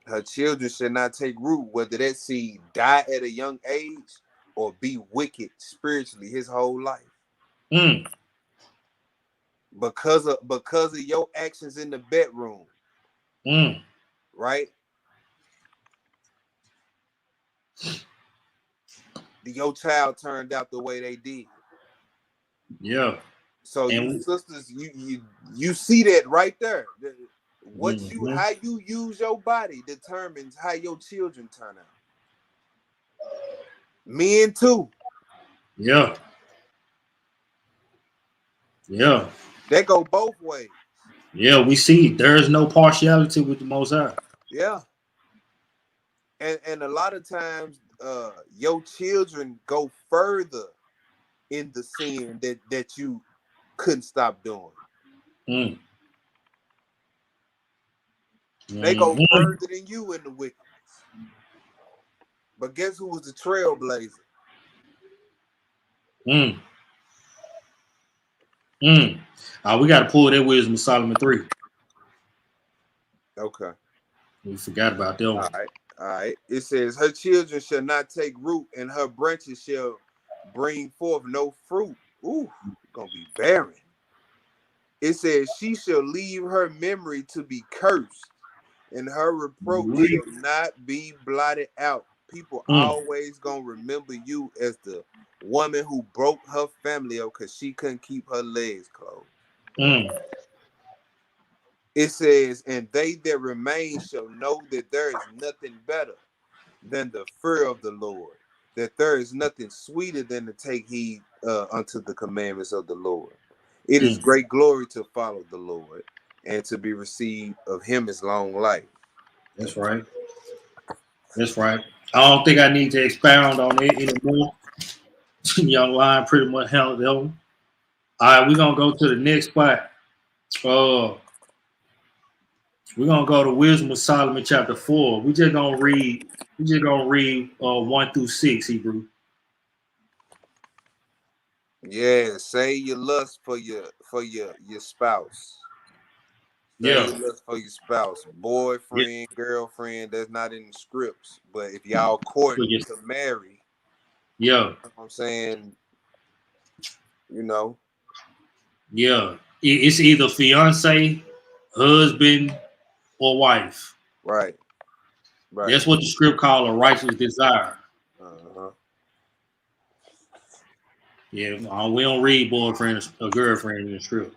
Her children shall not take root, whether that seed die at a young age or be wicked spiritually his whole life. Because of your actions in the bedroom. Right? Your child turned out the way they did. Yeah. So you sisters, you see that right there. How you use your body determines how your children turn out. Men too. Yeah. Yeah. They go both ways. Yeah, we see there is no partiality with the Most High. Yeah. And a lot of times your children go further in the sin that you couldn't stop doing. They go further than you in the wickedness. But guess who was the trailblazer? We got to pull that Wisdom of Solomon 3. Okay. We forgot about that one. All right. It says, her children shall not take root, and her branches shall bring forth no fruit. Ooh, gonna be barren. It says, she shall leave her memory to be cursed, and her reproach shall not be blotted out. People always gonna remember you as the woman who broke her family up because she couldn't keep her legs closed. It says, and they that remain shall know that there is nothing better than the fear of the Lord, that there is nothing sweeter than to take heed unto the commandments of the Lord. It is great glory to follow the Lord, and to be received of him is long life. That's right. That's right. I don't think I need to expound on it anymore. Young Lion pretty much handled that one. All right, we're gonna go to the next spot. We're gonna go to Wisdom of Solomon chapter 4. We're just gonna read 1 through 6, Hebrew. Yeah, say your lust for your spouse. Say your lust for your spouse, boyfriend, girlfriend. That's not in the scripts, but if y'all courting to marry, you know what I'm saying, it's either fiance, husband, or wife. Right. That's what the script called a righteous desire. Yeah, we don't read boyfriend or girlfriend in the script.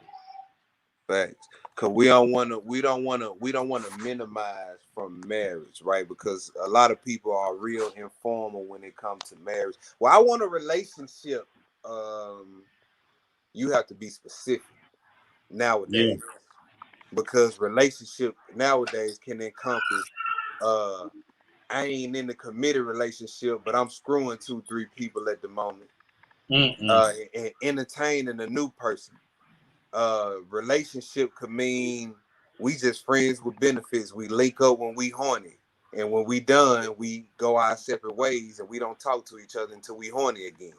Facts. Cause we don't want to minimize from marriage, right? Because a lot of people are real informal when it comes to marriage. Well, I want a relationship. You have to be specific nowadays, because relationship nowadays can encompass. I ain't in a committed relationship, but I'm screwing 2-3 people at the moment, and entertaining a new person. Relationship could mean we just friends with benefits. We link up when we horny, and when we done, we go our separate ways, and we don't talk to each other until we horny again.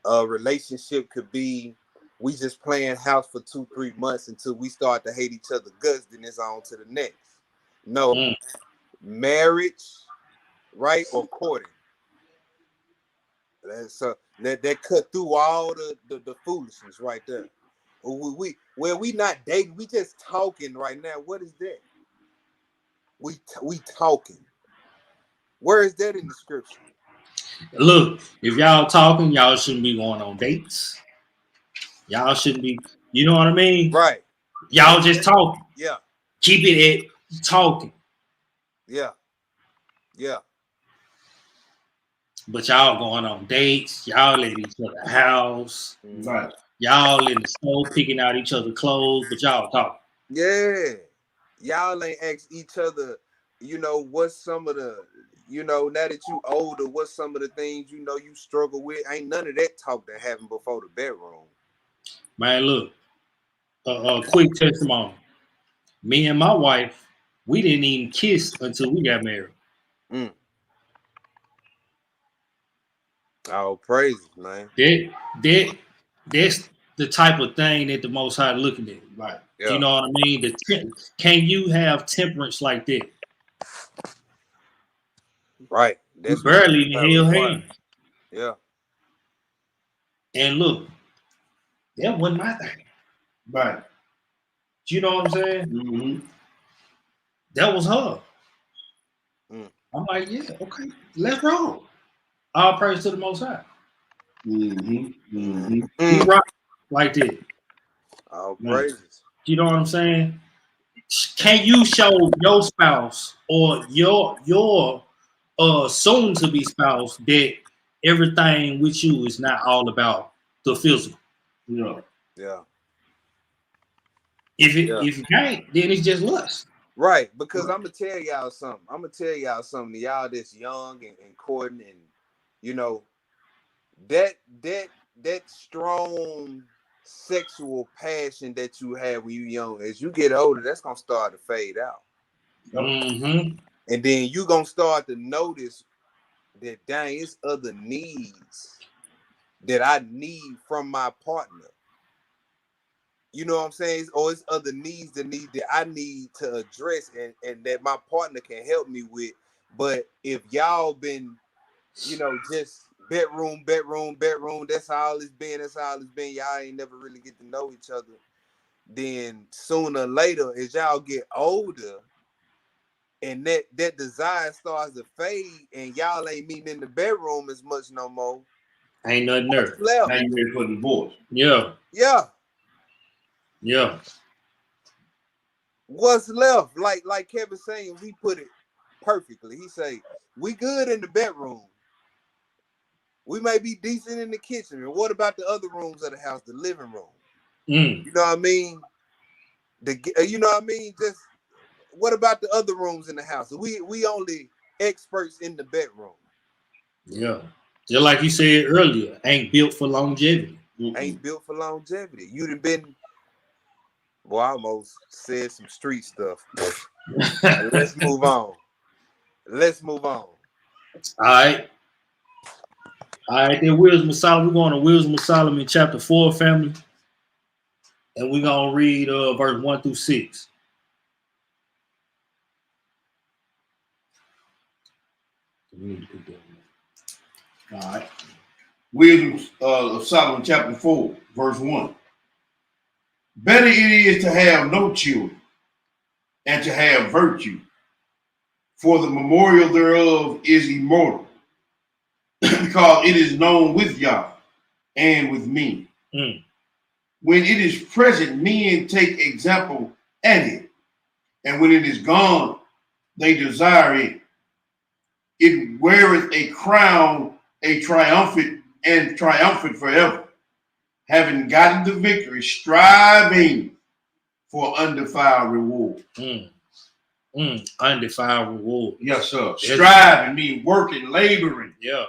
A relationship could be we just playing house for 2-3 months until we start to hate each other guts. Then it's on to the next. No, marriage, right, or courting. That cut through all the foolishness right there. We not dating, we just talking right now. What is that? We talking. Where is that in the scripture? Look, if y'all talking, y'all shouldn't be going on dates. Y'all shouldn't be, you know what I mean? Right. Y'all just talking. Yeah. Keep it at talking. Yeah. But y'all going on dates. Y'all at each other's house. Right. Y'all in the store picking out each other's clothes, but y'all talking. Yeah. Y'all ain't ask each other, what's some of the, now that you older, what's some of the things you struggle with? Ain't none of that talk that happened before the bedroom. Man, look, a quick testimony. Me and my wife, we didn't even kiss until we got married. Oh, praises, man. That's the type of thing that the Most High looking at. Like, Yeah. you know what I mean? Can you have temperance like that? Right. You barely even held hands. Yeah. And look, that wasn't my thing. Right. Do you know what I'm saying? Mm-hmm. That was her. I'm like, yeah, okay, let's roll. All praise to the Most High. Mm-hmm. Mm-hmm. He rock like that. All praises. You know what I'm saying? Can you show your spouse or your soon to be spouse that everything with you is not all about the physical? Yeah. Yeah. If you can't, then it's just lust. Right, because I'm gonna tell y'all something. To y'all that's young and courting, and that strong sexual passion that you have when you're young, as you get older, that's gonna start to fade out. Mm-hmm. And then you gonna start to notice that dang, it's other needs that I need from my partner. You know what I'm saying? Or it's other needs that I need to address and that my partner can help me with. But if y'all been, just bedroom, that's all it's been. Y'all ain't never really get to know each other. Then sooner or later, as y'all get older, and that desire starts to fade, and y'all ain't meeting in the bedroom as much no more. Ain't nothing there. Left. Now you ready for divorce? Yeah. What's left? Like Kevin saying, he put it perfectly. He say, we good in the bedroom. We may be decent in the kitchen. And what about the other rooms of the house, the living room? You know what I mean? Just what about the other rooms in the house? We only experts in the bedroom. Yeah. Just like you said earlier, ain't built for longevity. Ain't built for longevity. You'd have been, well, I almost said some street stuff. Let's move on. All right. Then Wisdom of Solomon. We're going to Wisdom of Solomon chapter 4, family. And we're going to read verse 1 through 6. All right. Wisdom of Solomon chapter 4, verse 1. Better it is to have no children and to have virtue, for the memorial thereof is immortal, because it is known with Yah and with me. When it is present, men take example at it, and when it is gone, they desire it. It weareth a crown, a triumphant forever, having gotten the victory, striving for undefiled reward. Undefiled reward. Yes, sir. Striving means working, laboring. Yeah.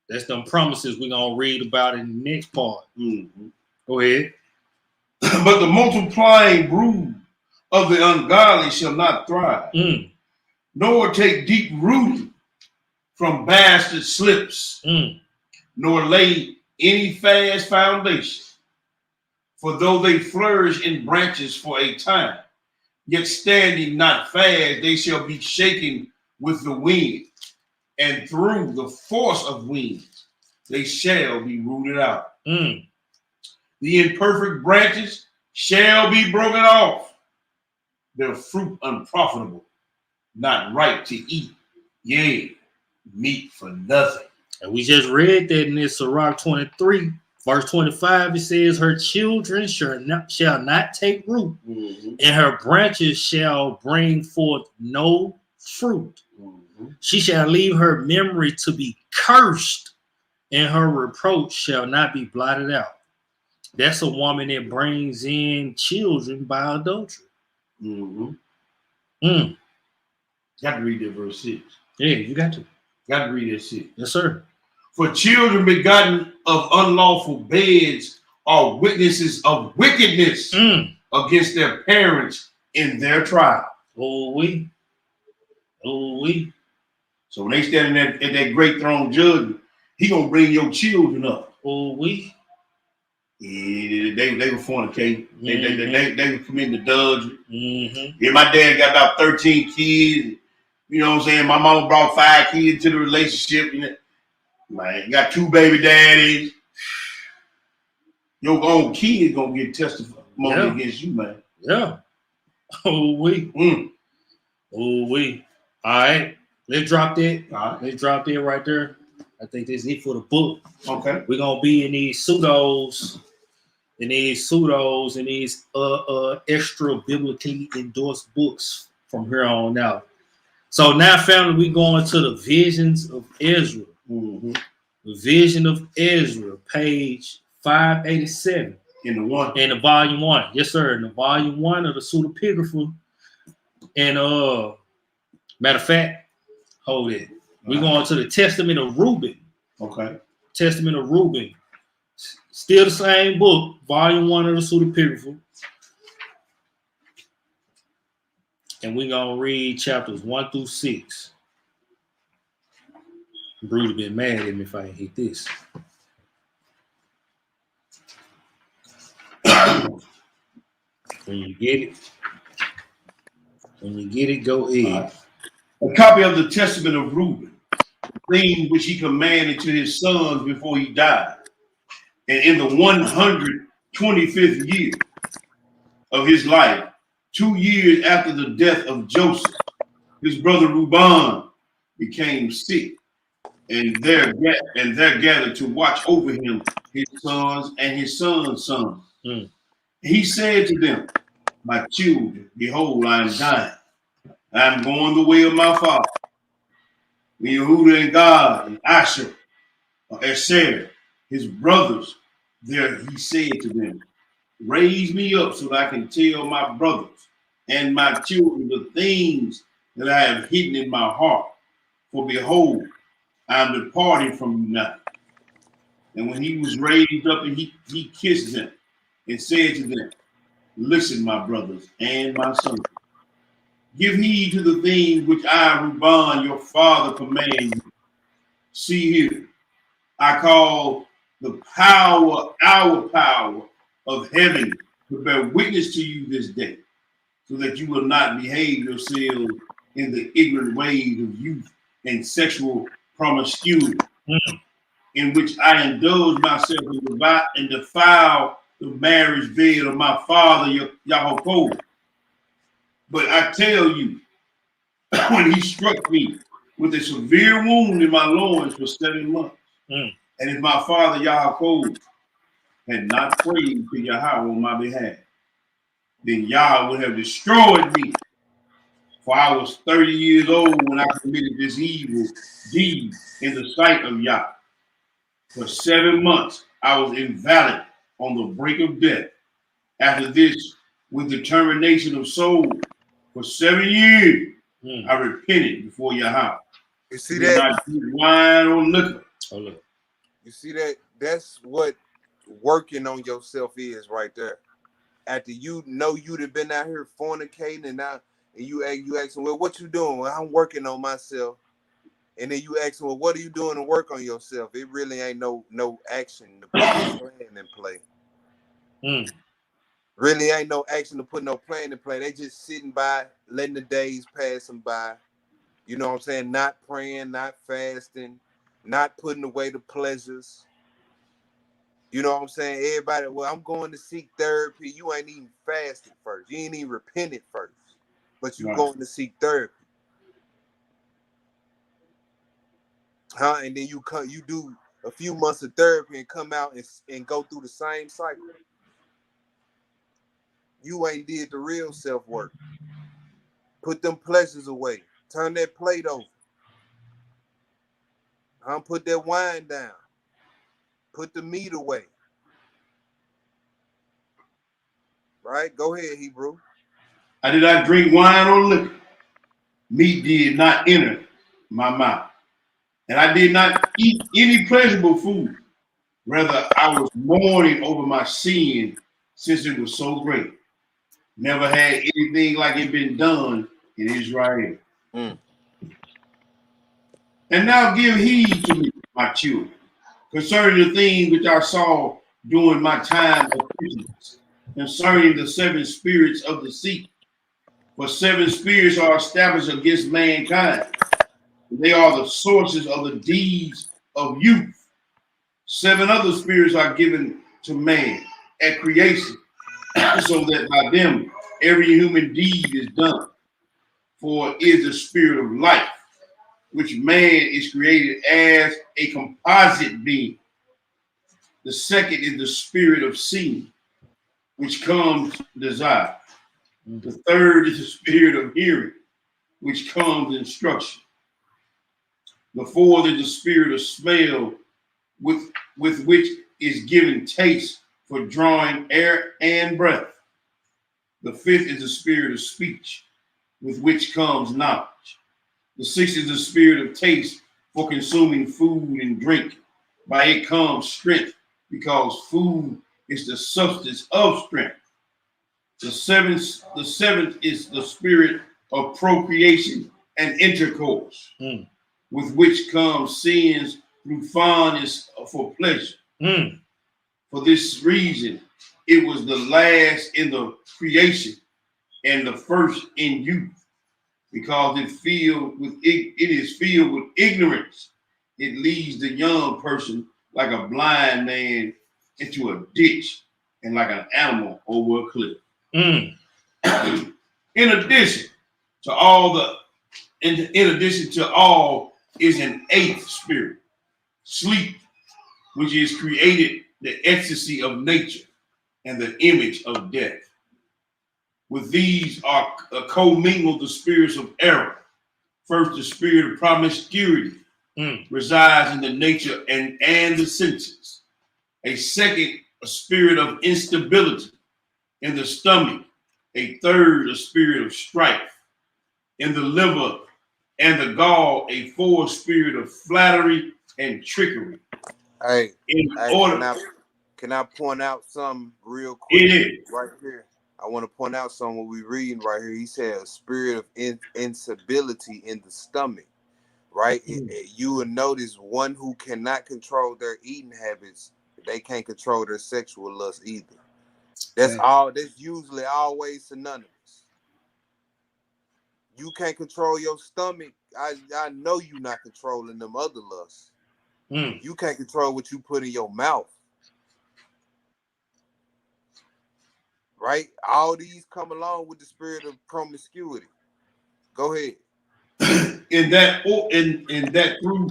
That's them promises we're going to read about in the next part. Go ahead. But the multiplying brood of the ungodly shall not thrive, nor take deep rooting from bastard slips, nor lay any fast foundation. For though they flourish in branches for a time, yet standing not fast, they shall be shaken with the wind, and through the force of winds they shall be rooted out. The imperfect branches shall be broken off, their fruit unprofitable, not right to eat, yea, meat for nothing. And we just read that in this Sirach 23, verse 25. It says, her children shall not take root, and her branches shall bring forth no fruit. She shall leave her memory to be cursed, and her reproach shall not be blotted out. That's a woman that brings in children by adultery. Got to read that verse 6. Yeah, you got to. Got to read that 6. Yes, sir. For children begotten of unlawful beds are witnesses of wickedness against their parents in their trial. Oh, So when they stand at that great throne judgment, he gonna bring your children up. Yeah, they were fornicating. They were committing adultery. Yeah, my dad got about 13 kids. You know what I'm saying? My mama brought 5 kids to the relationship. You know, man, got 2 baby daddies. Your own kid gonna get testimony against you, man. Yeah. All right. Let's drop that. Let's drop that right there. I think that's it for the book. Okay. We're gonna be in these pseudos, and these extra biblically endorsed books from here on out. So now, family, we going to the visions of Ezra. The vision of Ezra, page 587. In the volume 1. Yes, sir. In the volume 1 of the pseudepigrapha. And matter of fact, hold it. We're going to the Testament of Reuben. Okay. Testament of Reuben. Still the same book, volume 1 of the pseudepigrapha. And we're going to read chapters 1 through 6. Bruce would been mad at me if I didn't hit this. When you get it, go ahead. A copy of the Testament of Reuben, thing which he commanded to his sons before he died, and in the 125th year of his life, 2 years after the death of Joseph, his brother Reuben became sick, and there gathered to watch over him his sons and his sons' sons. He said to them, my children, behold, I am dying. I am going the way of my father. Yehuda and God and Asher, Esher, his brothers, there he said to them, raise me up so that I can tell my brothers and my children the things that I have hidden in my heart. For behold, I am departing from you now. And when he was raised up, and he kissed them and said to them, listen, my brothers and my sons, give heed to the things which I, Reuben, your father, command you. See here, I call the power, our power of heaven to bear witness to you this day, so that you will not behave yourselves in the ignorant ways of youth and sexual promiscuity, in which I indulge myself and defile the marriage bed of my father, Yaakov. But I tell you, when he struck me with a severe wound in my loins for 7 months, and if my father Yaakov had not prayed to Yahweh on my behalf, then Yah would have destroyed me. For I was 30 years old when I committed this evil deed in the sight of Yah. For 7 months I was invalid on the brink of death. After this, with determination of soul, for 7 years I repented before Yahweh. You see that? Not drink wine or liquor. Oh, look. You see that? That's what working on yourself is right there. after you know you'd have been out here fornicating and now and you ask them, well, what you doing? Well, I'm working on myself. And then you ask them, well, what are you doing to work on yourself? It really ain't no action to put no plan in play. Really ain't no action to put no plan in play. They just sitting by, letting the days pass them by. You know what I'm saying? Not praying, not fasting, not putting away the pleasures. You know what I'm saying? Everybody, well, I'm going to seek therapy. You ain't even fasted first. You ain't even repented first. But you going to seek therapy. Huh? And then you do a few months of therapy and come out and go through the same cycle. You ain't did the real self-work. Put them pleasures away. Turn that plate over. Put that wine down. Put the meat away. Right? Go ahead, Hebrew. I did not drink wine or liquor. Meat did not enter my mouth. And I did not eat any pleasurable food. Rather, I was mourning over my sin since it was so great. Never had anything like it been done in Israel. And now give heed to me, my children, concerning the things which I saw during my time of prisoners, concerning the 7 spirits of the sea. For 7 spirits are established against mankind. They are the sources of the deeds of youth. 7 other spirits are given to man at creation, so that by them every human deed is done. For it is the spirit of life, which man is created as a composite being. The second is the spirit of seeing, which comes desire. The third is the spirit of hearing, which comes instruction. The fourth is the spirit of smell, with which is given taste for drawing air and breath. The fifth is the spirit of speech, with which comes knowledge. The sixth is the spirit of taste for consuming food and drink. By it comes strength, because food is the substance of strength. The seventh is the spirit of procreation and intercourse, with which comes sins through fondness for pleasure. For this reason, it was the last in the creation and the first in youth, because it is filled with ignorance. It leads the young person like a blind man into a ditch and like an animal over a cliff. In addition to all is an 8th spirit, sleep, which is created the ecstasy of nature and the image of death. With these are commingled the spirits of error. First, the spirit of promiscuity resides in the nature and the senses. A second, a spirit of instability in the stomach. A third, a spirit of strife in the liver and the gall. A fourth, spirit of flattery and trickery. Hey, can I point out something real quick right here? I want to point out something what we're reading right here. He said a spirit of instability in the stomach, right? You will notice one who cannot control their eating habits, they can't control their sexual lust either. That's usually always synonymous. You can't control your stomach. I know you're not controlling them other lusts. You can't control what you put in your mouth. Right? All these come along with the spirit of promiscuity. Go ahead. In that through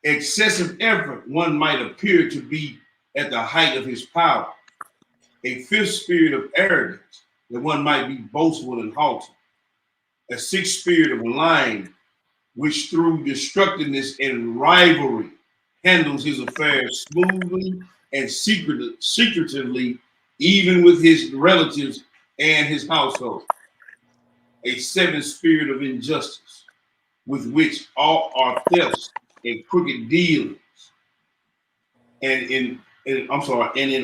excessive effort, one might appear to be at the height of his power. A 5th spirit of arrogance, that one might be boastful and haughty. A 6th spirit of lying, which through destructiveness and rivalry handles his affairs smoothly and secretively, even with his relatives and his household. A 7th spirit of injustice, with which all are thefts and crooked dealings. And in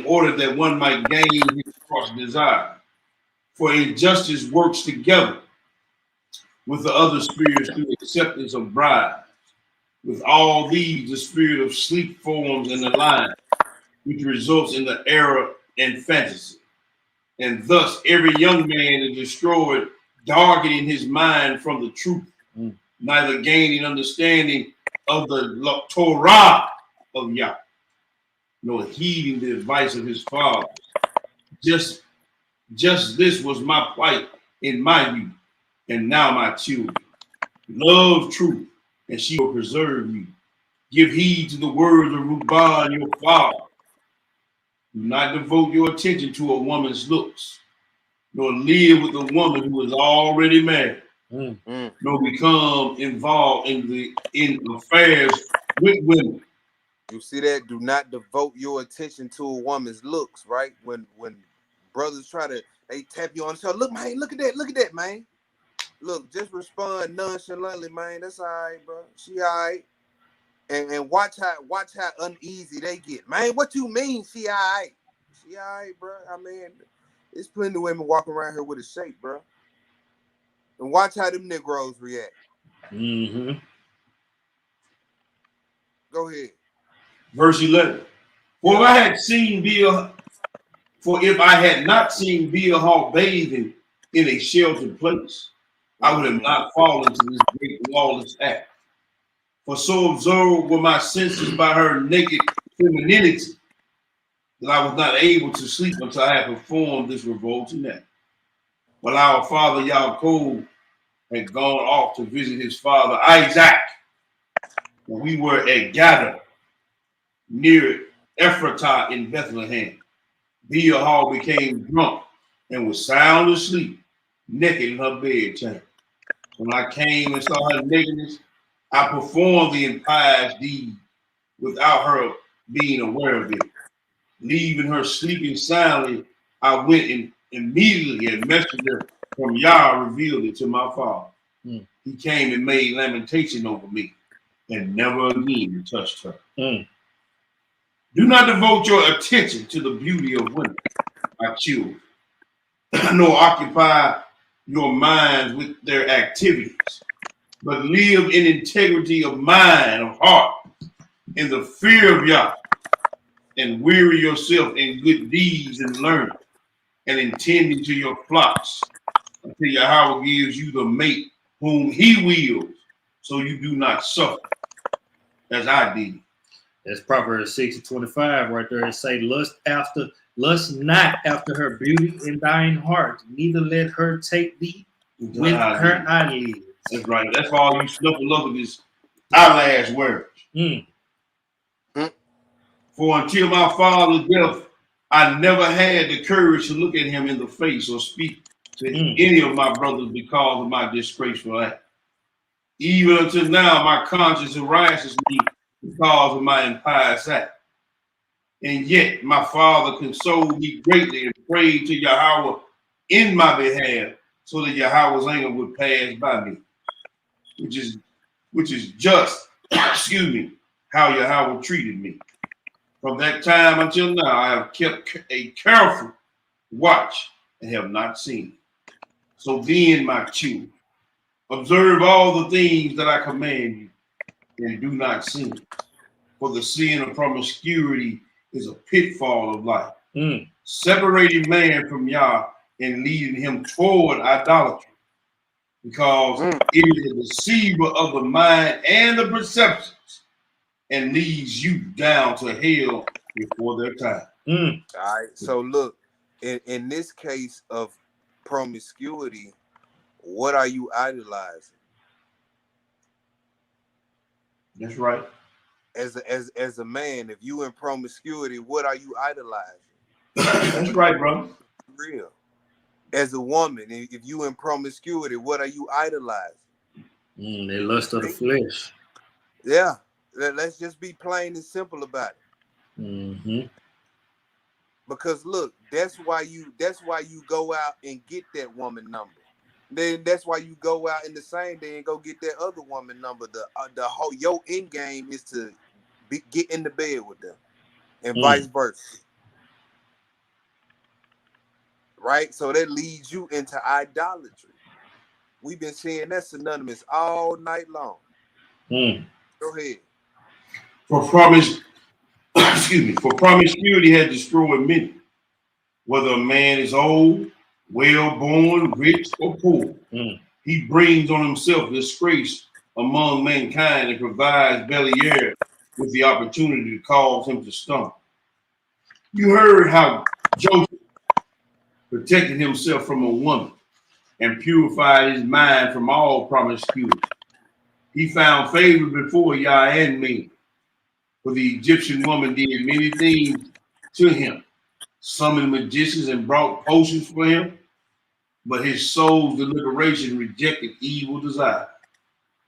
order that one might gain his heart's desire. For injustice works together with the other spirits through acceptance of bribes. With all these, the spirit of sleep forms in the line, which results in the error and fantasy. And thus, every young man is destroyed, darkening his mind from the truth, neither gaining understanding of the Torah of Yah, nor heeding the advice of his fathers. Just this was my plight in my youth, and now my children. Love truth, and she will preserve you. Give heed to the words of Ruban, your father. Do not devote your attention to a woman's looks, nor live with a woman who is already married, nor become involved in affairs with women. You see that? Do not devote your attention to a woman's looks, right? When brothers they tap you on the shoulder. Look, man, look at that, man. Look, just respond nonchalantly, man. That's all right, bro. She all right. And watch how uneasy they get. Man, what you mean she all right? She all right, bro. I mean, there's plenty of women walking around here with a shape, bro. And watch how them Negroes react. Mm-hmm. Go ahead. Verse 11. For if I had not seen Bilhah bathing in a sheltered place, I would have not fallen to this great lawless act. For so absorbed were my senses by her naked femininity that I was not able to sleep until I had performed this revolting act. While our father Yaakov had gone off to visit his father Isaac, and we were at Gadar, near Ephratah in Bethlehem. Bilhah became drunk and was sound asleep, naked in her bed chamber. When I came and saw her nakedness, I performed the impious deed without her being aware of it. Leaving her sleeping soundly, I went and immediately a messenger from Yah revealed it to my father. He came and made lamentation over me and never again touched her. Do not devote your attention to the beauty of women, my children, nor occupy your minds with their activities, but live in integrity of mind, of heart, in the fear of Yah, and weary yourself in good deeds and learning, and intending to your flocks, until Yahweh gives you the mate whom he wills, so you do not suffer, as I did. That's Proverbs 6:25 right there. It say, lust not after her beauty in thine heart, neither let her take thee with her eyelids. That's right. That's all you snuffle up with this eyelash words. For until my father's death, I never had the courage to look at him in the face or speak to any of my brothers because of my disgraceful act. Even until now, my conscience harasses me because of my impious act. And yet my father consoled me greatly and prayed to Yahweh in my behalf, so that Yahweh's anger would pass by me, which is just, excuse me, how Yahweh treated me. From that time until now, I have kept a careful watch and have not seen. So then, my children, observe all the things that I command you, and do not sin. For the sin of promiscuity is a pitfall of life, separating man from Yah and leading him toward idolatry, because it is a deceiver of the mind and the perceptions, and leads you down to hell before their time. All right. So look, in this case of promiscuity, what are you idolizing? That's right. As a man, if you in promiscuity, what are you idolizing? That's right, brother. Real. As a woman, if you in promiscuity, what are you idolizing? They lust of the flesh. Yeah. Let's just be plain and simple about it. Because look, that's why you go out and get that woman number. Then that's why you go out in the same day and go get that other woman number. The whole your end game is to get in the bed with them, and vice versa. right? So that leads you into idolatry. We've been seeing that synonymous all night long. Mm. Go ahead. For promiscuity has destroyed many, whether a man is old, well-born, rich, or poor. Mm. He brings on himself disgrace among mankind and provides Beliar with the opportunity to cause him to stumble. You heard how Joseph protected himself from a woman and purified his mind from all promiscuity. He found favor before Yah and me, for the Egyptian woman did many things to him, summoned magicians and brought potions for him, but his soul's deliberation rejected evil desire.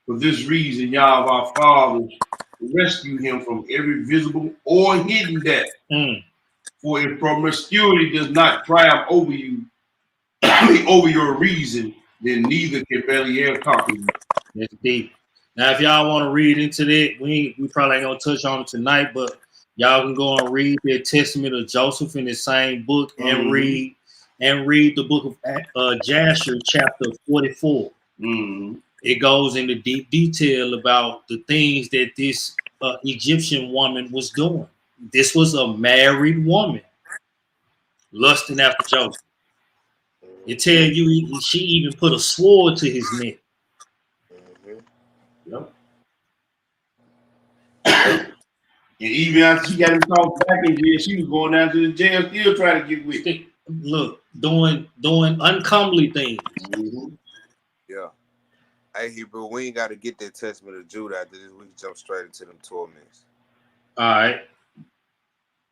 For this reason, Yah of our fathers rescued him from every visible or hidden death. Mm. For if promiscuity does not triumph over you, over your reason, then neither can Belial conquer you. That's deep. Now, if y'all want to read into that, we probably ain't gonna touch on it tonight, but y'all can go and read the Testament of Joseph in the same book and read the book of Jasher, chapter 44. It goes into deep detail about the things that this Egyptian woman was doing. This was a married woman lusting after Joseph. It tells you she even put a sword to his neck. Yep. And even after she got him called back in jail, she was going down to the jail still trying to get with him. Look, doing uncomely things. Yeah. Hey, Hebrew, we ain't got to get that Testament of Judah after this. We can jump straight into them torments. All right.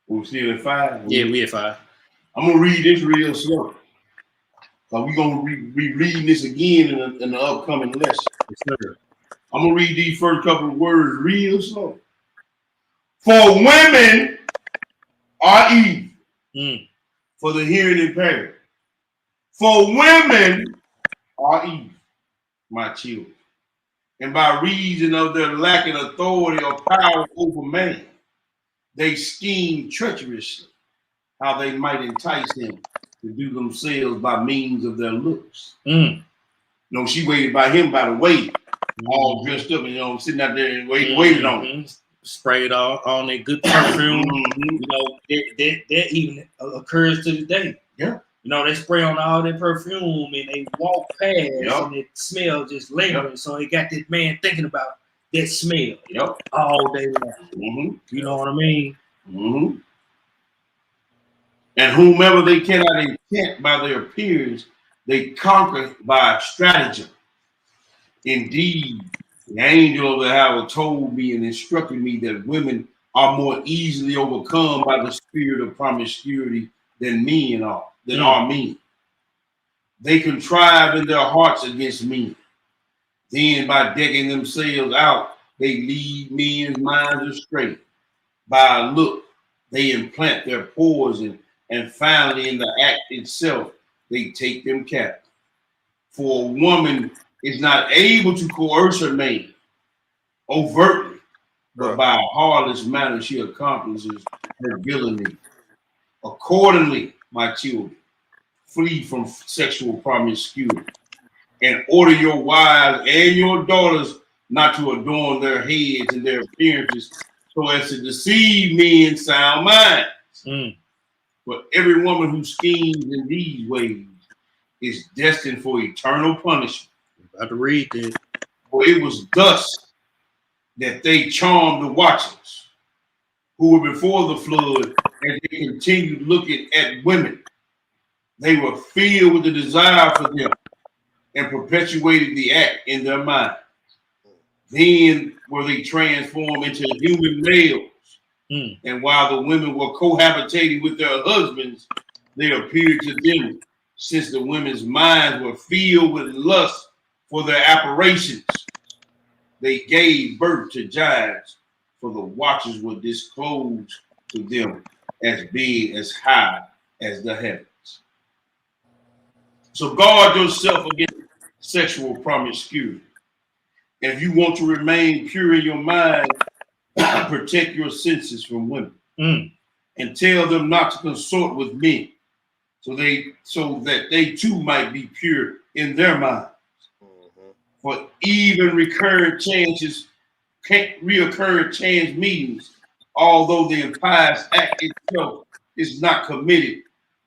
We're still at 5? Yeah, we at 5. I'm going to read this real slow. So we're going to be reading this again in the upcoming lesson. Yes, sir. I'm going to read these first couple of words real slow. For women are evil, for the hearing impaired. For women are evil, my children, and by reason of their lacking authority or power over man, they scheme treacherously how they might entice him to do themselves by means of their looks. No, she waited by him by the way, all dressed up, and sitting out there and waiting on him. Sprayed on a good perfume. That even occurs to this day. Yeah. They spray on all that perfume and they walk past and it smell just lingering. So it got this man thinking about that smell all day long. You know what I mean? And whomever they cannot intent by their appearance, they conquer by stratagem. Indeed, the angel of the hour told me and instructed me that women are more easily overcome by the spirit of promiscuity than men are. Men. They contrive in their hearts against men. Then, by decking themselves out, they lead men's minds astray. By a look, they implant their poison, and finally, in the act itself, they take them captive. For a woman is not able to coerce her man overtly, but by a heartless manner she accomplishes her villainy. Accordingly, my children, flee from sexual promiscuity and order your wives and your daughters not to adorn their heads and their appearances so as to deceive men's sound minds. But every woman who schemes in these ways is destined for eternal punishment. About to read this. For it was thus that they charmed the watchers who were before the flood, as they continued looking at women. They were filled with the desire for them and perpetuated the act in their minds. Then were they transformed into human males. And while the women were cohabitating with their husbands, they appeared to them, since the women's minds were filled with lust for their apparitions. They gave birth to giants, for the watchers were disclosed to them as being as high as the heavens. So guard yourself against sexual promiscuity. And if you want to remain pure in your mind, protect your senses from women. And tell them not to consort with men, so that they too might be pure in their mind. For even recurrent change meetings, although the impious act itself is not committed,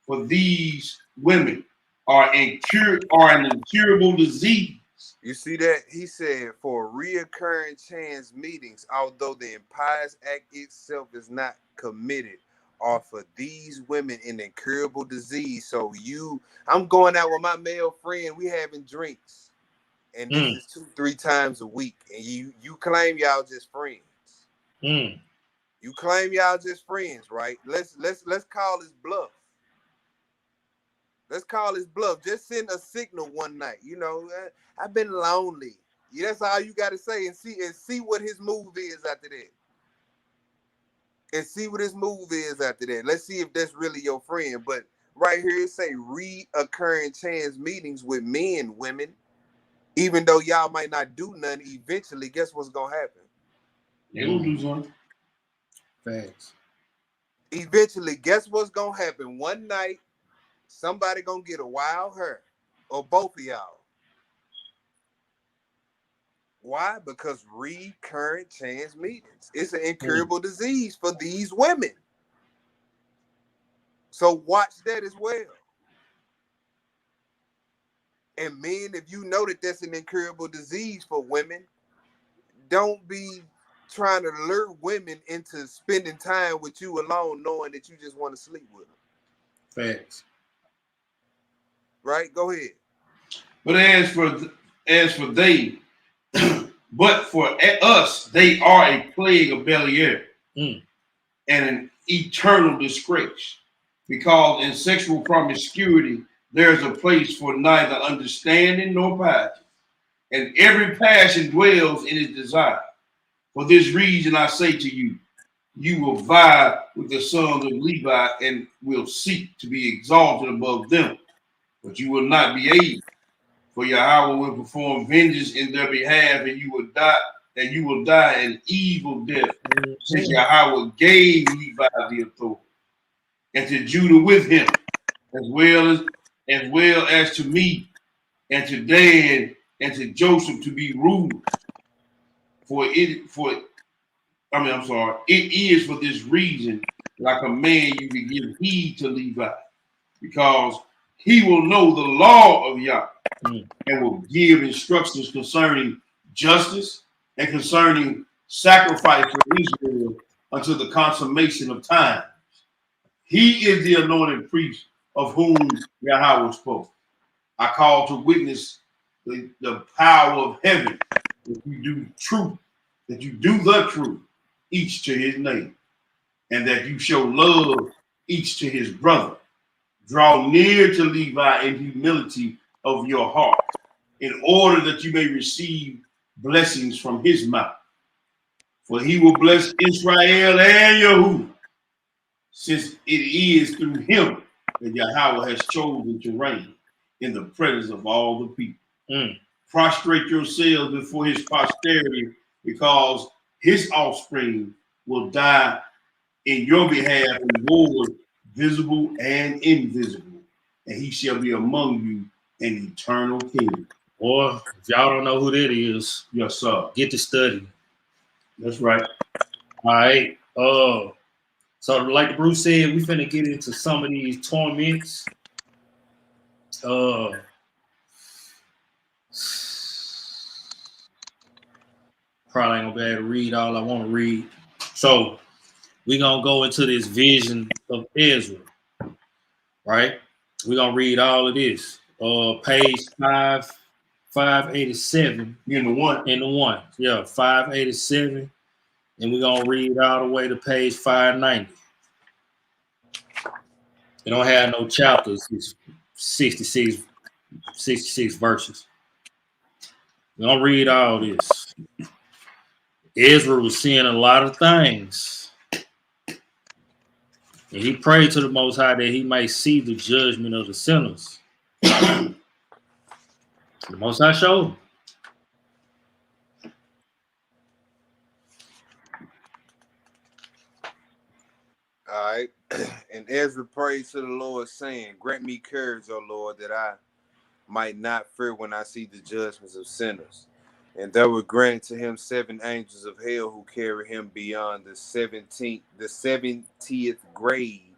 for these women are an incurable disease. You see that? He said for reoccurring chance meetings, although the impious act itself is not committed, are for these women an incurable disease. So I'm going out with my male friend, we having drinks. And this is 2-3 times a week. And you claim y'all just friends. You claim y'all just friends, right? Let's call his bluff. Let's call his bluff. Just send a signal one night. You know, I've been lonely. Yeah, that's all you got to say, and see what his move is after that. And see what his move is after that. Let's see if that's really your friend. But right here it say reoccurring chance meetings with men, women. Even though y'all might not do nothing, eventually, guess what's gonna happen? They will do something. Facts. Eventually, guess what's gonna happen? One night, somebody gonna get a wild hair, or both of y'all. Why? Because recurrent chance meetings. It's an incurable disease for these women. So watch that as well. And men, if you know that that's an incurable disease for women, don't be trying to lure women into spending time with you alone, knowing that you just want to sleep with them. Facts. Right? Go ahead. But as for they, but for us, they are a plague of Belial and an eternal disgrace. Because in sexual promiscuity, there is a place for neither understanding nor piety, and every passion dwells in its desire. For this reason, I say to you, you will vie with the sons of Levi and will seek to be exalted above them, but you will not be able. For Yahweh will perform vengeance in their behalf, and you will die an evil death, since Yahweh gave Levi the authority, and to Judah with him, as well as to me, and to Dan, and to Joseph to be rulers. It is for this reason that I command you to give heed to Levi, because he will know the law of Yah and will give instructions concerning justice and concerning sacrifice for Israel until the consummation of time. He is the anointed priest of whom Yahweh spoke. I call to witness the power of heaven that you do the truth, each to his neighbor, and that you show love each to his brother. Draw near to Levi in humility of your heart, in order that you may receive blessings from his mouth. For he will bless Israel and Yahuwah, since it is through him that Yahweh has chosen to reign in the presence of all the people. Prostrate yourselves before his posterity, because his offspring will die in your behalf in wars visible and invisible, and he shall be among you an eternal king. Or if y'all don't know who that is, Yes, sir. get to study. That's right. All right. So like Bruce said, we finna get into some of these torments. Probably ain't gonna be able to read all I want to read. So we're gonna go into this vision of Ezra, right? We're gonna read all of this. Page 587. In the one. Yeah, 587. And we're gonna read all the way to page 590. It don't have no chapters, it's 66 verses. We're gonna read all this. Ezra was seeing a lot of things. And he prayed to the Most High that he might see the judgment of the sinners. The Most High showed him. All right. And Ezra prayed to the Lord, saying, "Grant me courage, O Lord, that I might not fear when I see the judgments of sinners." And there were granted to him 7 angels of hell who carry him beyond the 70th grade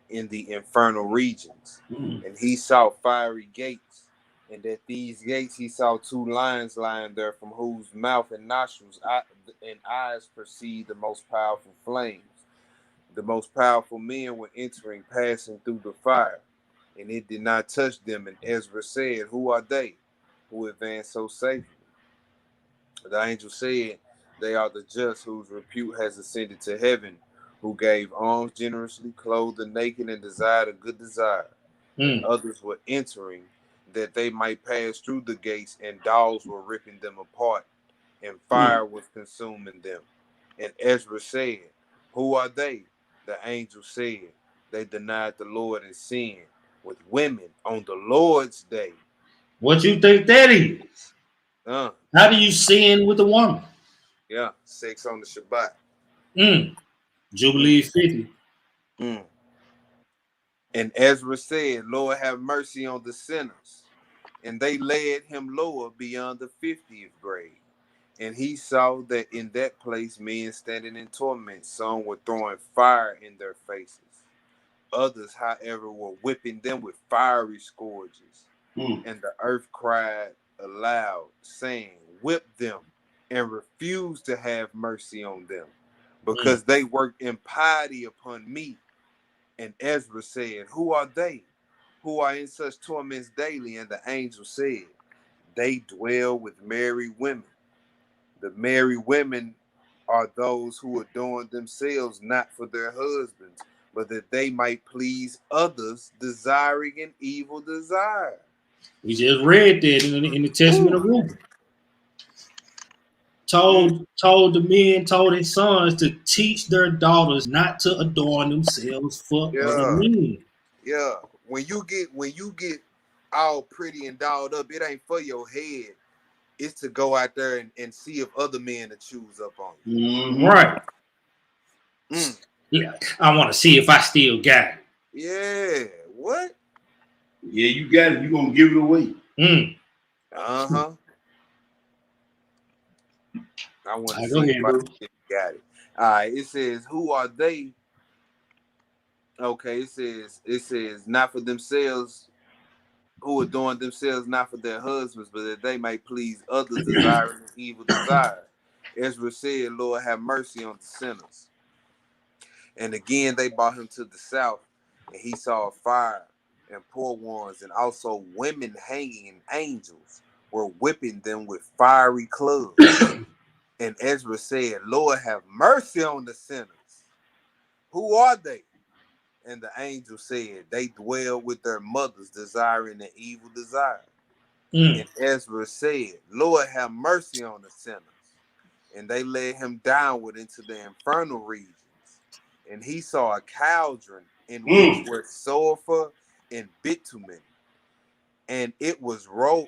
in the infernal regions. And he saw fiery gates, and at these gates he saw 2 lions lying there, from whose mouth and nostrils and eyes proceed the most powerful flames. The most powerful men were entering, passing through the fire, and it did not touch them. And Ezra said, "Who are they who advance so safely?" The angel said, "They are the just, whose repute has ascended to heaven, who gave alms generously, clothed the naked, and desired a good desire." And others were entering, that they might pass through the gates, and dogs were ripping them apart, and fire was consuming them. And Ezra said, "Who are they?" The angel said, "They denied the Lord and sinned with women on the Lord's day." What you think that is? How do you sin with a woman? Yeah, sex on the Shabbat. Jubilee 50. And Ezra said, "Lord, have mercy on the sinners." And they led him lower beyond the 50th grade. And he saw that in that place men standing in torment, some were throwing fire in their faces. Others, however, were whipping them with fiery scourges. And the earth cried aloud, saying, "Whip them," and refused to have mercy on them, because they worked impiety upon me. And Ezra said, "Who are they who are in such torments daily?" And the angel said, "They dwell with married women. The married women are those who adorn themselves not for their husbands, but that they might please others, desiring an evil desire." We just read that in the Testament of Reuben. Told the men, told his sons to teach their daughters not to adorn themselves for other men. Yeah. When you get all pretty and dolled up, it ain't for your head. It's to go out there and see if other men to choose up on you. Right. Yeah, I want to see if I still got it. Yeah. What? Yeah, you got it. You're going to give it away. Uh-huh. I want to Go see ahead, if bro. I still got it. All right. It says, "Who are they?" Okay. It says, "Not for themselves, who adorn themselves not for their husbands, but that they might please others, desiring an evil desire." Ezra said, "Lord, have mercy on the sinners." And again they brought him to the south, and he saw a fire and poor ones, and also women hanging, and angels were whipping them with fiery clubs. And Ezra said, "Lord, have mercy on the sinners. Who are they?" And the angel said, "They dwell with their mothers, desiring an evil desire." And Ezra said, "Lord, have mercy on the sinners." And they led him downward into the infernal regions. And he saw a cauldron in which were sulfur and bitumen, and it was roiling,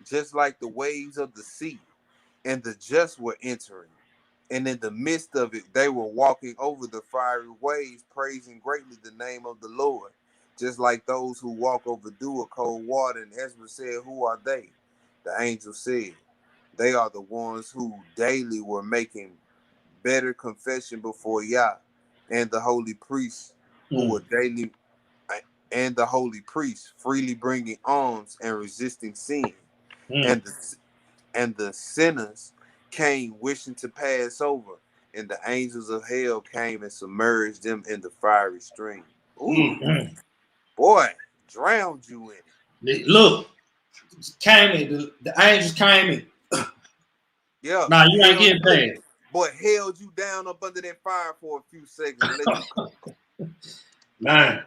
just like the waves of the sea. And the just were entering. And in the midst of it, they were walking over the fiery waves, praising greatly the name of the Lord, just like those who walk over dew or cold water. And Ezra said, "Who are they?" The angel said, "They are the ones who daily were making better confession before Yah, and the holy priests who were daily, and the holy priests freely bringing alms and resisting sin. And the sinners came wishing to pass over, and the angels of hell came and submerged them in the fiery stream." Ooh, boy, drowned you in it. Look, the angels came in. Yeah, Nah, you ain't getting paid. Boy, held you down up under that fire for a few seconds and let you Man.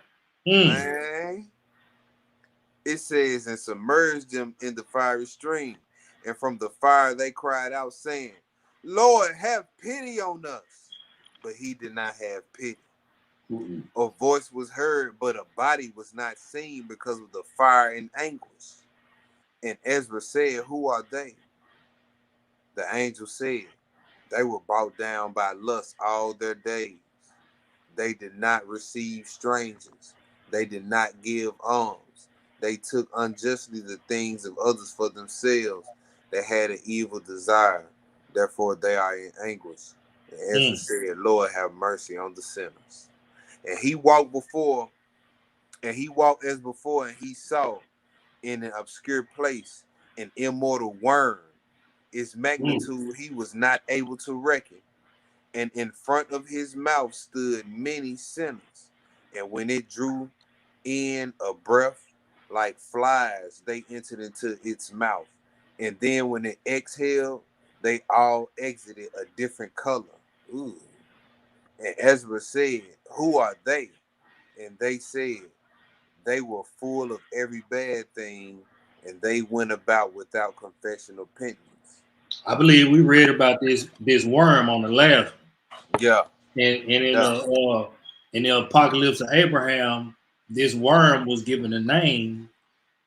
It says, "And submerged them in the fiery stream. And from the fire they cried out, saying, 'Lord, have pity on us.' But he did not have pity. A voice was heard, but a body was not seen because of the fire and anguish." And Ezra said, "Who are they?" The angel said, "They were brought down by lust all their days, They did not receive strangers. They did not give alms. They took unjustly the things of others for themselves. They had an evil desire. Therefore, they are in anguish. And Ezra said, Lord, have mercy on the sinners. And he walked as before, and he saw in an obscure place an immortal worm. Its magnitude he was not able to reckon. And in front of his mouth stood many sinners. And when it drew in a breath like flies, they entered into its mouth. And then when it exhaled, they all exited a different color. Ooh. And Ezra said, who are they? And they said, they were full of every bad thing, and they went about without confession or repentance. I believe we read about this worm on the left, Yeah. and Yeah. in the Apocalypse of Abraham, this worm was given a name,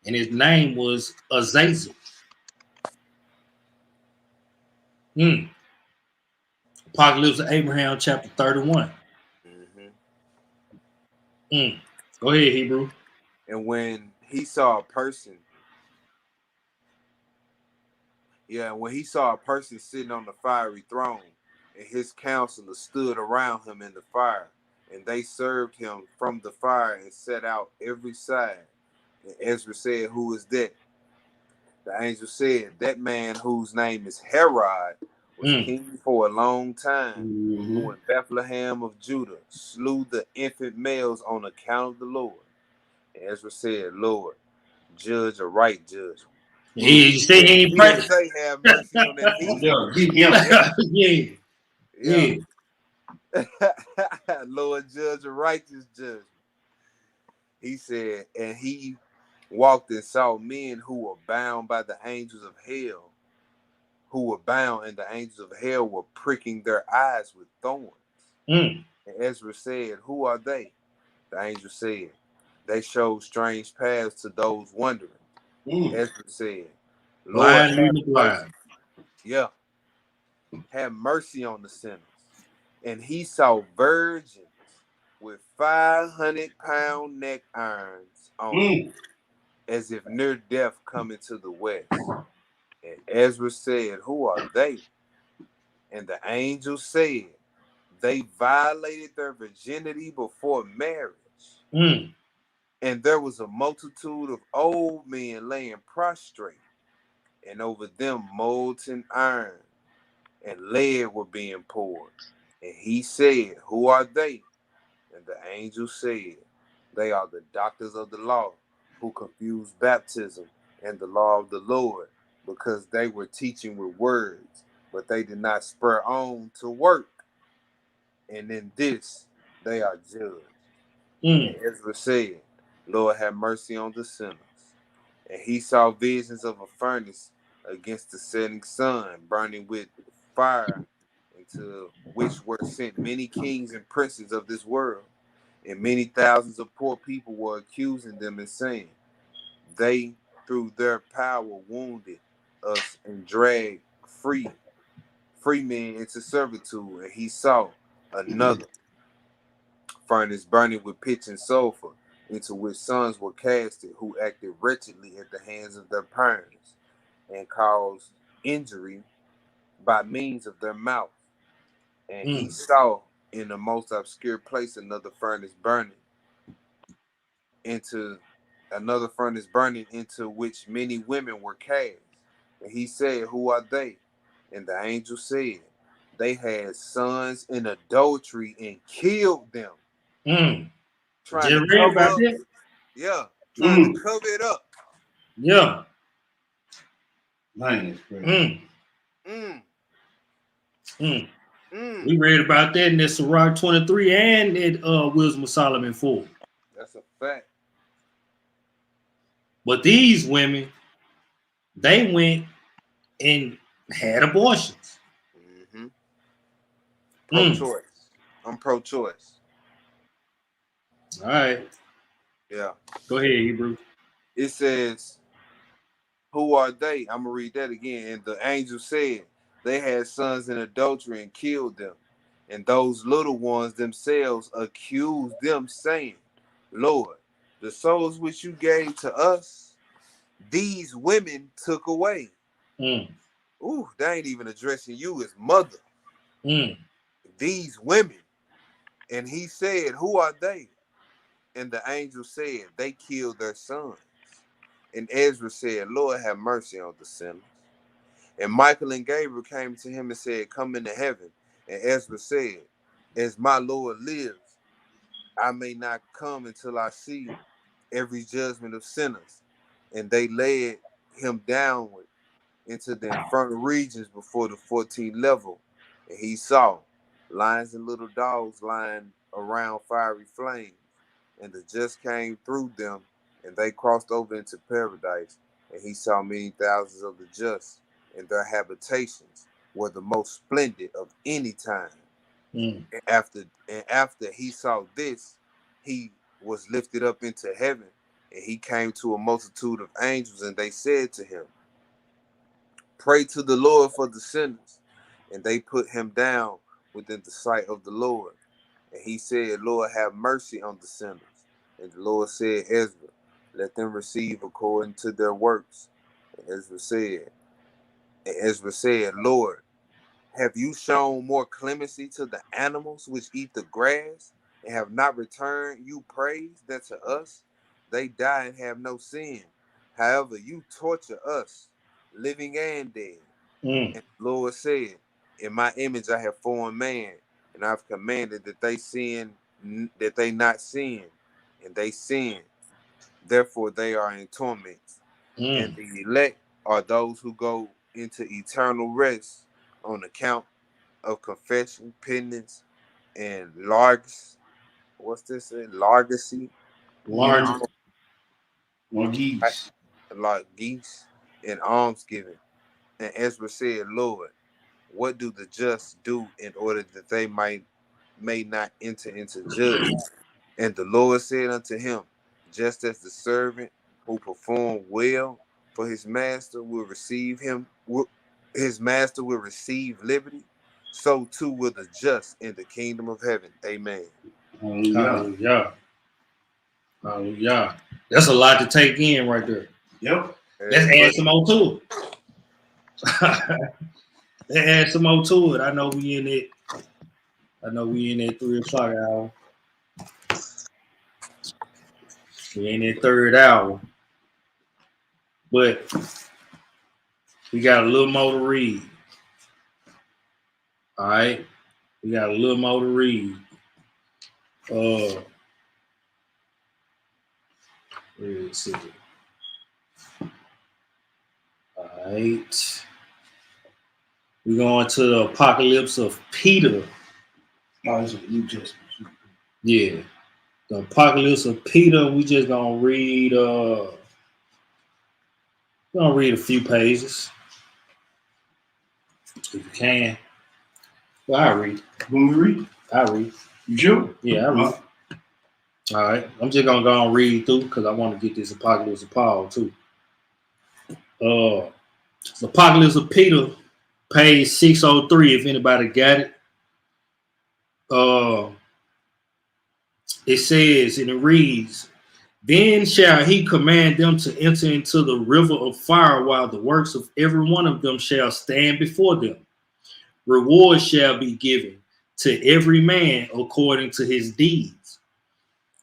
and his name was Azazel. Apocalypse of Abraham, chapter 31. Go ahead, Hebrew. And when he saw a person, sitting on the fiery throne, and his counselors stood around him in the fire, and they served him from the fire and set out every side. And Ezra said, who is that? The angel said, that man whose name is Herod was king for a long time, who in Bethlehem of Judah slew the infant males on account of the Lord. And Ezra said, Lord, judge a right judgment. He said he ain't He didn't say have mercy on that heathen. Yeah. Lord, judge a righteous judgment. He said, and he walked and saw men who were bound by the angels of hell, and the angels of hell were pricking their eyes with thorns. And Ezra said, who are they? The angel said, they showed strange paths to those wandering. Ezra said, Lord, have mercy. Yeah. Have mercy on the sinners. And he saw virgins with 500-pound neck irons on, as if near death coming to the west. And Ezra said, who are they? And the angel said, they violated their virginity before marriage. And there was a multitude of old men laying prostrate, and over them molten iron and lead were being poured. And he said, who are they? And the angel said, they are the doctors of the law, who confused baptism and the law of the Lord, because they were teaching with words, but they did not spur on to work. And in this they are judged. And Ezra said, Lord, have mercy on the sinners. And he saw visions of a furnace against the setting sun, burning with fire, into which were sent many kings and princes of this world. And many thousands of poor people were accusing them and saying, they through their power wounded us and dragged free men into servitude. And he saw another furnace burning with pitch and sulfur, into which sons were casted, who acted wretchedly at the hands of their parents, and caused injury by means of their mouth. And he saw in the most obscure place another furnace burning, into which many women were cast. And he said, who are they? And the angel said, they had sons in adultery and killed them. Trying to cover up. Yeah. Trying to cover it up. Yeah. Man, it's crazy. We read about that in that Sirach 23 and in Wisdom of Solomon 4. That's a fact. But these women, they went and had abortions. Pro-choice. I'm pro-choice. All right. Yeah. Go ahead, Hebrew. It says, who are they? I'm going to read that again. And the angel said, they had sons in adultery and killed them. And those little ones themselves accused them, saying, Lord, the souls which you gave to us, these women took away. Mm. Ooh, they ain't even addressing you as mother. Mm. These women. And he said, who are they? And the angel said, they killed their sons. And Ezra said, Lord, have mercy on the sinners. And Michael and Gabriel came to him and said, come into heaven. And Ezra said, as my Lord lives, I may not come until I see every judgment of sinners. And they led him downward into the infernal regions before the 14th level. And he saw lions and little dogs lying around fiery flames. And the just came through them, and they crossed over into paradise. And he saw many thousands of the just, and their habitations were the most splendid of any time. Mm. And after he saw this, he was lifted up into heaven, and he came to a multitude of angels, and they said to him, pray to the Lord for the sinners. And they put him down within the sight of the Lord. And he said, Lord, have mercy on the sinners. And the Lord said, Ezra, let them receive according to their works. And Ezra said, Lord, have you shown more clemency to the animals which eat the grass, and have not returned you praise that to us they die and have no sin? However, you torture us, living and dead. Mm. And the Lord said, in my image I have formed man, and I've commanded that they not sin, and they sin. Therefore they are in torment. And Mm. the elect are those who go into eternal rest on account of confession, penance, and what's this? Largacy, Large. Geese. like geese, and almsgiving. And Ezra said, Lord, what do the just do in order that they may not enter into judgment? And the Lord said unto him, just as the servant who performed well for his master his master will receive liberty, so too will the just in the kingdom of heaven. Amen. Hallelujah. Hallelujah. Hallelujah. That's a lot to take in right there. Yep. Let's add some more to it. Let's add some more to it. I know we in it 3 o'clock hour. We in that third hour. But we got a little more to read. All right. We got a little more to read. Where is it? All right. We're going to the apocalypse of Peter. Oh, it's a New Testament. Yeah. The apocalypse of Peter. We just gonna read a few pages. If you can. Well, I read. When we read, I read. you sure? Yeah, I read. All right. I'm just gonna go and read through because I want to get this apocalypse of Paul too. The apocalypse of Peter, page 603, if anybody got it. It says, and it reads, then shall he command them to enter into the river of fire, while the works of every one of them shall stand before them. Reward shall be given to every man according to his deeds.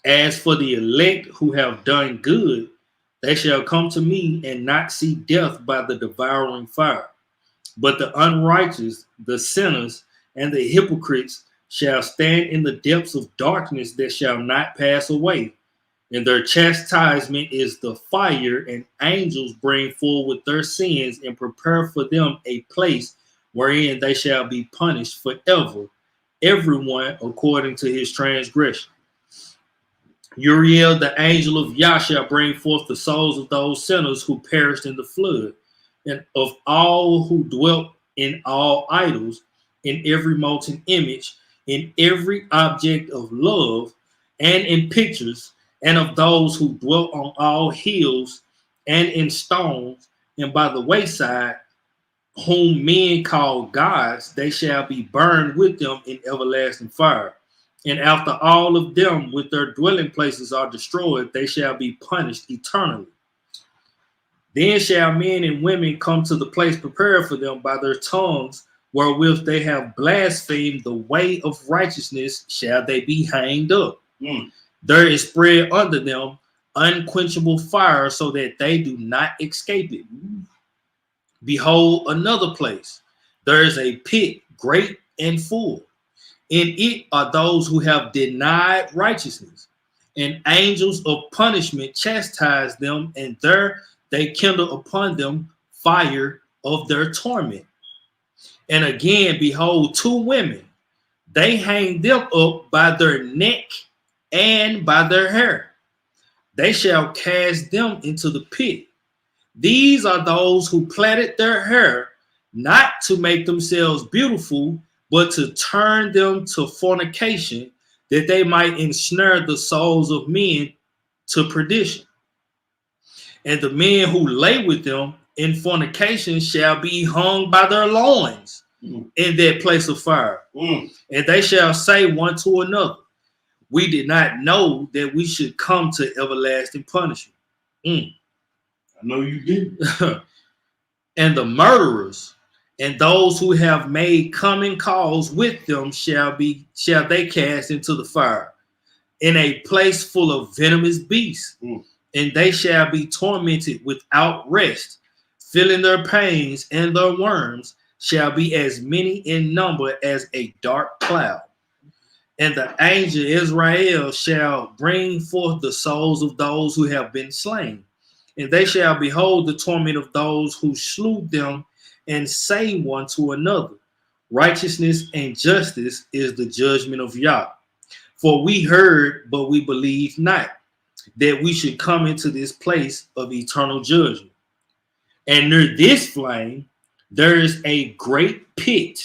As for the elect who have done good, they shall come to me and not see death by the devouring fire. But the unrighteous, the sinners, and the hypocrites shall stand in the depths of darkness that shall not pass away. And their chastisement is the fire, and angels bring forward their sins and prepare for them a place wherein they shall be punished forever, everyone according to his transgression. Uriel, the angel of Yah, shall bring forth the souls of those sinners who perished in the flood, and of all who dwelt in all idols, in every molten image, in every object of love, and in pictures, and of those who dwelt on all hills, and in stones, and by the wayside, whom men call gods, they shall be burned with them in everlasting fire. And after all of them with their dwelling places are destroyed, they shall be punished eternally. Then shall men and women come to the place prepared for them by their tongues, wherewith they have blasphemed the way of righteousness, shall they be hanged up. There is spread under them unquenchable fire, so that they do not escape it. Behold, another place. There is a pit great and full. In it are those who have denied righteousness, and angels of punishment chastise them, and there they kindle upon them fire of their torment. And again, behold, two women. They hang them up by their neck and by their hair. They shall cast them into the pit. These are those who plaited their hair, not to make themselves beautiful, but to turn them to fornication, that they might ensnare the souls of men to perdition. And the men who lay with them in fornication shall be hung by their loins in that place of fire. And they shall say one to another, we did not know that we should come to everlasting punishment. I know you didn't. And the murderers and those who have made common cause with them shall they cast into the fire, in a place full of venomous beasts. And they shall be tormented without rest, feeling their pains, and their worms shall be as many in number as a dark cloud. And the angel Israel shall bring forth the souls of those who have been slain. And they shall behold the torment of those who slew them, and say one to another, righteousness and justice is the judgment of Yah. For we heard, but we believed not, that we should come into this place of eternal judgment. And near this flame, there is a great pit,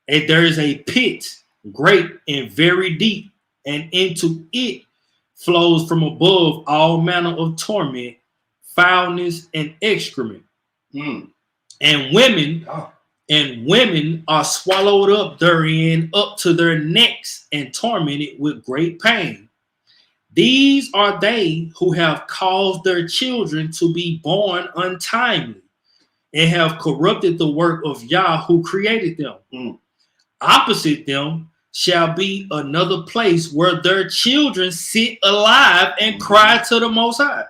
and there is a pit great and very deep, and into it flows from above all manner of torment, foulness, and excrement. And women are swallowed up therein up to their necks and tormented with great pain. These are they who have caused their children to be born untimely, and have corrupted the work of Yah who created them. Opposite them shall be another place where their children sit alive and cry to the Most High.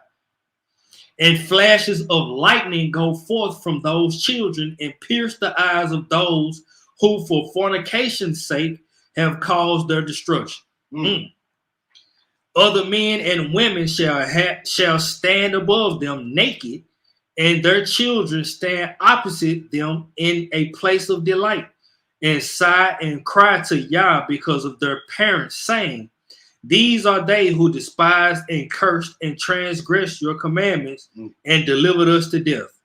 And flashes of lightning go forth from those children and pierce the eyes of those who for fornication's sake have caused their destruction. Other men and women shall stand above them naked, and their children stand opposite them in a place of delight, and sigh and cry to Yah because of their parents, saying, these are they who despised and cursed and transgressed your commandments and delivered us to death.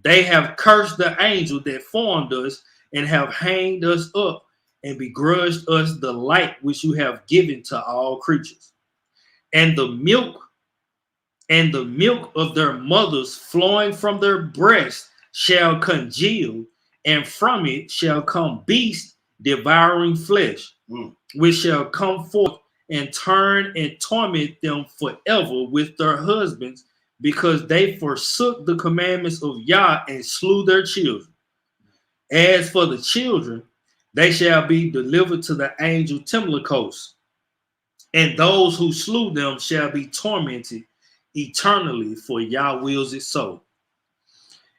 They have cursed the angel that formed us, and have hanged us up and begrudged us the light which you have given to all creatures. And the milk of their mothers flowing from their breasts shall congeal, and from it shall come beasts devouring flesh, which shall come forth and turn and torment them forever with their husbands, because they forsook the commandments of Yah and slew their children. As for the children, they shall be delivered to the angel Timlakos, and those who slew them shall be tormented eternally, for Yah wills it so.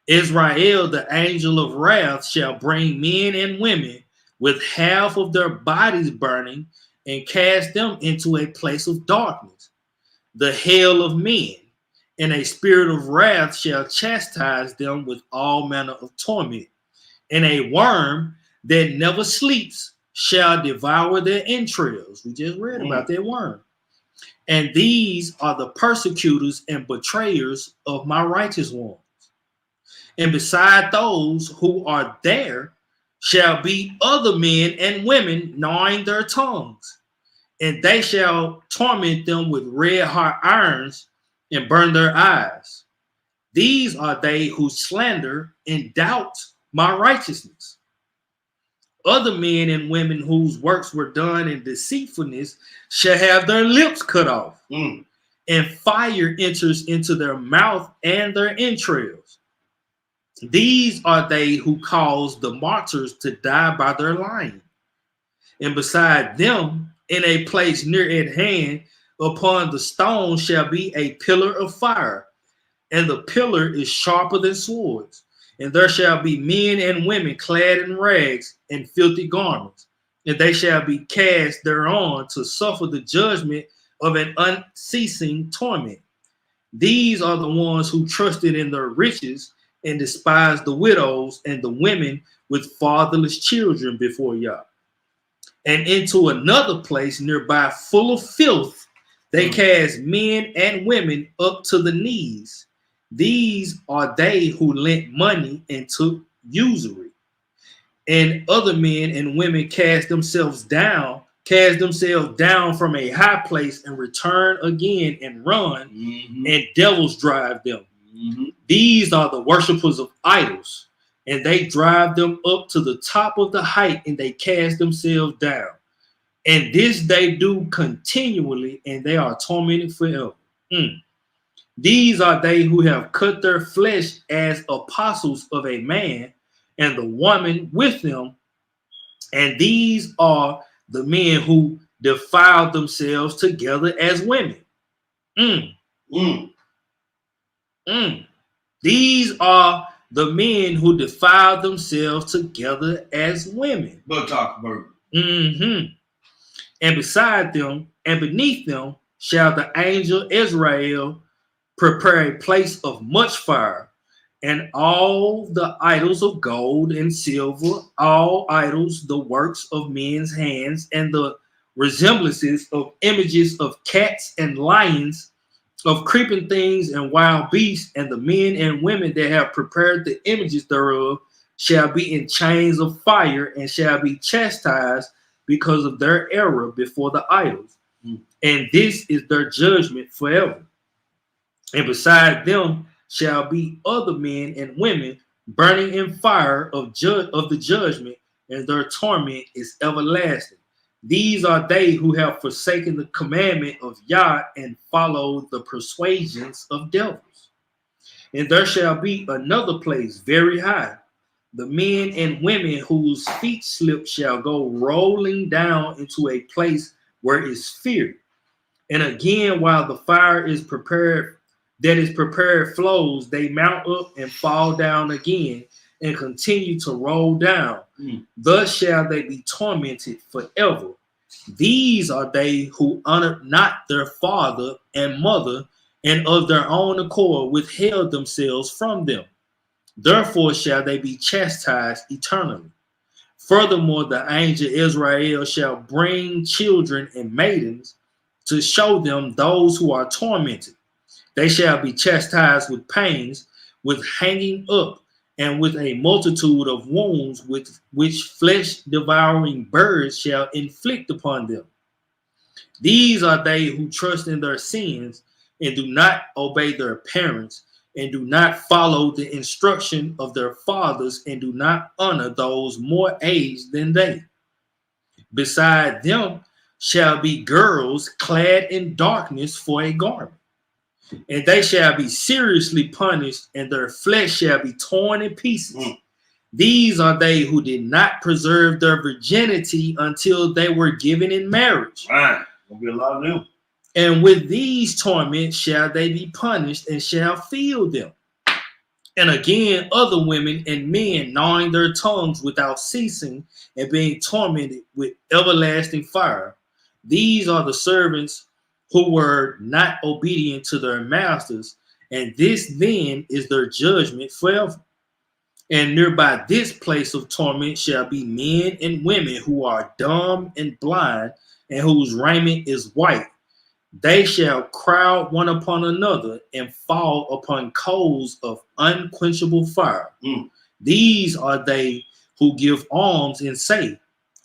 Israel, the angel of wrath, shall bring men and women with half of their bodies burning, and cast them into a place of darkness, the hell of men, and a spirit of wrath shall chastise them with all manner of torment, and a worm that never sleeps shall devour their entrails. We just read about that worm. And these are the persecutors and betrayers of my righteous ones. And beside those who are there shall be other men and women gnawing their tongues, and they shall torment them with red hot irons and burn their eyes. These are they who slander and doubt my righteousness. Other men and women whose works were done in deceitfulness shall have their lips cut off, and fire enters into their mouth and their entrails. These are they who cause the martyrs to die by their lying. And beside them, in a place near at hand, upon the stone shall be a pillar of fire, and the pillar is sharper than swords. And there shall be men and women clad in rags and filthy garments, and they shall be cast thereon to suffer the judgment of an unceasing torment. These are the ones who trusted in their riches and despised the widows and the women with fatherless children before Yah. And into another place nearby full of filth, they cast men and women up to the knees. These are they who lent money and took usury. And other men and women cast themselves down from a high place and return again and run, and devils drive them. These are the worshipers of idols, and they drive them up to the top of the height, and they cast themselves down. And this they do continually, and they are tormented forever. These are they who have cut their flesh as apostles of a man, and the woman with them. And these are the men who defile themselves together as women. These are the men who defile themselves together as women. But talk about And beside them and beneath them shall the angel Israel prepare a place of much fire, and all the idols of gold and silver, all idols, the works of men's hands, and the resemblances of images of cats and lions, of creeping things and wild beasts, and the men and women that have prepared the images thereof shall be in chains of fire, and shall be chastised because of their error before the idols. And this is their judgment forever. And beside them shall be other men and women burning in fire of the judgment, and their torment is everlasting. These are they who have forsaken the commandment of Yah and followed the persuasions of devils. And there shall be another place very high. The men and women whose feet slip shall go rolling down into a place where is fear. And again, while the fire is prepared, flows, they mount up and fall down again, and continue to roll down. Thus shall they be tormented forever. These are they who honored not their father and mother, and of their own accord withheld themselves from them. Therefore shall they be chastised eternally. Furthermore, the angel Israel shall bring children and maidens to show them those who are tormented. They shall be chastised with pains, with hanging up, and with a multitude of wounds with which flesh-devouring birds shall inflict upon them. These are they who trust in their sins and do not obey their parents, and do not follow the instruction of their fathers, and do not honor those more aged than they. Beside them shall be girls clad in darkness for a garment. And they shall be seriously punished, and their flesh shall be torn in pieces. These are they who did not preserve their virginity until they were given in marriage. Gonna be a lot of them. And with these torments shall they be punished, and shall feel them. And again, other women and men gnawing their tongues without ceasing, and being tormented with everlasting fire. These are the servants who were not obedient to their masters, and this then is their judgment forever. And nearby this place of torment shall be men and women who are dumb and blind, and whose raiment is white. They shall crowd one upon another and fall upon coals of unquenchable fire. These are they who give alms and say,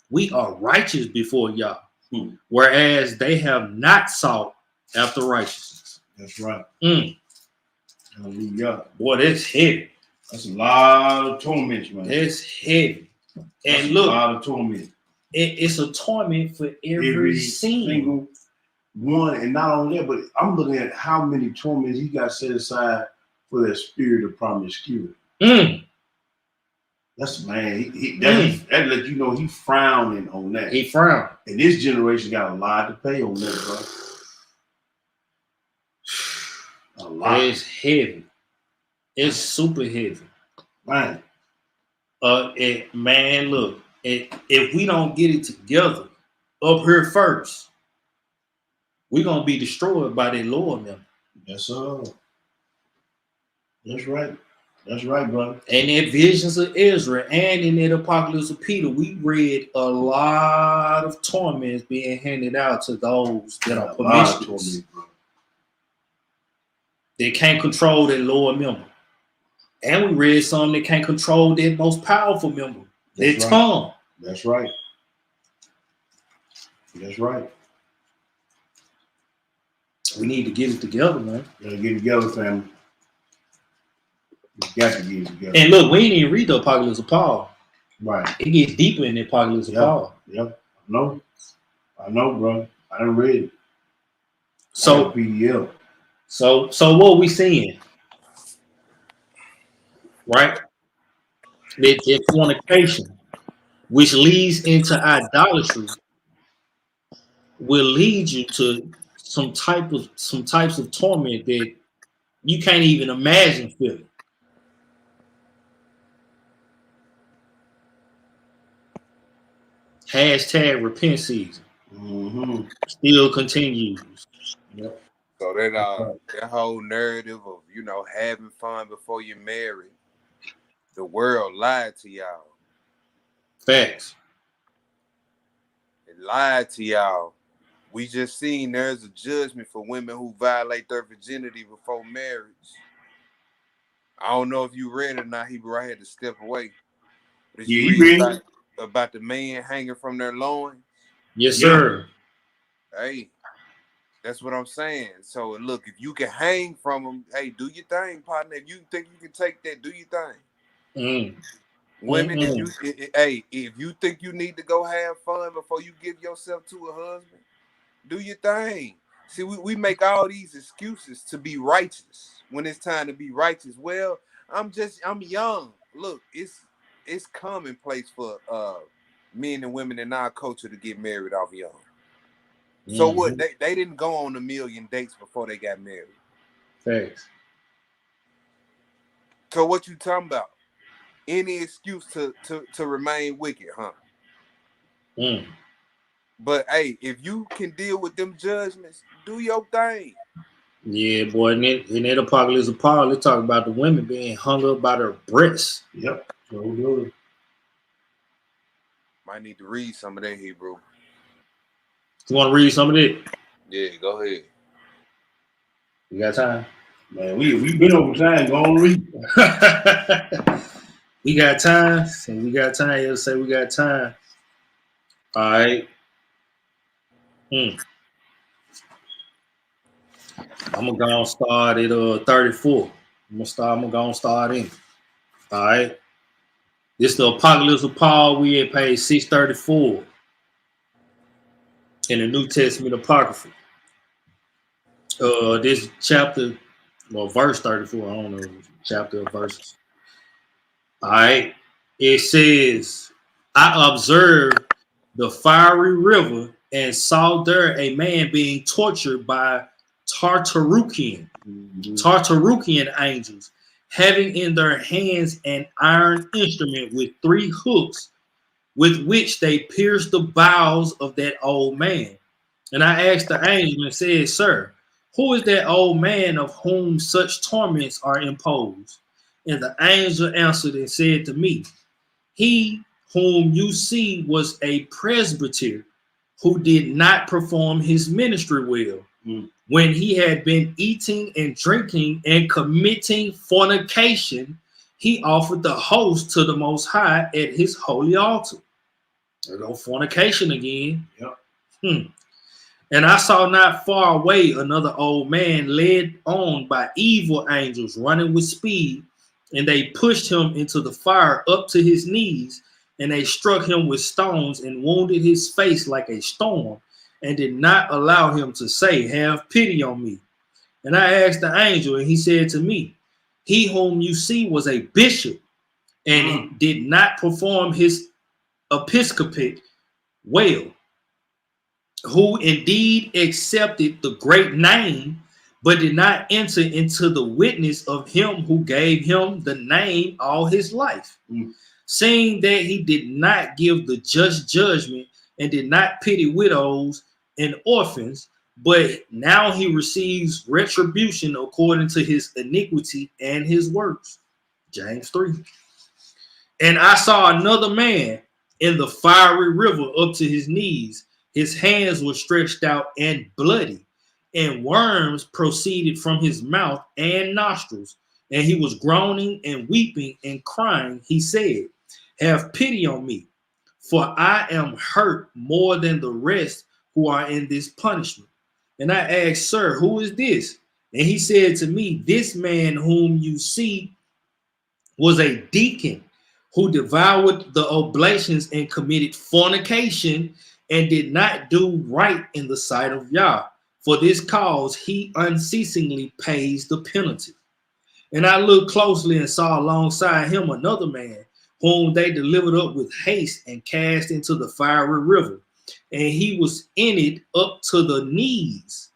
"We are righteous before Yah," whereas they have not sought after righteousness. That's right. Hallelujah. Boy, that's heavy. That's a lot of torment, man. That's heavy. That's And look, a lot of torment. it's a torment for every sin. Single one, and not only that, but I'm looking at how many torments he got set aside for that spirit of promiscuity. That's man, that let you know he frowning on that. He frowned. And this generation got a lot to pay on that, bro. A lot. It's heavy. It's super heavy. Man. Man, look, if we don't get it together up here first, we're gonna be destroyed by that lower member. That's right. That's right, brother. And in Visions of Ezra and in that Apocalypse of Peter, we read a lot of torments being handed out to those that are promiscuous. They can't control that lower member. And we read some that can't control that most powerful member, their tongue. That's right. That's right. We need to get it together, man. Gotta get it together, family. We got to get it together. And look, we ain't even read the Apocalypse of Paul. Right. It gets deeper in the Apocalypse of Paul. Yep. I know, bro. I done read it. So PDL. So what we seeing? Right? That fornication, which leads into idolatry, will lead you to some types of torment that you can't even imagine feeling. Hashtag repent season. Still continues. Yep. So that whole narrative of having fun before you're married, the world lied to y'all. Facts. It lied to y'all. We just seen there's a judgment for women who violate their virginity before marriage. I don't know if you read it or not, Hebrew. I had to step away. Did you read about the man hanging from their loins? Yes, sir. Hey, that's what I'm saying. So look, if you can hang from them, hey, do your thing, partner. If you think you can take that, do your thing. Women, if you think you need to go have fun before you give yourself to a husband, do your thing. See, we make all these excuses to be righteous when it's time to be righteous. Well, I'm young. Look, it's commonplace for men and women in our culture to get married off young. So what? They didn't go on 1 million dates before they got married. Thanks. So what you talking about? Any excuse to remain wicked, huh? But hey, if you can deal with them judgments, do your thing. Yeah, boy. In that Apocalypse of Paul, they talk about the women being hung up by their breasts. Yep. So do. Might need to read some of that Hebrew. You want to read some of it? Yeah, go ahead. You got time? Man, we been over time. Go on, read. We got time. And we got time. You'll say we got time. All right. I'm gonna go and start at 34. I'm gonna start in. All right. This is the Apocalypse of Paul. We at page 634 in the New Testament Apocrypha. This chapter, well, verse 34. I don't know chapter or verses. All right. It says, I observed the fiery river and saw there a man being tortured by Tartarukian angels, having in their hands an iron instrument with 3 hooks, with which they pierced the bowels of that old man. And I asked the angel and said, Sir, who is that old man of whom such torments are imposed? And the angel answered and said to me, He whom you see was a presbyter who did not perform his ministry well. When he had been eating and drinking and committing fornication, he offered the host to the Most High at his holy altar. There go fornication again. Yep. And I saw not far away another old man led on by evil angels running with speed, and they pushed him into the fire up to his knees, and they struck him with stones and wounded his face like a storm, and did not allow him to say, "Have pity on me." And I asked the angel, and he said to me, "He whom you see was a bishop, and did not perform his episcopate well, who indeed accepted the great name, but did not enter into the witness of him who gave him the name all his life, seeing that he did not give the just judgment and did not pity widows and orphans, but now he receives retribution according to his iniquity and his works." James 3. And I saw another man in the fiery river up to his knees. His hands were stretched out and bloody, and worms proceeded from his mouth and nostrils. And he was groaning and weeping and crying. He said, "Have pity on me, for I am hurt more than the rest who are in this punishment." And I asked, "Sir, who is this?" And he said to me, "This man whom you see was a deacon who devoured the oblations and committed fornication and did not do right in the sight of Yah. For this cause he unceasingly pays the penalty." And I looked closely and saw alongside him another man whom they delivered up with haste and cast into the fiery river. And he was in it up to the knees.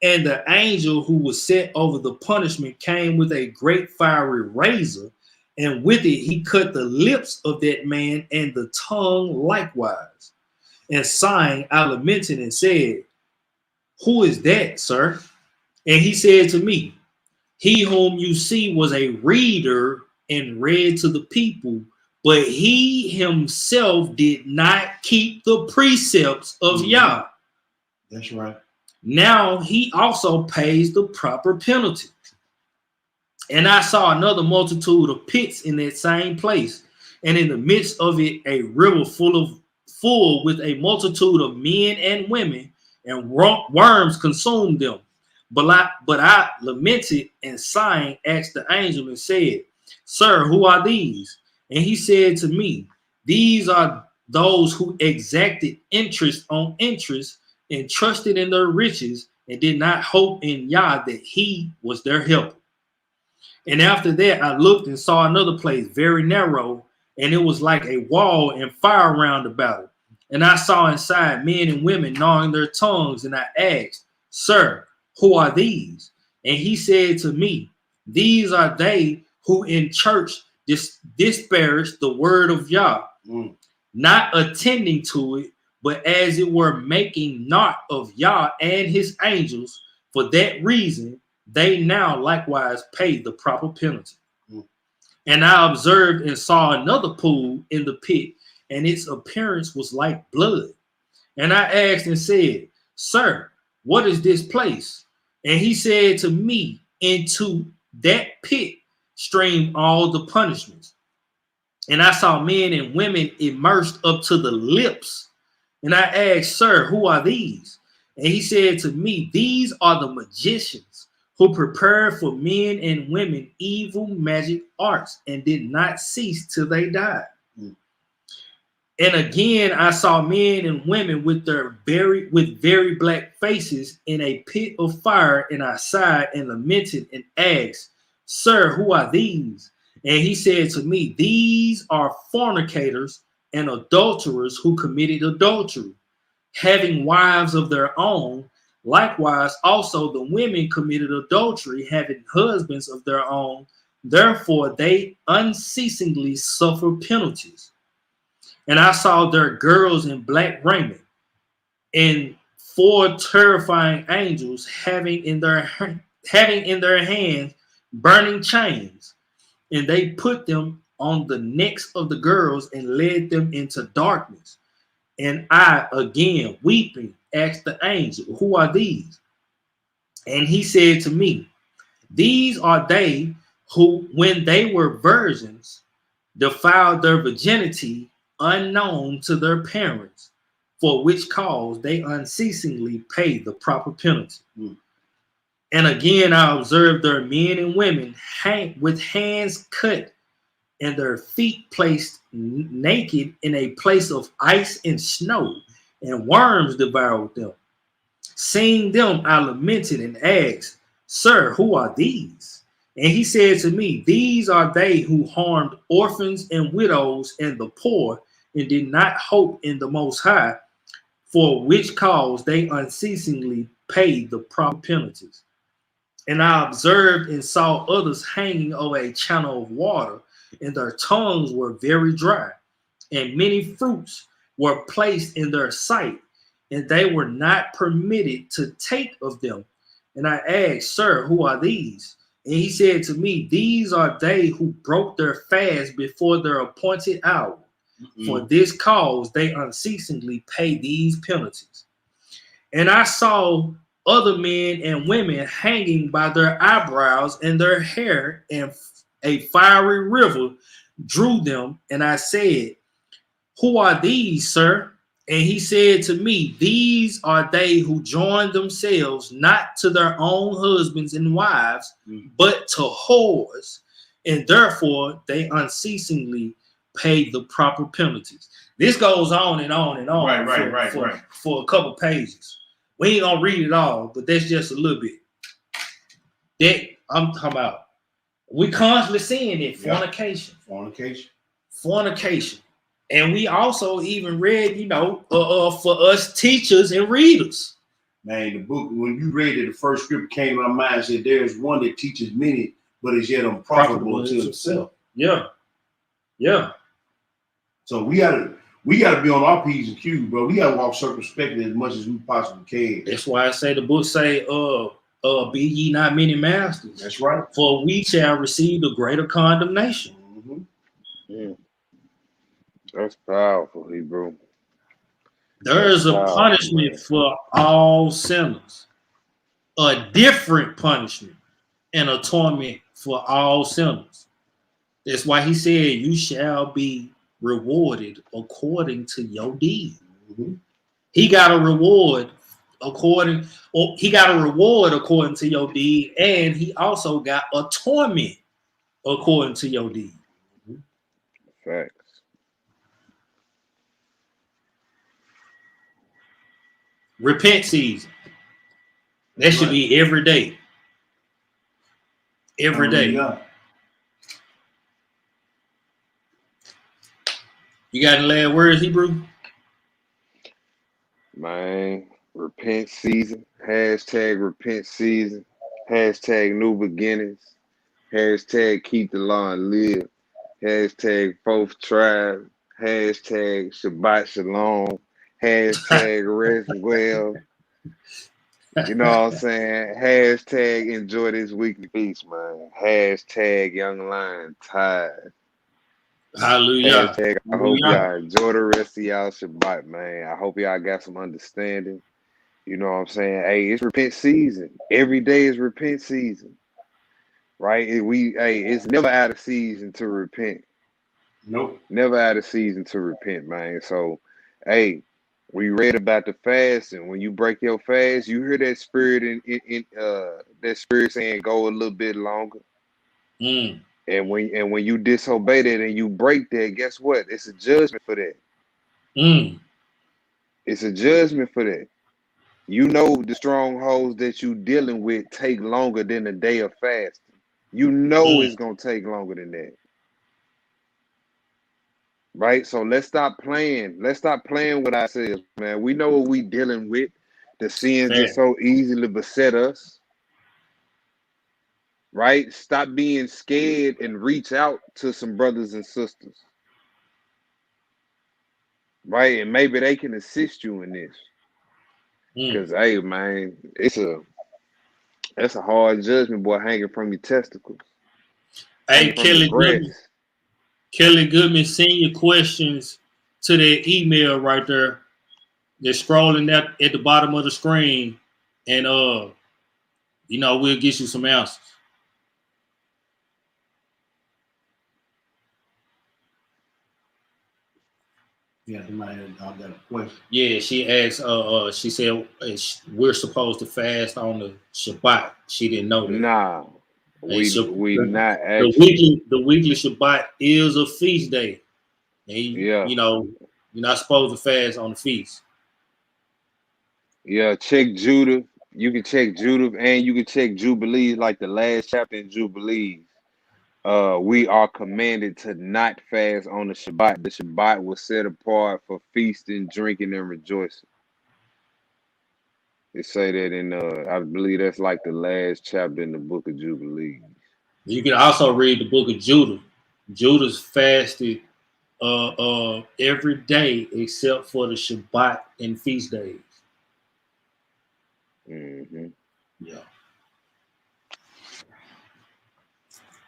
And the angel who was set over the punishment came with a great fiery razor, and with it he cut the lips of that man and the tongue likewise. And sighing, I lamented and said, "Who is that, sir?" And he said to me, "He whom you see was a reader and read to the people, but he himself did not keep the precepts of Yah. That's right. Now he also pays the proper penalty." And I saw another multitude of pits in that same place, and in the midst of it a river full with a multitude of men and women, and worms consumed them. But I lamented and sighing asked the angel and said, "Sir, who are these?" And he said to me, "These are those who exacted interest on interest and trusted in their riches and did not hope in Yah that he was their helper." And after that, I looked and saw another place very narrow, and it was like a wall and fire round about it. And I saw inside men and women gnawing their tongues, and I asked, "Sir, who are these?" And he said to me, "These are they who in church disparage the word of Yah, not attending to it, but as it were making naught of Yah and his angels. For that reason, they now likewise pay the proper penalty." And I observed and saw another pool in the pit, and its appearance was like blood. And I asked and said, "Sir, what is this place?" And he said to me, "Into that pit stream all the punishments." And I saw men and women immersed up to the lips. And I asked, "Sir, who are these?" And he said to me, "These are the magicians who prepared for men and women evil magic arts and did not cease till they died." And again, I saw men and women with very black faces in a pit of fire, and I sighed and lamented and asked, "Sir, who are these?" And he said to me, "These are fornicators and adulterers who committed adultery, having wives of their own. Likewise, also the women committed adultery, having husbands of their own. Therefore, they unceasingly suffer penalties." And I saw their girls in black raiment, and 4 terrifying angels having in their hands burning chains, and they put them on the necks of the girls and led them into darkness. And I, again weeping, asked the angel, "Who are these?" And he said to me, "These are they who, when they were virgins, defiled their virginity unknown to their parents, for which cause they unceasingly pay the proper penalty. Mm. And again, I observed their men and women with hands cut and their feet placed naked in a place of ice and snow, and worms devoured them. Seeing them, I lamented and asked, Sir, who are these? And he said to me, These are they who harmed orphans and widows and the poor, and did not hope in the Most High, for which cause they unceasingly paid the proper penalties. And I observed and saw others hanging over a channel of water, and their tongues were very dry, and many fruits were placed in their sight, and they were not permitted to take of them. And I asked, Sir, who are these? And he said to me, These are they who broke their fast before their appointed hour. For this cause they unceasingly pay these penalties. And I saw other men and women hanging by their eyebrows and their hair, and a fiery river drew them. And I said, Who are these, sir? And he said to me, These are they who joined themselves not to their own husbands and wives, but to whores, and therefore they unceasingly pay the proper penalties. This goes on and on and on for a couple pages. We ain't gonna read it all, but that's just a little bit. That I'm talking about. We constantly seeing it. Fornication. Fornication. And we also even read, for us teachers and readers. Man, the book, when you read it, the first scripture came to my mind and said, there's one that teaches many, but is yet unprofitable to himself. Yeah. So we gotta be on our P's and Q's, bro. We gotta walk circumspectly as much as we possibly can. That's why I say the book say, be ye not many masters. That's right. For we shall receive the greater condemnation. Mm-hmm. Yeah. That's powerful, Hebrew. There is a punishment for all sinners, a different punishment, and a torment for all sinners. That's why he said, you shall be rewarded according to your deed. Mm-hmm. He got a reward according to your deed, and he also got a torment according to your deed. Mm-hmm. Facts. Repent season. That should be every day. Every day. You got any last words, Hebrew? Man, repent season. Hashtag repent season. Hashtag new beginnings. Hashtag keep the law and live. Hashtag fourth tribe. Hashtag Shabbat Shalom. Hashtag rest well. You know what I'm saying? Hashtag enjoy this weekly feast, man. Hashtag young lion tired. Hallelujah. Hashtag I hope y'all enjoy the rest of y'all Shabbat, man. I hope y'all got some understanding. You know what I'm saying? Hey, it's repent season. Every day is repent season. Right? It's never out of season to repent. Nope. Never out of season to repent, man. So, hey, we read about the fast, and when you break your fast, you hear that spirit in that spirit saying go a little bit longer. Mm. And when you disobey that and you break that, guess what? It's a judgment for that. Mm. It's a judgment for that. You know the strongholds that you dealing with take longer than a day of fasting. You know it's gonna take longer than that. Right? So let's stop playing. Let's stop playing with ourselves, man. We know what we dealing with. The sins that so easily beset us. Right? Stop being scared and reach out to some brothers and sisters. Right? And maybe they can assist you in this. Because hey, man, that's a hard judgment, boy, hanging from your testicles. Hey, Kelly Goodman, send your questions to that email right there. They're scrolling at the bottom of the screen, and we'll get you some answers. Yeah, you might have got a question. Yeah, she asked. She said we're supposed to fast on the Shabbat. She didn't know that. Nah, And so we not the actually. weekly Shabbat is a feast day, and Yeah, you know you're not supposed to fast on the feast. yeah. Check Judah. You can check Judah, and you can check Jubilees, like the last chapter in Jubilees. We are commanded to not fast on the Shabbat. The Shabbat was set apart for feasting, drinking, and rejoicing. They say that in I believe that's like the last chapter in the book of Jubilees. You can also read the book of Judah. Judah's fasted every day except for the Shabbat and feast days. Mm-hmm. Yeah.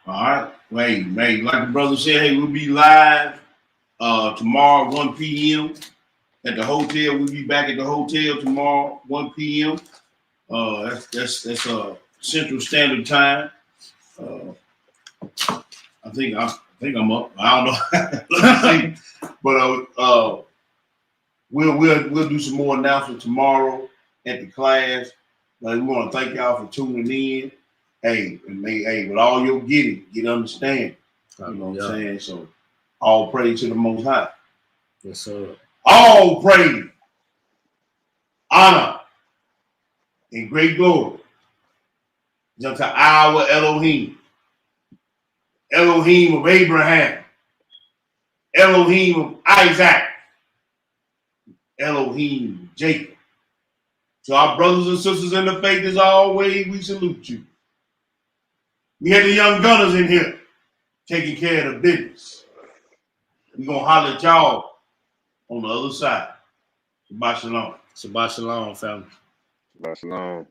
All right. Wait, like the brother said, hey, we'll be live tomorrow 1 p.m. at the hotel. We'll be back at the hotel tomorrow 1 p.m. That's Central Standard Time. I think I'm up. I don't know. Let me see. But we'll do some more announcements tomorrow at the class. We want to thank y'all for tuning in. Hey, with all your get understanding. You know what I'm saying? So all praise to the Most High. Yes, sir. All praise, honor, and great glory is unto our Elohim. Elohim of Abraham. Elohim of Isaac. Elohim of Jacob. To our brothers and sisters in the faith, as always, we salute you. We had the young gunners in here taking care of the business. We're going to holler at y'all on the other side. Shabbat shalom. Shabbat shalom, family. Shabbat shalom.